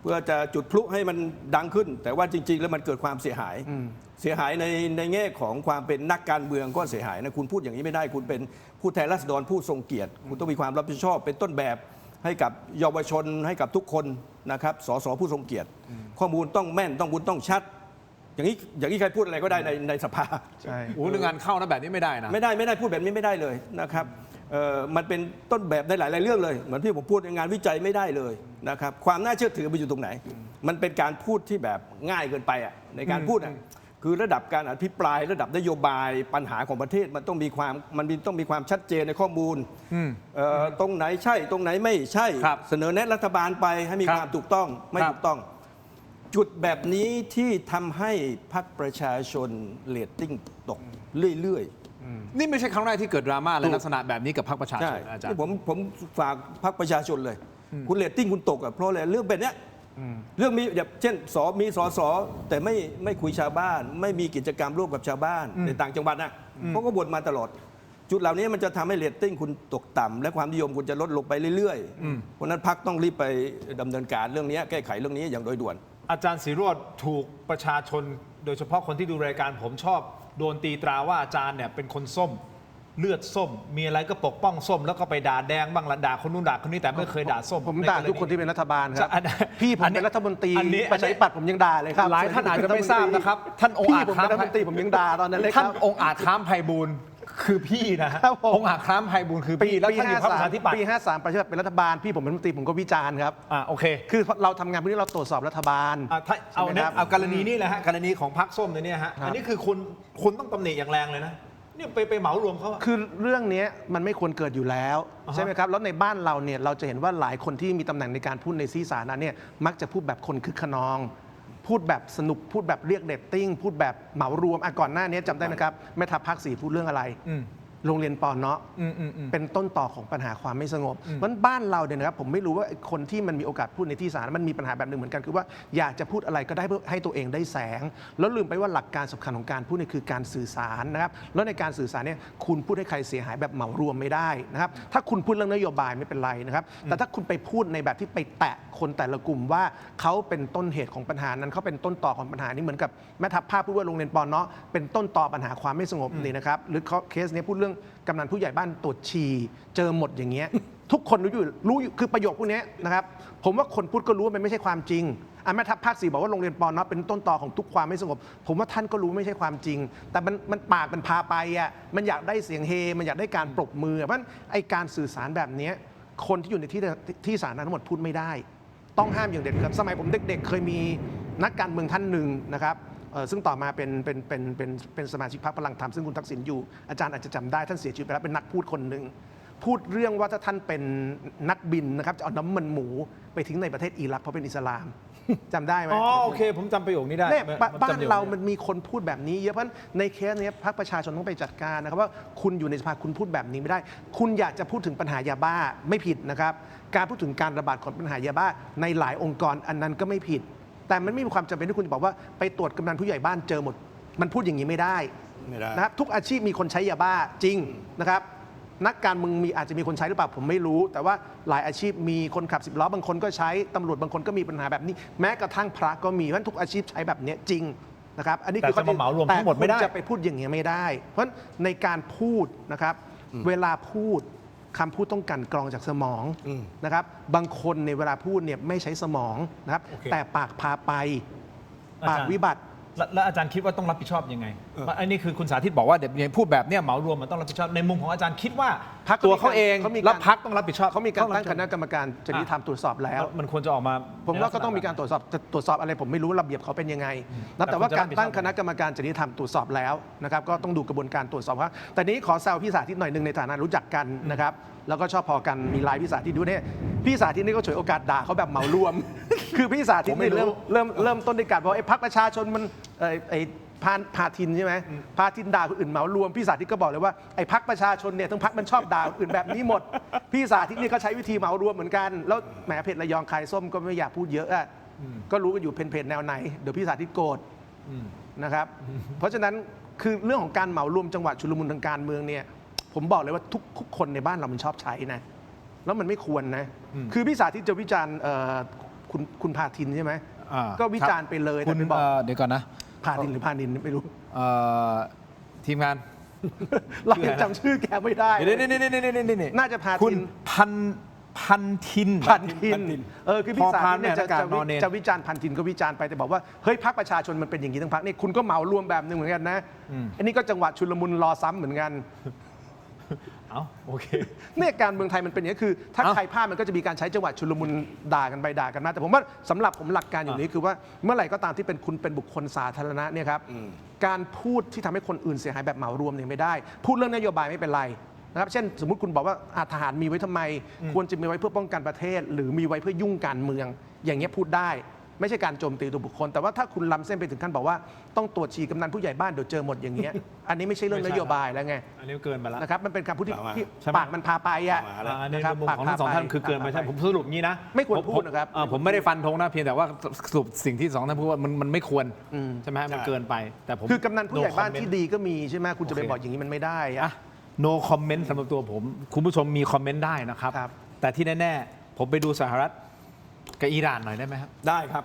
เพื่อจะจุดพลุให้มันดังขึ้นแต่ว่าจริงๆแล้วมันเกิดความเสียหายในแง่ของความเป็นนักการเมืองก็เสียหายนะคุณพูดอย่างนี้ไม่ได้คุณเป็นผู้แทนราษฎรผู้ทรงเกียรติคุณต้องมีความรับผิดชอบเป็นต้นแบบให้กับเยาวชนให้กับทุกคนนะครับสสผู้ทรงเกียรติข้อมูลต้องแม่นต้องชัดอย่างนี้ใครพูดอะไรก็ได้ในสภาใช่โอ้เรื่องงานเข้านะแบบนี้ไม่ได้นะไม่ได้พูดแบบนี้ไม่ได้เลยนะครับมันเป็นต้นแบบในหลายเรื่องเลยเหมือนที่ผมพูดงานวิจัยไม่ได้เลยนะครับความน่าเชื่อถือมันอยู่ตรงไหนมันเป็นการพูดที่แบบง่ายเกินไปอ่ะในการพูดคือระดับการอภิปรายระดับนโยบายปัญหาของประเทศมันต้องมีความชัดเจนในข้อมูลตรงไหนใช่ตรงไหนไม่ใช่เสนอแนะรัฐบาลไปให้มีความถูกต้องไม่ถูกต้องจุดแบบนี้ที่ทำให้พรรคประชาชนเรตติ้งตกเรื่อยๆนี่ไม่ใช่ครั้งแรกที่เกิดดราม่าและลักษณะแบบนี้กับพรรคประชาชนอาจารย์ผมฝากพรรคประชาชนเลยคุณเรตติ้งคุณตกเพราะอะไรเรื่องแบบนี้เรื่องมีแบบเช่นมีสสแต่ไม่คุยชาวบ้านไม่มีกิจกรรมร่วมกับชาวบ้านในต่างจังหวัดนะเขาก็บ่นมาตลอดจุดเหล่านี้มันจะทำให้เรตติ้งคุณตกต่ำและความนิยมคุณจะลดลงไปเรื่อยๆเพราะนั้นพรรคต้องรีบไปดำเนินการเรื่องนี้แก้ไขเรื่องนี้อย่างโดยด่วนอาจารย์ศิโรจน์ถูกประชาชนโดยเฉพาะคนที่ดูรายการผมชอบโดนตีตราว่าอาจารย์เนี่ยเป็นคนส้มเลือดส้มมีอะไรก็ปกป้องส้มแล้วก็ไปด่าแดงบ้างละด่าคนนู้นด่าคนนี้แต่ไม่เคยด่าส้มผมด่าทุกคนที่เป็นรัฐบาลครับพี่ผมเป็นรัฐมนตรีประชาธิปัตย์ผมยังด่าเลยครับหลายท่านอาจจะไม่ทราบนะครับท่านองค์อาจผมเป็นรัฐมนตรีผมยังด่าตอนนั้นเลยท่านองค์อาจค้ามไพบูลย์ คือพี่นะฮะ ครับผม องค์อาจคล้ามไพบูลย์คือพี่แล้วท่านอยู่พรรคประชาธิปัตย์ ปี 53ประชาธิปัตย์เป็นรัฐบาลพี่ผมเป็นรัฐมนตรีผมก็วิจารณ์ครับ โอเค คือเราทำงานเพื่อเราตรวจสอบรัฐบาล ถ้าเอา ใช่ไหม เนี่ย ครับ เอากรณีนี้แหละฮะกรณีของพรรคส้มเนี่ยฮะ ครับ อันนี้คือคุณต้องตำหนิอย่างแรงเลยนะเนี่ยไปเหมารวมเขาอะ คือเรื่องนี้มันไม่ควรเกิดอยู่แล้ว อ่าฮะ ใช่ไหมครับแล้วในบ้านเราเนี่ยเราจะเห็นว่าหลายคนที่มีตำแหน่งในการพูดในที่สาธารณะเนี่ยมักจะพูดแบบคนคึกขนอง พูดแบบสนุกพูดแบบเรียกเรตติ้งพูดแบบเหมารวมก่อนหน้านี้จำได้ไหมครับแม่ทัพภาค 4พูดเรื่องอะไร โรงเรียนปอนเนาะเป็นต้นต่อของปัญหาความไม่สงบเพราะฉะนั้นบ้านเราเนี่ยนะครับผมไม่รู้ว่าคนที่มันมีโอกาสพูดในที่สาธารณะมันมีปัญหาแบบหนึ่งเหมือนกันคือว่าอยากจะพูดอะไรก็ได้เพื่อให้ตัวเองได้แสง แล้วลืมไปว่าหลักการสำคัญของการพูดนี่คือการสื่อสารนะครับแล้วในการสื่อสารเนี่ยคุณพูดให้ใครเสียหายแบบเหมารวมไม่ได้นะครับถ้าคุณพูดเรื่องนโยบายไม่เป็นไรนะครับแต่ถ้าคุณไปพูดในแบบที่ไปแตะคนแต่ละกลุ่มว่าเขาเป็นต้นเหตุของปัญหานั้นเขาเป็นต้นต่อของปัญหานี้เหมือนกับแม่ทัพภาคพูดว่าโรงเรียนปอนเนาะเป็นต้นต่อปัญหาความไม่สงบนี่นะครับหรือเคสนี้พูดเรื่องกำนันผู้ใหญ่บ้านตรวจฉี่เจอหมดอย่างเงี้ย ทุกคนรู้อยู่คือประโยคพวกนี้นะครับผมว่าคนพูดก็รู้ว่ามันไม่ใช่ความจริงแม่ทัพภาค 4บอกว่าโรงเรียนปอนเนาะเป็นต้นต่อของทุกความไม่สงบผมว่าท่านก็รู้ไม่ใช่ความจริง แต่มันปากมันพาไปอ่ะมันอยากได้เสียงเฮมันอยากได้การปรบมือเพราะฉะนั้นไอการสื่อสารแบบนี้คนที่อยู่ในที่สาธารณะทั้งหมดพูดไม่ได้ ต้องห้ามอย่างเด็ดขาดสมัยผมเด็กๆเคยมีนักการเมืองท่านหนึ่งนะครับซึ่งต่อมาเป็นสมาชิกพรรคพลังธรรมซึ่งคุณทักษิณอยู่อาจารย์อาจจะจำได้ท่านเสียชีวิตไปแล้วเป็นนักพูดคนหนึ่งพูดเรื่องว่าถ้าท่านเป็นนักบินนะครับจะเอาน้ำมันหมูไปทิ้งในประเทศอิรักเพราะเป็นอิสลาม จำได้ไหม อ๋อโอเค ผมจำประโยคนี้ได้ เนี่ย ผม บ้า จำ น ประโยค เรามันมีคนพูดแบบนี้เยอะเพราะในเคสนี้พรรคประชาชนต้องไปจัดการนะครับว่าคุณอยู่ในสภาคุณพูดแบบนี้ไม่ได้ คุณอยากจะพูดถึงปัญหายาบ้าไม่ผิดนะครับการพูดถึงการระบาดของปัญหายาบ้าในหลายองค์กรอันนั้นก็ไม่ผิด แต่มันไม่มีความจำเป็นที่คุณจะบอกว่าไปตรวจกำนันผู้ใหญ่บ้านเจอหมดมันพูดอย่างนี้ไม่ได้นะครับทุกอาชีพมีคนใช้ยาบ้าจริงนะครับนักการเมืองอาจจะมีคนใช้หรือเปล่าผมไม่รู้ แต่ว่าหลายอาชีพมีคนขับ10 ล้อบางคนก็ใช้ตำรวจบางคนก็มีปัญหาแบบนี้ แม้กระทั่งพระก็มีเพราะฉะนั้นทุกอาชีพใช้แบบนี้จริงนะครับอันนี้คือ แต่จะมาเหมารวมทั้งหมดไม่ได้ แต่คุณจะไปพูดอย่างนี้ไม่ได้ เพราะฉะนั้นในการพูดนะครับเวลาพูดคำพูดต้องกลั่นกรองจากสมองนะครับบางคนในเวลาพูดเนี่ยไม่ใช้สมองนะครับแต่ปากพาไปปากวิบัติ แล้วอาจารย์คิดว่าต้องรับผิดชอบยังไงอันนี้คือคุณสาธิตบอกว่าเดี๋ยวพูดแบบเนี้ยเหมารวมมันต้องรับผิดชอบในมุมของอาจารย์คิดว่า พรรค ตัวเขาเอง เขามีการ และพรรคต้องรับผิดชอบ เขามีการตั้งคณะ ต้องบผิดชอบ กรรมการจริยธรรมตรวจสอบแล้ว มันควรจะออกมา ผมว่าก็ต้องมีการตรวจสอบจะตรวจสอบอะไรผมไม่รู้ระเบียบเขาเป็นยังไงนะแต่ว่าการตั้งคณะกรรมการจริยธรรมตรวจสอบแล้วนะครับก็ต้องดูกระบวนการตรวจสอบครับแต่นี้ขอแซวพี่สาธิตหน่อยหนึ่งในฐานะรู้จักกันนะครับแล้วก็ชอบพอกันมีไลน์พี่สาธิตดูเนี่ยพี่สาธิตนี่ก็ฉวยโอกาสด่าเขาแบบเหมารวม คือพี่สาธิตนี่เริ่มต้นด้วยการบอกไอ้พรรคประชาชนมันไอ้พาทินใช่ไหมพาทินด่าคนอื่นเหมารวมพี่สาธิตก็บอกเลยว่าไอ้พรรคประชาชนเนี่ยทั้งพรรคมันชอบด่าคนอื่นแบบนี้หมด พี่สาธิตนี่ก็ใช้วิธีเหมารวมเหมือนกันแล้วแหมเพจระยองขายส้มก็ไม่อยากพูดเยอะอะก็รู้กันอยู่เพจแนวไหนเดี๋ยวพี่สาธิตโกรธนะครับเพราะฉะนั้นคือเรื่องของการเหมารวมจังหวะชุลมุนทางการเมืองเนี่ยผมบอกเลยว่าทุกคนในบ้านเรามันชอบใช้นะแล้วมันไม่ควรนะคือพี่สาธิตจะวิจารณ์คุณพาทินใช่ไหมก็วิจารณ์ไปเลย คุ แต่ ณ เป็นบอก เดี๋ยวก่อนนะ พาทินหรือพานินไม่รู้ ทีมงาน เรายังจำชื่อแกไม่ได้ นี่ น่าจะพา คุ ทิ ณ น พันทิน พันทินคือพี่สาธิตเนี่ย พอพานเนี่ยอากาศนอนเนน จะวิจารณ์พันทินก็วิจารณ์ไปแต่บอกว่าเฮ้ยพรรคประชาชนมันเป็นอย่างนี้ทั้งพรรคนี่คุณก็เหมารวมแบบหนึงเหมือนกันนะอันนี้ก็จังหวะชุลมุนรอซ้ำเหมือนกัน เอาโอเค เนี่ยการเมืองไทยมันเป็นอย่างนี้คือ ถ้า เอ้า ใครพลาดมันก็จะมีการใช้จังหวะชุลมุนด่ากันไปด่ากันมาแต่ผมว่าสำหรับผมหลักการอย่างนี้คือว่าเมื่อไหร่ก็ตามที่เป็นคุณเป็นบุคคลสาธารณะเนี่ยครับการพูดที่ทำให้คนอื่นเสียหายแบบเหมารวมเนี่ยไม่ได้ พูดเรื่องนโยบายไม่เป็นไรนะครับเช่นสมมุติคุณบอกว่าทหารมีไว้ทำไม ควรจะมีไว้เพื่อป้องกันประเทศ หรือมีไว้เพื่อยุ่งการเมือง อย่างเงี้ยพูดได้ไม่ใช่การโจมตีตัวบุคคล แต่ว่าถ้าคุณล้ำเส้นไปถึงขั้นบอกว่าต้องตรวจฉี่กำนันผู้ใหญ่บ้านเดี๋ยวเจอหมดอย่างเงี้ยอันนี้ไม่ใช่เรื่องนโยบายแล้วไง อันนี้เกินไปแล้ว นะครับมันเป็นคำพูดที่ ใช่ไหม ปากมันพาไปอ่ะ อันนี้ นะครับ ในมุมของทั้งสองท่านคือเกินไปใช่ผมสรุปงี้นะ ไม่ควรพูดนะครับ ผมไม่ได้ฟันธงนะเพียงแต่ว่าสรุปสิ่งที่สองท่านพูดว่ามันไม่ควรใช่ไหมมันเกินไปแต่ผม คือกำนันผู้ใหญ่บ้าน no comment ที่ดีก็มีใช่ไหมคุณจะไป โอเค บอกอย่างนี้มันไม่ได้ อ่ะ อะ no comment สำหรับตัวผม คุณผู้ชมมีคอมเมนต์ได้นะครับ ครับ แต่ที่แน่ๆ ผมไปดูสหรัฐกับอิหร่านหน่อยได้ไหมครับ ได้ครับ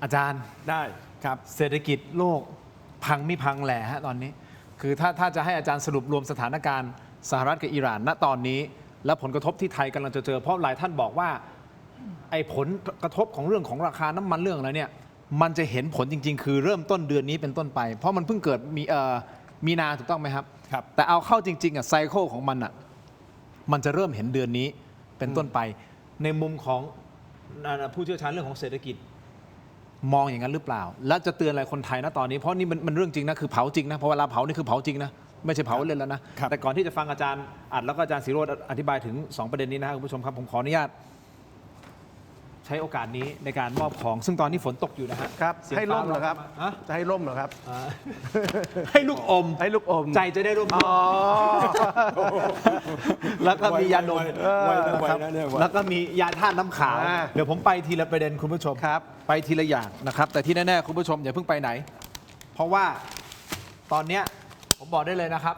อาจารย์ ได้ครับ เศรษฐกิจโลกพังไม่พังแหละฮะตอนนี้ คือถ้าจะให้อาจารย์สรุปรวมสถานการณ์สหรัฐกับอิหร่านณตอนนี้ และผลกระทบที่ไทยกำลังจะเจอเพราะหลายท่านบอกว่าไอ้ผลกระทบของเรื่องของราคาน้ำมันเรื่องอะไรเนี่ยมันจะเห็นผลจริง ๆ คือเริ่มต้นเดือนนี้เป็นต้นไป เพราะมันเพิ่งเกิดมีนาถูกต้องไหมครับ ครับแต่เอาเข้าจริงๆไซเคิลของมันมันจะเริ่มเห็นเดือนนี้เป็นต้นไปในมุมของผู้เชี่ยวชาญเรื่องของเศรษฐกิจมองอย่างนั้นหรือเปล่าและจะเตือนอะไรคนไทยนะตอนนี้เพราะนี่มันเรื่องจริงนะคือเผาจริงนะเพราะเวลาเผานี่คือเผาจริงนะไม่ใช่เผาเล่นแล้วนะแต่ก่อนที่จะฟังอาจารย์อัดแล้วก็อาจารย์ศิโรจน์อธิบายถึง2ประเด็นนี้นะครับคุณผู้ชมครับผมขออนุญาตใช้โอกาสนี้ในการมอบของซึ่งตอนนี้ฝนตกอยู่นะฮะ ครับ เสียง ให้ร่มเหรอครับ ฟ้าะ จะให้ร่มเหรอครับ ให้ลูกอม ให้ลูกอม ใจจะได้ร่ม อ๋อ แล้วก็มียาดม ไวนะเนี่ยไว แล้วก็มียาธาตุน้ำขาว อ่า เดี๋ยวผมไปทีละประเด็นคุณผู้ชม ครับ ไปทีละอย่างนะครับ แต่ที่แน่ๆคุณผู้ชมอย่าเพิ่งไปไหน เพราะว่าตอนเนี้ยผมบอกได้เลยนะครับ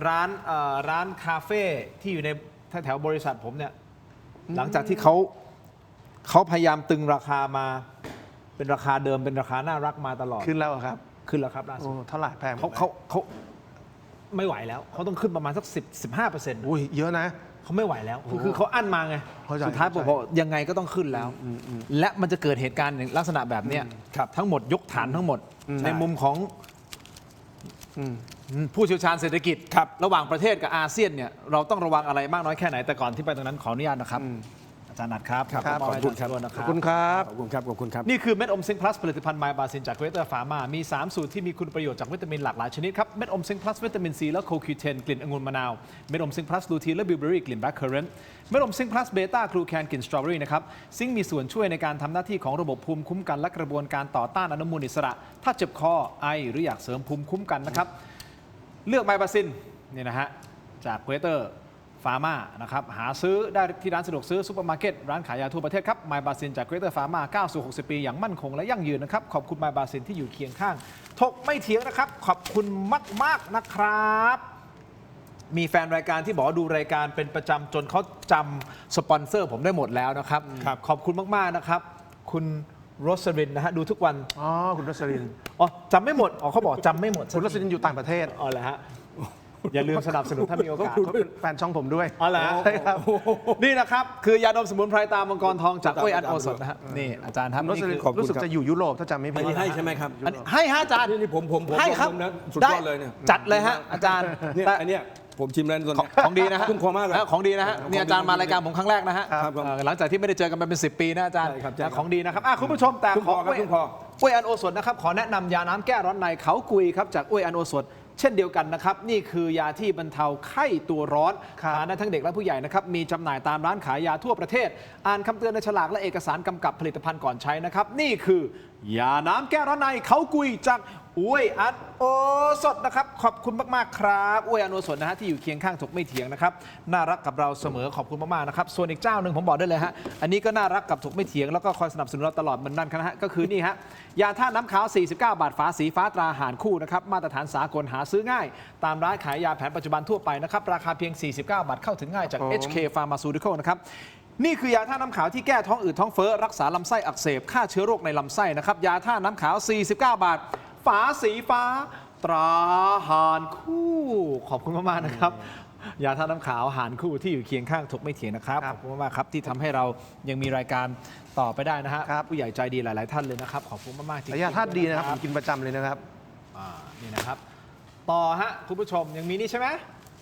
ร้านคาเฟ่ที่อยู่ในแถวๆบริษัทผมเนี่ยหลังจากที่เขาพยายามตึงราคามาเป็นราคาเดิมเป็นราคาน่ารักมาตลอด ขึ้นแล้วเหรอครับ ขึ้นแล้วครับล่าสุ โอ้ ด เท่าไหร่แพง เขาไม่ไหวแล้วเขาต้องขึ้นประมาณสัก15% อุ้ยเยอะนะ เขาไม่ไหวแล้วคือเขาอั้นมาไง เข้าใจ สุดท้ายผม เข้าใจ บอกยังไงก็ต้องขึ้นแล้ว และมันจะเกิดเหตุการณ์ลักษณะแบบเนี้ยทั้งหมดยกฐานทั้งหมด ในมุมของ อืม ผู้เชี่ยวชาญเศรษฐกิจระหว่างประเทศกับอาเซียนเนี่ยเราต้องระวังอะไรมากน้อยแค่ไหนแต่ก่อนที่ไปตรงนั้นขออนุญาตนะครับ อาจารย์นัทครับ ครับ มอบให้ ขอบคุณครับ าจาย์นะ ขอบคุณครับ ขอบคุณครับขอบคุณครับ นี่คือเม็ดอมซิงค์พลัสผลิตภัณฑ์ไมบาซินจากเวเตอร์ฟาร์มามี 3 สูตรที่มีคุณประโยชน์จากวิตามินหลากหลายชนิดครับเม็ดอมซิงค์พลัสวิตามินซีและโคคิวเทนกลิ่นองุ่นมะนาวเม็ดอมซิงค์พลัสลูทีนและบิวเบอรี่กลิ่นแบล็คเคอร์เรนต์เม็ดอมซิงค์พลัสเบต้ากลูแคนกลิ่นสตรอเบอรี่นะครับซิงค์มีส่วนช่วยในการทำหน้าที่ของระบบภูมิคุ้มกันและกระบวนการต่อต้านอนุมูลอิสระ ถ้าเจ็บคอไอหรืออยากเสริมภูมิคุ้มกันนะครับเลือกไมบาซินนี่นะฮะจากเวเตอร์ฟาร์มานะครับหาซื้อได้ที่ร้านสะดวกซื้อซุปเปอร์มาร์เก็ตร้านขายยาทั่วประเทศครับไมบาซินจากเกรเตอร์ฟาร์มาก้าวสู่60 ปีอย่างมั่นคงและยั่งยืนนะครับขอบคุณไมบาซินที่อยู่เคียงข้างถกไม่เถียงนะครับขอบคุณมากๆนะครับมีแฟนรายการที่บอกว่าดูรายการเป็นประจำจนเขาจำสปอนเซอร์ผมได้หมดแล้วนะครับขอบคุณมากๆนะครับคุณโรสลินนะฮะดูทุกวัน อ๋อ คุณรสลิน อ๋อจำไม่หมดอ๋อเขาบอกจำไม่หมด คุณรสลินอยู่ต่างประเทศ อ๋อเหรอฮะอย่าลืมสนับสนุนถ้ามีโอกาส เขาเป็นแฟนช่องผมด้วย อ๋อเหรอ ใช่ครับ นี่นะครับ คือยาดมสมุนไพรตามังกรทองจากอ้วยอันโอสถนะฮะนี่อาจารย์ครับ รส นี่ ลิ คื น อ ขอบคุณ รู้สึก ครับ จะอยู่ยุโรปถ้าจำไม่ อั ผิ น ด นี้ให้ใช่ไหมครับ อันนี้ให้ฮะอาจารย์ นี่ผม ให้ครับ ผมนะสุดยอดเลยเนี่ย จัดเลยฮะอาจารย์ เนี่ย แต่ อันเนี้ยผมชิมแล้วตอน ของดีนะฮะ คุ้มครองมากเลย ของดีนะฮะนี่อาจารย์มารายการผมครั้งแรกนะฮะ ครับ หลังจากที่ไม่ได้เจอกันมาเป็น10 ปีนะอาจารย์ ใช่ครับใช่ครับ ของดีนะครับคุณผู้ชมแต่ คุ้มครองครับคุ้มครอง อ้วยอันโอสถนะครับขอแนะนำยาน้ำแก้ร้อนในเขากุยครับจากอ้วยอันโอสถเช่นเดียวกันนะครับนี่คือยาที่บรรเทาไข้ตัวร้อนทานได้ทั้งเด็กและผู้ใหญ่นะครับมีจำหน่ายตามร้านขายยาทั่วประเทศ อ่านคำเตือนในฉลากและเอกสารกำกับผลิตภัณฑ์ก่อนใช้นะครับนี่คือยาน้ำแก้ร้อนในเขากุยจากอ้วยอันโอสถนะครับขอบคุณมากๆครับอ้วยอันโอสถนะฮะที่อยู่เคียงข้างถกไม่เถียงนะครับน่ารักกับเราเสมอขอบคุณมากๆนะครับส่วนอีกเจ้าหนึ่งผมบอกได้เลยฮะอันนี้ก็น่ารักกับถกไม่เถียงแล้วก็คอยสนับสนุนเราตลอดเหมือนนั่นนะฮะก็คือนี่ฮะยาธาตุน้ำขาว49 บาทฝาสีฟ้าตราหารคู่นะครับมาตรฐานสากลหาซื้อง่าย ตามร้านขายยาแผนปัจจุบันทั่วไปนะครับราคาเพียง49 บาทเข้าถึงง่ายจาก HK Pharmaceutical นะครับนี่คือยาท่าตุน้ำขาวที่แก้ท้องอืดท้องเฟ้อรักษาลำไส้อักเสบฆ่าเชื้อโรคในลำไส้นะครับยาท่าตุน้ำขาว49 บาทฝาสีฟ้าตราหารคู่ขอบคุณมากๆนะครับยาท่าตุน้ำขาวหารคู่ที่อยู่เคียงข้างถกไม่เถียงนะครับขอบคุณมากๆครับที่ทำให้เรายังมีรายการต่อไปได้นะฮะผู้ใหญ่ใจดีหลายๆท่านเลยนะครับขอบคุณมากๆจริงๆ แต่ยาธาตุดีนะครับผมกินประจำเลยนะครับ นี่นะครับต่อฮะคุณผู้ชมยังมีนี่ใช่ไหม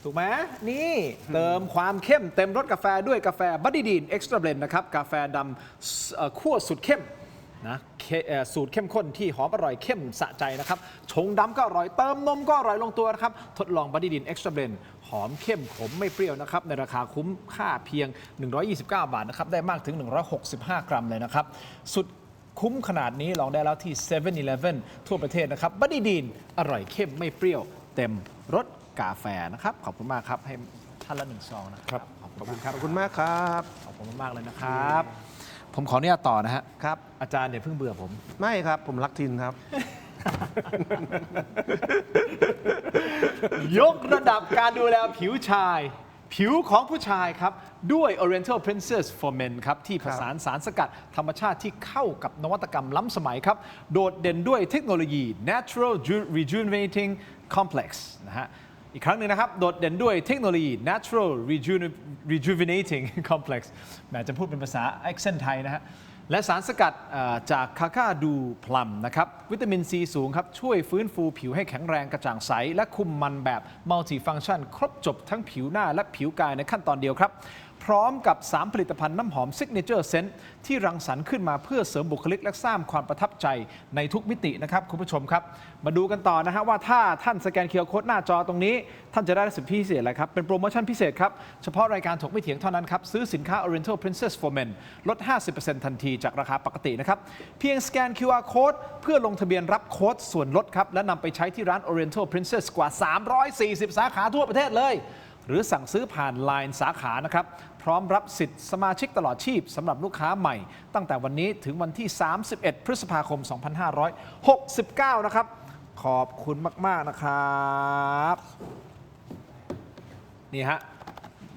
ถูกไหมนี่เติมความเข้มเต็มรสกาแฟด้วยกาแฟบัดดี้ดีนเอ็กซ์ตร้าเบลนด์นะครับกาแฟดำคั่วสุดเข้มนะสูตรเข้มข้นที่หอมอร่อยเข้มสะใจนะครับชงดำก็อร่อยเติมนมก็อร่อยลงตัวนะครับทดลองบัดดี้ดีนเอ็กซ์ตร้าเบลนด์หอมเข้มขมไม่เปรี้ยวนะครับในราคาคุ้มค่าเพียง129 บาทนะครับได้มากถึง165 กรัมเลยนะครับสุดคุ้มขนาดนี้ลองได้แล้วที่ 7-Eleven ทั่วประเทศนะครับบัดดี้ดีนอร่อยเข้มไม่เปรี้ยวเต็มรสกาแฟนะครับขอบคุณมากครับให้ท่านละ1 ซองนะครับขอบคุณครับ ขอบคุณมากครับ ขอบคุณมากเลยนะครับผมขออนุญาตต่อนะฮะ ครับ อาจารย์อย่าเพิ่งเบื่อผม ไม่ครับ ผมรักทินครับ ยกระดับการดูแลผิวชาย ผิวของผู้ชายครับ ด้วย Oriental Princess for Men ครับ ที่ผสานสารสกัดธรรมชาติที่เข้ากับนวัตกรรมล้ำสมัยครับ โดดเด่นด้วยเทคโนโลยี Natural Rejuvenating Complex นะฮะอีกครั้งหนึ่งนะครับ โดดเด่นด้วยเทคโนโลยี Natural Rejuvenating Complex แหมจะพูดเป็นภาษา accent ไทยนะฮะ และสารสกัดจากคาคาดูพลัมนะครับวิตามินซีสูงครับช่วยฟื้นฟูผิวให้แข็งแรงกระจ่างใสและคุมมันแบบมัลติฟังก์ชันครบจบทั้งผิวหน้าและผิวกายในขั้นตอนเดียวครับพร้อมกับ3ผลิตภัณฑ์น้ำหอม Signature Scent ที่รังสรรค์ขึ้นมาเพื่อเสริมบุคลิกและสร้างความประทับใจในทุกมิตินะครับคุณผู้ชมครับมาดูกันต่อนะฮะว่าถ้าท่านสแกน QR Code หน้าจอตรงนี้ท่านจะได้สิทธิพิเศษอะไรครับเป็นโปรโมชั่นพิเศษครับเฉพาะรายการถกไม่เถียงเท่านั้นครับซื้อสินค้า Oriental Princess for Men ลด 50% ทันทีจากราคาปกตินะครับเพียงสแกน QR Code เพื่อลงทะเบียนรับโค้ดส่วนลดครับและนำไปใช้ที่ร้าน Oriental Princess กว่า 340 สาขาทั่วประเทศเลยหรือสั่งซื้อผ่าน LINE สาขานะครับพร้อมรับสิทธิ์สมาชิกตลอดชีพสำหรับลูกค้าใหม่ตั้งแต่วันนี้ถึงวันที่ 31 พฤษภาคม 2569 นะครับขอบคุณมากๆนะครับนี่ฮะ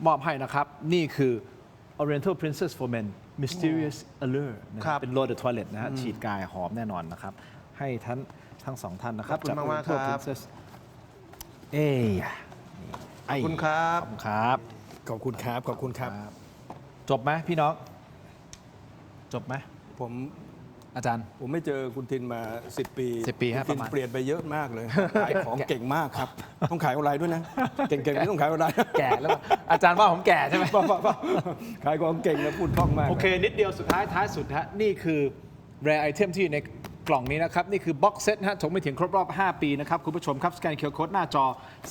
มอบให้นะครับนี่คือ Oriental Princess for Men Mysterious Allure นะครับเป็น Loaded Toilet นะฮะฉีดกายหอมแน่นอนนะครับให้ทั้งสองท่านนะครับ ขอบคุณ จาก มากๆ Oriental ครับ Princess ขอบคุณครับ ขอบคุณครับ ขอบคุณครับ ขอบคุณครับ จบไหมพี่น้อง จบไหม ผม อาจารย์ ผมไม่เจอคุณทินมา 10 ปี 10 ปีฮะ คุณทิน ประมาณ เปลี่ยนไปเยอะมากเลย ขายของเก่งมากครับ ต้องขายออนไลน์ด้วยนะ เก่งๆไม่ต้องขายออนไลน์ แก่แล้วป่ะอาจารย์ว่าผมแก่ใช่ไหม ขายของเก่งแล้วพูดคล่องมาก โอเค นิดเดียวสุดท้ายสุดฮะนี่คือ rare item ที่อยู่ในกล่องนี้นะครับ นี่คือ box set ฮะถกไม่ถึงครบรอบ 5 ปีนะครับ คุณผู้ชมครับ สแกน QR Code หน้าจอ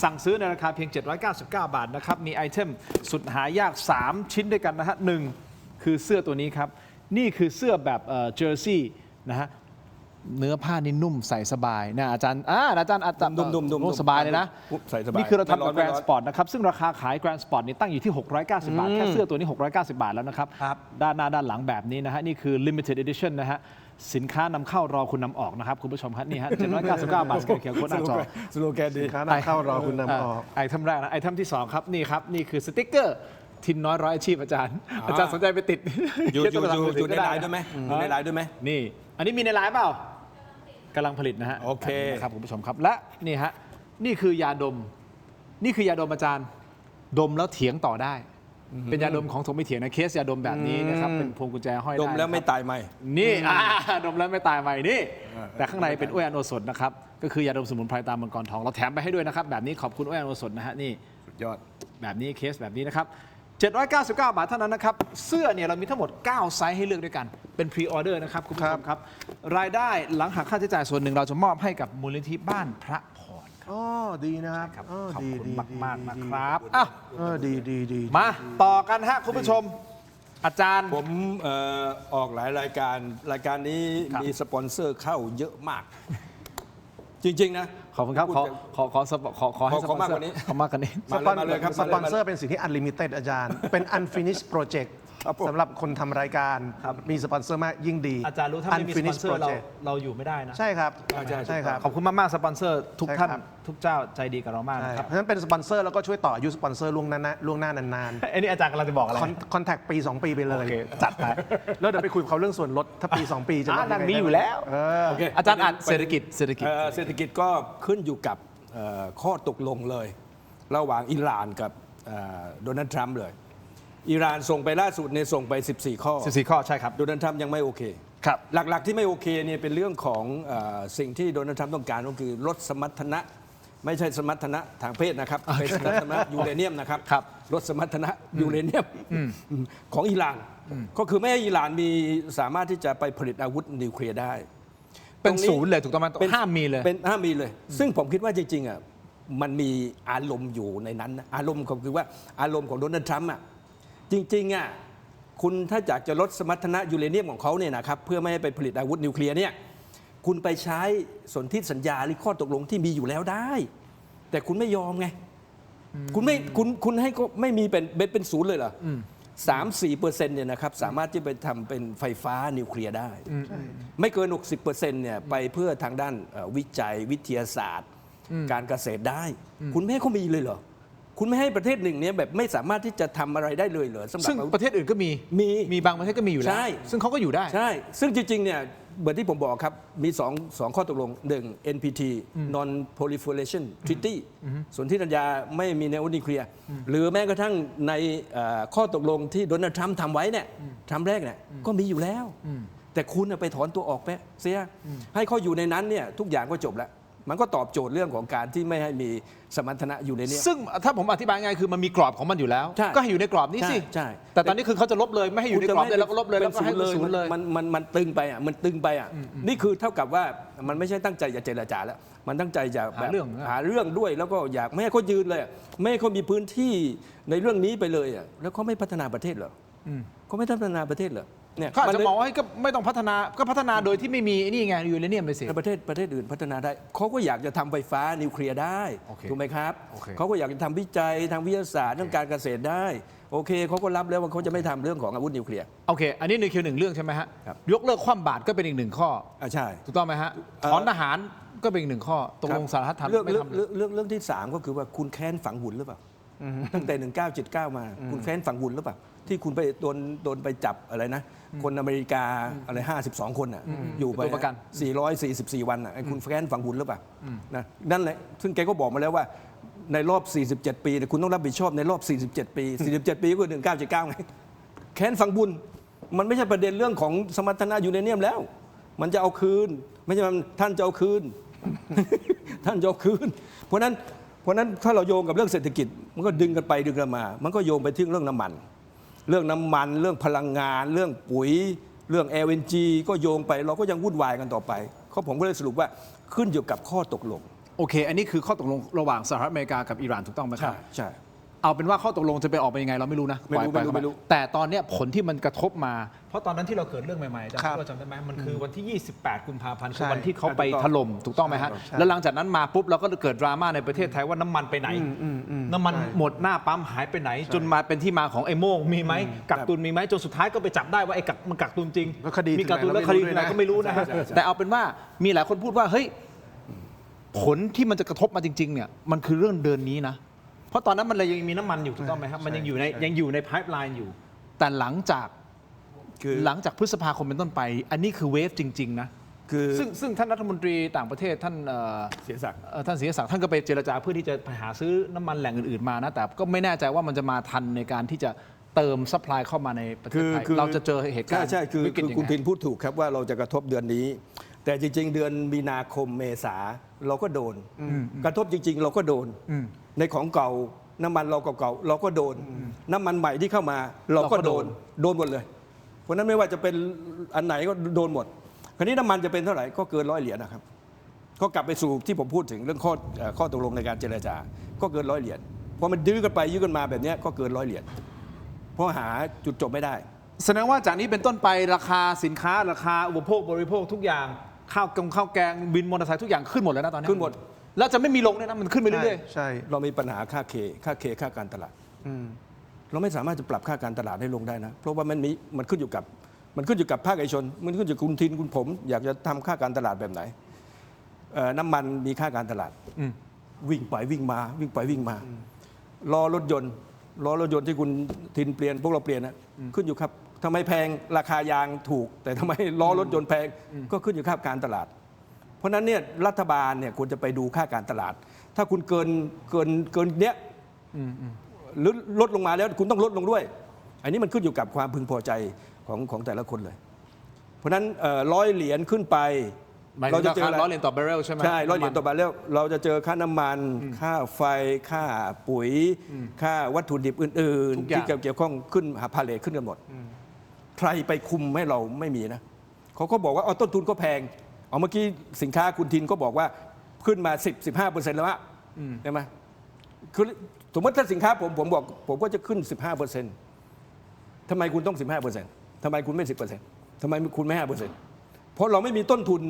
สั่งซื้อในราคาเพียง 799 บาทนะครับ มีไอเทมสุดหายาก 3 ชิ้นด้วยกันนะฮะ1คือเสื้อตัวนี้ครับ นี่คือเสื้อแบบเจอร์ซี่นะฮะเนื้อผ้านี่นุ่มใส่สบายนะอาจารย์นุ่มสบายเลยนะ ใส่สบาย นี่คือเราทำกับ ไม่ แกร ร้ น อน ด์สปอร์ตนะครับซึ่งราคาขายแกรนด์สปอร์ตนี่ตั้งอยู่ที่ 690 บาท แค่เสื้อตัวนี้ 690 บาทแล้วนะครับ ด้านหน้าด้านหลังแบบนี้นะฮะนี่คือ limited edition นะฮะสินค้านำเข้ารอคุณนำออกนะครับคุณผู้ชมครับนี่ฮะ 799 บาทสแกน QR Code หน้าจอ สโลแกนดี สินค้านำเข้ารอคุณนำออก ไอเทมแรกนะไอเทมที่ 2 ครับนี่ครับนี่คือสติ๊กเกอร์ทินน้อยร้อยอาชีพอาจารย์สนใจไปติด อยู่ในไลน์ด้วยไหมอยู่ในไลน์ด้วยไหม นี่อันนี้มีในไลน์เปล่ากำลังผลิตนะฮะ โอเค นะครับคุณผู้ชมครับและนี่ฮะนี่คือยาดมนี่คือยาดมอาจารย์ดมแล้วเถียงต่อได้ เป็นยาดมของถกไม่เถียงนะเคสยาดมแบบนี้นะครับเป็นพวงกุญแจห้อยได้ ดมแล้วไม่ นะครับ ตายไหม นี่ดมแล้วไม่ตายใหม่นี่แต่ข้างในเป็นอ้วยอันโอสถนะครับก็คือยาดมสมุนไพรตามมังกรทองเราแถมไปให้ด้วยนะครับแบบนี้ขอบคุณอ้วยอันโอสถนะฮะนี่ สุดยอด แบบนี้เคสแบบนี้นะครับ799 บาทเท่านั้นนะครับเสื้อเนี่ยเรามีทั้งหมด 9 ไซส์ให้เลือกด้วยกันเป็นพรีออเดอร์นะครับคุณผู้ชมครับรายได้หลังหักค่าใช้จ่ายส่วนหนึ่งเราจะมอบให้กับมูลนิธิบ้านพระพร อ๋อดีนะครับ ครับ อ๋อ ขอบ ดี คุณ ดี มาก ดี ๆนะ ดี ครับอ้าว ดี มาต่อกันฮะคุณผู้ชม อาจารย์ ผมออกหลายรายการนี้ ครับ มีสปอนเซอร์เข้าเยอะมาก จริง ๆ นะ ขอบคุณครับขอให้ ขอมากกว่านี้ ขอมากกว่านี้ มาเลยครับ สปอนเซอร์เป็นสิ่งที่ unlimited อาจารย์ เป็น unfinished project ครับผม สำหรับคนทำรายการมีสปอนเซอร์มากยิ่งดี อาจารย์รู้ถ้าไม่มีสปอน unfinished เซอร์ project เราอยู่ไม่ได้นะ ใช่ครับ ใช่ครับ ขอบคุณมากๆสปอนเซอร์ทุก ใช่ ท่าน ครับ ทุกเจ้าใจดีกับเรามาก ใช่ นะ ค ค รั รั บบ เพราะฉะนั้นเป็นสปอนเซอร์แล้วก็ช่วยต่ออายุสปอนเซอร์ล่วงหน้านาน ไอ้นี่อาจารย์กำลังจะบอกอะไร คอนแทคปี 2 ปีไปเลย โอเคจัดไป แล้วเดี๋ยวไปคุยกับเขาเรื่องส่วนลดถ้าปี 2 ปีจะลด นั่น งไง มีอยู่แล้ว โอเค อาจารย์อ่านเศรษฐกิจ เศรษฐกิจก็ขึ้นอยู่กับข้อตกลงเลย ระหว่างอิหร่านกับโดนัลด์ทรัมป์เลย อิหร่านส่งไปล่าสุดเนี่ยส่งไป 14 ข้อ 14 ข้อใช่ครับ โดนัลด์ทรัมป์ยังไม่โอเค ครับ หลักๆที่ไม่โอเคเนี่ยเป็นเรื่องของสิ่งที่โดนัลด์ทรัมป์ต้องการก็คือลดสมรรถนะ ไม่ใช่สมรรถนะทางเพศนะครับเป็นสมรรถนะยูเรเนียมนะครับ ครับ ลดสมรรถนะยูเรเนียมของอิหร่านก็คือไม่ให้อิหร่านสามารถที่จะไปผลิตอาวุธนิวเคลียร์ได้ เป็นศูนย์เลยถูกต้องไหมห้ามมีเลย เป็นห้ามมีเลย ซึ่งผมคิดว่าจริงๆอ่ะมันมีอารมณ์อยู่ในนั้นนะอารมณ์ก็คือว่าอารมณ์ของโดนัลด์ทรัมป์อ่ะจริงๆอ่ะคุณถ้าอยากจะลดสมรรถนะยูเรเนียมของเขาเนี่ยนะครับเพื่อไม่ให้ไปผลิตอาวุธนิวเคลียร์เนี่ยคุณไปใช้สนธิสัญญาหรือข้อตกลงที่มีอยู่แล้วได้ แต่คุณไม่ยอมไงคุณให้ก็ไม่มีเป็นศูนย์เลยเหรอ3-4%เนี่ยนะครับสามารถที่ไปทำเป็นไฟฟ้านิวเคลียร์ได้ไม่เกิน 60%เนี่ยไปเพื่อทางด้านวิจัยวิทยาศาสตร์ การเกษตรได้ คุณไม่ให้เขามีเลยเหรอคุณไม่ให้ประเทศหนึ่งเนี่ยแบบไม่สามารถที่จะทำอะไรได้เลยเหรอสำหรับ ซึ่งประเทศอื่นก็มีบางประเทศก็มีอยู่แล้ว ใช่ ซึ่งเขาก็อยู่ได้ ใช่ซึ่งจริงๆเนี่ย เหมือนที่ผมบอกครับมีสองข้อตกลง 1 NPT Non Proliferation Treaty ส่วนที่สัญญาไม่มีแนวนิวเคลียร์หรือแม้กระทั่งในข้อตกลงที่โดนัลด์ทรัมป์ทำไว้เนี่ยทำแรกเนี่ยก็มีอยู่แล้วแต่คุณไปถอนตัวออกไปเสียให้เขาอยู่ในนั้นเนี่ยทุกอย่างก็จบแล้วมันก็ตอบโจทย์เรื่องของการที่ไม่ให้มีสมรรถนะอยู่ในนี้ ซึ่งถ้าผมอธิบายง่ายคือมันมีกรอบของมันอยู่แล้ว ใช่ ก็ให้อยู่ในกรอบนี้สิ ใช่ แต่ตอนนี้คือเขาจะลบเลยไม่ให้อยู่ในกรอบเลยแล้วก็ลบเลยแล้วก็ให้เป็นศูนย์เลย มันตึงไปอ่ะมันตึงไปอ่ะนี่คือเท่ากับว่ามันไม่ใช่ตั้งใจจะเจรจาแล้วมันตั้งใจจะแบบ หาเรื่องด้วยแล้วก็อยากไม่ให้เขายืนเลยอะไม่ให้เขามีพื้นที่ในเรื่องนี้ไปเลยอ่ะแล้วเขาไม่พัฒนาประเทศเหรอเขาไม่พัฒนาประเทศเหรอเนี่ย เขาอาจจะมองว่าก็ไม่ต้องพัฒนาก็พัฒนาโดยที่ไม่มีนี่ไงยูเรเนียมไปสิ ประเทศอื่นพัฒนาได้เขาก็อยากจะทำไฟฟ้านิวเคลียร์ได้ โอเค ถูกไหมครับ โอเค เขาก็อยากจะทำวิจัยทางวิทยาศาสตร์เรื่องการเกษตรได้โอเคเขาก็รับแล้วว่าเขาจะไม่ทำเรื่องของอาวุธนิวเคลียร์ โอเคอันนี้ในคิวหนึ่งเรื่องใช่ไหมฮะ ครับ ยกเลิกคว่ำบาตรก็เป็นอีกหนึ่งข้อ ใช่ ถูกต้องไหมฮะถอนทหารก็เป็นอีกหนึ่งข้อตกลงสหรัฐทำ เรื่อง ไม่ทำเลย เรื่องที่ 3 ก็คือว่าคุณแค้นฝังหุ่นหรือเปล่าตั้งแต่ 1979 มาคุณแค้นฝังหุ่นหรือเปล่าที่คุณไปโดนไปจับอะไรนะคนอเมริกาอะไร52 คนอ่ะอยู่ไป ตัวประกัน 444 วันอ่ะไอ้คุณแค้นฝังหุ่นหรือเปล่านะนั่นแหละซึ่งแกก็บอกมาแล้วว่าในรอบ 47 ปีเนี่ยคุณต้องรับผิดชอบในรอบ 47 ปี 47 ปีก็คือ1979ไงแค้นฝังบุญมันไม่ใช่ประเด็นเรื่องของสมรรถนะยูเรเนียมแล้ว มันจะเอาคืนไม่ใช่ท่านจะเอาคืน ท่านจะเอาคืนเพราะฉะนั้นถ้าเราโยงกับเรื่องเศรษฐกิจมันก็ดึงกันไปดึงกันมา มันก็โยงไปที่เรื่องน้ำมัน เรื่องพลังงาน เรื่องปุ๋ย เรื่อง LNG ก็โยงไปเราก็ยังวุ่นวายกันต่อไปเขาผมก็เลยสรุปว่าขึ้นอยู่กับข้อตกลง โอเค อันนี้คือข้อตกลงระหว่างสหรัฐอเมริกากับอิหร่านถูกต้องไหมครับ ใช่ เอาเป็นว่าข้อตกลงจะไปออกเป็นยังไงเราไม่รู้นะ ไม่รู้ ปล่อยป ไม่รู้ แต่ตอนเนี้ยผลที่มันกระทบมา เพราะตอนนั้นที่เราเกิดเรื่องใหม่ๆ ครับ เราจำได้ไหมมันคือวันที่ 28 กุมภาพันธ์ ใช่ คือวันที่เขาไปถล่มถูกต้องไหมฮะ ใช่ แล้วหลังจากนั้นมาปุ๊บเราก็เกิดดราม่าในประเทศไทยว่าน้ำมันไปไหน น้ำมัน ใช่ หมดหน้าปั๊มหายไปไหน จนมาเป็นที่มาของไอ้โม่งมีไหมกักตุนมีไหมจนสุดท้ายก็ไปจับได้ว่าไอ้มันกักตุนจริง แล้วคดี มีกักตุน ถึงไหน แล้วคดี เราไม่รู้ ถึงไหน ด้วยนะ ก็ไม่รู้นะฮะแต่เอาเป็นว่ามีหลายคนพูดว่าเฮ้ยผลที่มันจะกระทบมาจริงๆเนี่ยมันคือเรื่องเดือนนี้นะเพราะตอนนั้นมันเลยยังมีน้ำมันอยู่ถูกต้องไหมครับมันยังอยู่ในไพป์ไลน์อยู่ แต่หลังจากพฤษภาคมเป็นต้นไป อันนี้คือเวฟจริง ๆ นะ คือ ซึ่งท่านรัฐมนตรีต่างประเทศท่าน เสียศักดิ์ ท่านเสียศักดิ์ท่านก็ไปเจรจาเพื่อที่จะไปหาซื้อน้ำมันแหล่งอื่นๆมานะแต่ก็ไม่แน่ใจว่ามันจะมาทันในการที่จะเติมซัพพลายเข้ามาในประเทศไทยเราจะเจอเหตุการณ์ ใช่คือ วิกฤต คือ อย่าง คุณ ไง พินพูดถูกครับว่าเราจะกระทบเดือนนี้ แต่จริง ๆ เดือนมีนาคมเมษาเราก็โดน กระทบจริง ๆ เราก็โดน ในของเก่าน้ำมันเราเก่าๆเราก็โดน น้ำมันใหม่ที่เข้ามาเราก็โดนหมดเลย เพราะฉะนั้นไม่ว่าจะเป็นอันไหนก็โดนหมด คราวนี้น้ำมันจะเป็นเท่าไหร่ก็เกิน$100นะครับ ก็กลับไปสู่ที่ผมพูดถึงเรื่องข้อตกลงในการเจรจาก็เกิน$100พอมันดื้อกันไปยื้อกันมาแบบเนี้ยก็เกิน$100เพราะหาจุดจบไม่ได้ แสดงว่าจากนี้เป็นต้นไปราคาสินค้าราคาอุปโภคบริโภคทุกอย่างข้าวแกงบินมอเตอร์ไซค์ทุกอย่างขึ้นหมดแล้วนะตอนนี้ ขึ้นหมด แล้วจะไม่มีลงเลยนะมันขึ้นไปเรื่อย ใช่ เรามีปัญหาค่าค่าการตลาด อืม เราไม่สามารถจะปรับค่าการตลาดให้ลงได้นะ เพราะว่ามันขึ้นอยู่กับภาคเอกชน มันขึ้นอยู่กับคุณทินคุณผม อยากจะทำค่าการตลาดแบบไหนน้ำมันมีค่าการตลาดวิ่งไปวิ่งมาวิ่งไปวิ่งมาล้อรถยนต์ที่คุณทินเปลี่ยนพวกเราเปลี่ยนนะขึ้นอยู่ครับทำไมแพงราคายางถูก แต่ทำไมล้อรถยนต์แพงก็ขึ้นอยู่กับการตลาด เพราะฉะนั้นเนี่ยรัฐบาลเนี่ยควรจะไปดูค่าการตลาด ถ้าคุณเกินเนี้ยหรือลดลงมาแล้วคุณต้องลดลงด้วย อันนี้มันขึ้นอยู่กับความพึงพอใจของแต่ละคนเลย เพราะฉะนั้น$100ขึ้นไป ๆหมายถึงราคา100 เหรียญต่อบาร์เรลใช่ไหม ใช่$100ต่อบาทแล้วเราจะเจอค่าน้ำมัน ค่าไฟค่าปุ๋ย ค่าวัตถุดิบอื่น ทุก ๆ อย่าง ที่เกี่ยวข้องขึ้นหาพาเลทขึ้นกันหมด ใครไปคุมให้เราไม่มีนะเขาก็บอกว่าต้นทุนก็แพงเมื่อกี้สินค้าคุณทินก็บอกว่าขึ้นมา15%แล้วอะใช่ไหมคือสมมติถ้าสินค้าผมบอกผมก็จะขึ้น 15%ทำไมคุณต้อง 15%ทำไมคุณไม่ 10%ทำไมคุณไม่ 5%เพราะเราไม่มีต้นทุน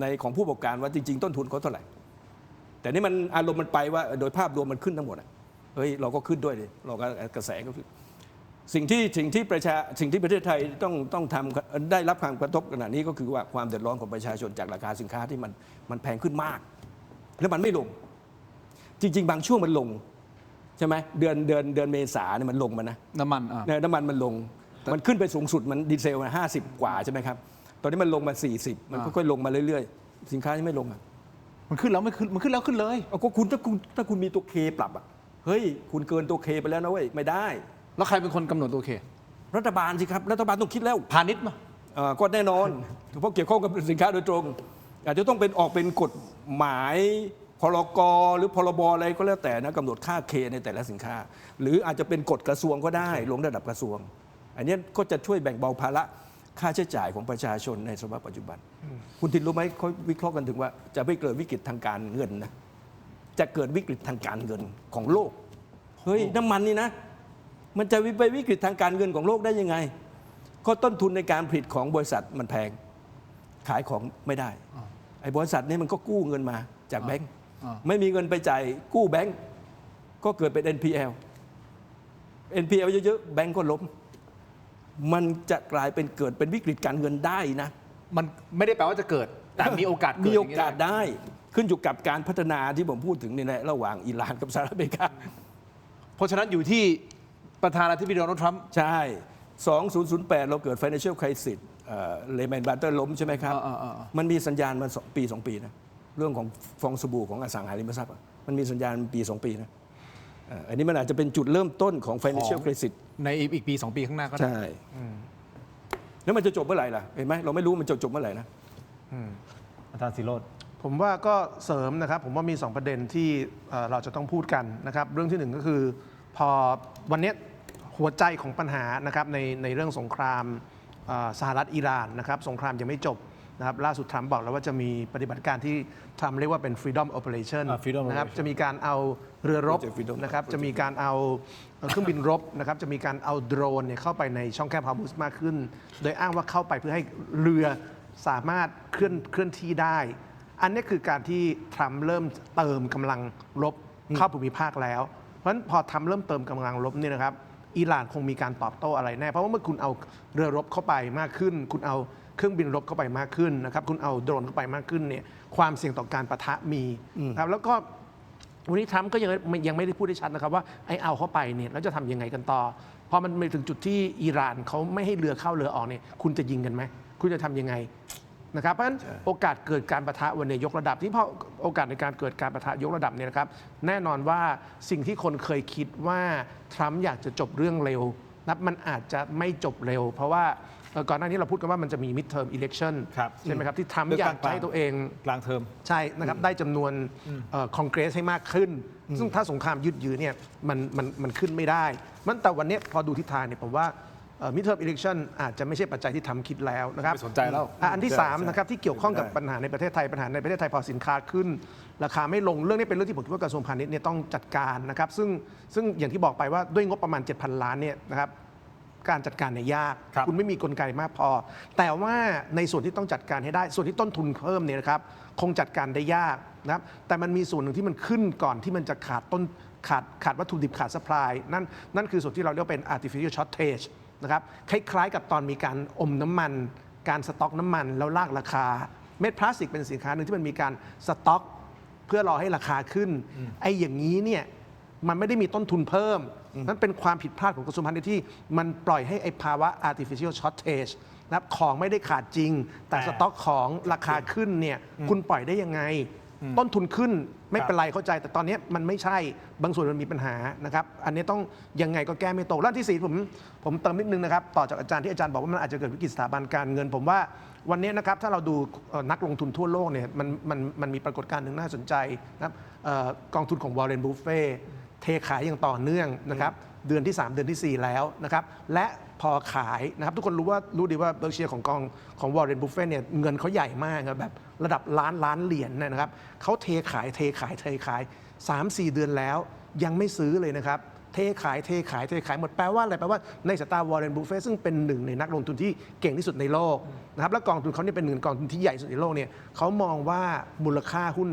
ในของผู้ประกอบการว่าจริงๆต้นทุนเขาเท่าไหร่แต่นี่มันอารมณ์มันไปว่าโดยภาพรวมมันขึ้นทั้งหมดอะเฮ้ยเราก็ขึ้นด้วยดิเราก็กระแสก็คือสิ่งที่ประเทศไทยต้องทำได้รับความกระทบขณะนี้ก็คือว่าความเดือดร้อนของประชาชนจากราคาสินค้าที่มันแพงขึ้นมาก แล้วมันไม่ลง จริง ๆ บางช่วงมันลงใช่ไหมเดือนเมษาเนี่ยมันลงมานะ น้ำมัน น้ำมันมันลงมันขึ้นไปสูงสุดมันดีเซลมา50 กว่าใช่ไหมครับ ตอนนี้มันลงมา 40 มันค่อยๆลงมาเรื่อยๆ สินค้ายังไม่ลงอ่ะ มันขึ้นแล้วไม่ขึ้นมันขึ้นแล้วขึ้นเลย เอาก็คุณถ้าคุณมีตัวเคปรับอ่ะเฮ้ยคุณเกินตัวเคไปแล้วนะเว้ยไม่ได้ แล้วใครเป็นคนกำหนดตัวเค รัฐบาลสิครับรัฐบาลต้องคิดแล้ว พาณิชย์มา ก็แน่นอนเพราะเกี่ยวข้องกับสินค้าโดยตรง อาจจะต้องเป็นออกเป็นกฎหมายพรกหรือพรบอะไรก็แล้วแต่นะกำหนดค่าเคในแต่ละสินค้า หรืออาจจะเป็นกฎกระทรวงก็ได้ลงระดับกระทรวง อันนี้ก็จะช่วยแบ่งเบาภาระค่าใช้จ่ายของประชาชนในสภาพปัจจุบัน คุณทินรู้ไหมเขาวิเคราะห์กันถึงว่าจะไม่เกิดวิกฤตทางการเงินนะจะเกิดวิกฤตทางการเงินของโลกเฮ้ยน้ำมันนี่นะมันจะไปวิกฤตทางการเงินของโลกได้ยังไงก็ต้นทุนในการผลิตของบริษัทมันแพงขายของไม่ได้ไอ้บริษัทนี้มันก็กู้เงินมาจากแบงก์ไม่มีเงินไปจ่ายกู้แบงก์ก็เกิดเป็น NPL เยอะๆแบงก์ก็ล้มมันจะกลายเป็นเกิดเป็นวิกฤตการเงินได้นะ มันไม่ได้แปลว่าจะเกิด แต่มีโอกาสเกิด มีโอกาสได้ขึ้นอยู่กับการพัฒนาที่ผมพูดถึงในระหว่างอิหร่านกับสหรัฐอเมริกา เพราะฉะนั้นอยู่ที่ประธานาธิบดีโดนัลด์ทรัมป์ ใช่ 2008 เราเกิด financial crisis เลแมนบัตเตอร์ล้มใช่ไหมครับ มันมีสัญญาณมา2 ปีนะ เรื่องของฟองสบู่ของอสังหาริมทรัพย์มันมีสัญญาณปี 2 ปีนะอันนี้มันอาจจะเป็นจุดเริ่มต้นของ financial crisis ในอีกปี 2 ปีข้างหน้าก็ได้ ใช่แล้วมันจะจบเมื่อไหร่ล่ะ เห็นไหมเราไม่รู้มันจะจบเมื่อไหร่นะ อาจารย์ศิโรจน์ ผมว่าก็เสริมนะครับผมว่ามี 2 ประเด็นที่เราจะต้องพูดกันนะครับเรื่องที่ 1 ก็คือพอวันนี้หัวใจของปัญหานะครับในเรื่องสงครามสหรัฐอิหร่านนะครับสงครามยังไม่จบนะครับล่าสุดทรัมป์บอกแล้วว่าจะมีปฏิบัติการที่ทรัมป์เรียกว่าเป็น freedom operation freedom นะครับ operation จะมีการเอาเรือรบ Freedom นะครับจะมีการเอาเครื่องบินรบนะครับจะมีการเอาโดรนเนี่ยเข้าไปในช่องแคบฮอร์มุสมากขึ้น โดยอ้างว่าเข้าไปเพื่อให้เรือสามารถเคลื่อนที่ได้ อันนี้คือการที่ทรัมป์เริ่มเติมกำลังรบเข้าภูมิภาคแล้ว เพราะฉะนั้นพอทรัมป์เริ่มเติมกำลังรบเนี่ยนะครับอิหร่านคงมีการตอบโต้อะไรแน่เพราะว่าเมื่อคุณเอาเรือรบเข้าไปมากขึ้น คุณเอาเครื่องบินรบเข้าไปมากขึ้นนะครับคุณเอาโดรนเข้าไปมากขึ้นเนี่ยความเสี่ยงต่อการปะทะมีครับแล้วก็วันนี้ทรัมป์ก็ยังไม่ได้พูดได้ชัดนะครับว่าไอ้เอาเข้าไปเนี่ยแล้วจะทำยังไงกันต่อพอมันไปถึงจุดที่อิหร่านเขาไม่ให้เรือเข้าเรือออกเนี่ยคุณจะยิงกันไหมคุณจะทำยังไงนะครับเพราะฉะนั้นโอกาสเกิดการปะทะวันนี้ยกระดับที่พอโอกาสในการเกิดการปะทะยกระดับเนี่ยนะครับแน่นอนว่าสิ่งที่คนเคยคิดว่าทรัมป์อยากจะจบเรื่องเร็วนะมันอาจจะไม่จบเร็วเพราะว่าก่อนหน้านี้เราพูดกันว่ามันจะมี midterm election ใช่ไหมครับที่ทรัมป์อยากให้ตัวเอง กลางเทอม ใช่นะครับได้จำนวนคอนเกรสให้มากขึ้น ซึ่งถ้าสงครามยืดเยื้อเนี่ยมันขึ้นไม่ได้มันแต่วันนี้พอดูทิศทางเนี่ยผมว่าmidterm election อาจจะไม่ใช่ปัจจัยที่ทำคิดแล้วนะครับ ไม่สนใจแล้ว อันที่3นะครับที่เกี่ยวข้องกับปัญหาในประเทศไทยปัญหาในประเทศไทยพอสินค้าขึ้น ราคาไม่ลงเรื่องนี้เป็นเรื่องที่ผมคิดว่ากระทรวงพาณิชย์เนี่ยต้องจัดการนะครับซึ่งอย่างที่บอกไปว่าด้วยงบประมาณ 7,000 ล้านเนี่ยนะครับการจัดการเนี่ยยาก คุณไม่มีกลไกมากพอ แต่ว่าในส่วนที่ต้องจัดการให้ได้ส่วนที่ต้นทุนเพิ่มเนี่ยนะครับคงจัดการได้ยากนะครับแต่มันมีส่วนหนึ่งที่มันขึ้นก่อนที่มันจะขาดวัตถุดิบขาดซัพพลายนั่นคือส่วนที่เราเรียกว่าเป็น artificial shortage นะครับคล้ายๆกับตอนมีการอมน้ำมันการสต็อกน้ำมันแล้วลากราคาเม็ดพลาสติกเป็นสินค้าหนึ่งที่มันมีการสต็อกเพื่อรอให้ราคาขึ้นไอ้อย่างนี้เนี่ยมันไม่ได้มีต้นทุนเพิ่มนั่นเป็นความผิดพลาดของกระทรวงพาณิชย์ที่มันปล่อยให้ไอ้ภาวะ artificial shortage นะครับของไม่ได้ขาดจริงแต่สต็อกของราคาขึ้นเนี่ยคุณปล่อยได้ยังไงต้นทุนขึ้นไม่เป็นไรเข้าใจแต่ตอนนี้มันไม่ใช่บางส่วนมันมีปัญหานะครับอันนี้ต้องยังไงก็แก้ไม่ตกแล้วที่ 4ผมเติมนิดนึงนะครับต่อจากอาจารย์ที่อาจารย์บอกว่ามันอาจจะเกิดวิกฤตสถาบันการเงินผมว่าวันนี้นะครับถ้าเราดูนักลงทุนทั่วโลกเนี่ยมันมีปรากฏการณ์หนึ่งน่าสนใจนะครับกองทุนของวอร์เรนบุฟเฟ่เทขายอย่างต่อเนื่องนะครับเดือนที่ 3 เดือนที่ 4 แล้วนะครับและพอขายนะครับทุกคนรู้ดีว่าเบอร์เชียร์ของวอร์เรนบุฟเฟ่เนี่ยเงินเขาใหญ่มากครับแบบระดับล้านเหรียญนะครับเขาเทขาย 3-4 เดือนแล้วยังไม่ซื้อเลยนะครับเทขายหมดแปลว่าอะไรแปลว่าในสายตาวอร์เรนบุฟเฟ่ซึ่งเป็นหนึ่งในนักลงทุนที่เก่งที่สุดในโลกนะครับและกองทุนเขาเนี่ยเป็นหนึ่งกองทุนที่ใหญ่สุดในโลกเนี่ยเขามองว่ามูลค่าหุ้น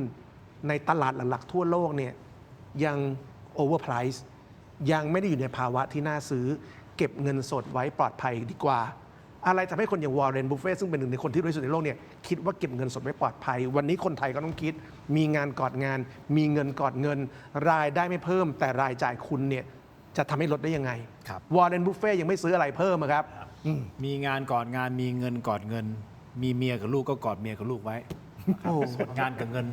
ในตลาดหลักๆทั่วโลกเนี่ยยังโอเวอร์ไพรซ์ยังไม่ได้อยู่ในภาวะที่น่าซื้อเก็บเงินสดไว้ปลอดภัยดีกว่าอะไรทำให้คนอย่างวอร์เรนบุฟเฟ่ซึ่งเป็นหนึ่งในคนที่รวยที่สุดในโลกเนี่ยคิดว่าเก็บเงินสดไว้ปลอดภัยวันนี้คนไทยก็ต้องคิดมีงานกอดงานมีเงินกอดเงินรายได้ไม่เพิ่มแต่รายจ่ายคุณเนี่ยจะทำให้ลดได้ยังไงวอร์เรนบุฟเฟ่ยังไม่ซื้ออะไรเพิ่มครับมีงานก่อนงานมีเงินก่อนเงิน มีเมียกับลูกก็กอดเมียกับลูกไว้ โอ้ ส่วนงานกับเงิน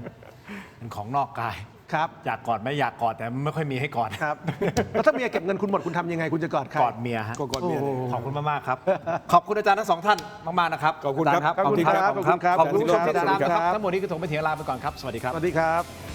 เป็นของนอกกาย ครับ อยากกอดไหมอยากกอดแต่ไม่ค่อยมีให้กอด ครับ แล้วถ้าเมียเก็บเงินคุณหมดคุณทำยังไงคุณจะกอดใคร กอดเมียฮะ ก็กอดเมียเนี่ย ขอบคุณมากๆครับ ขอบคุณอาจารย์ทั้งสองท่านมากๆนะครับ ขอบคุณ าจาย์ ครับ ขอบคุณครับ ขอบคุณผู้ชมที่ติดตาม ขอบคุณ นะ ค ค รั รับ บทั้งหมดนี้คือถงไปเถียงลาไปก่อนครับสวัสดีครับ สวัสดีครับ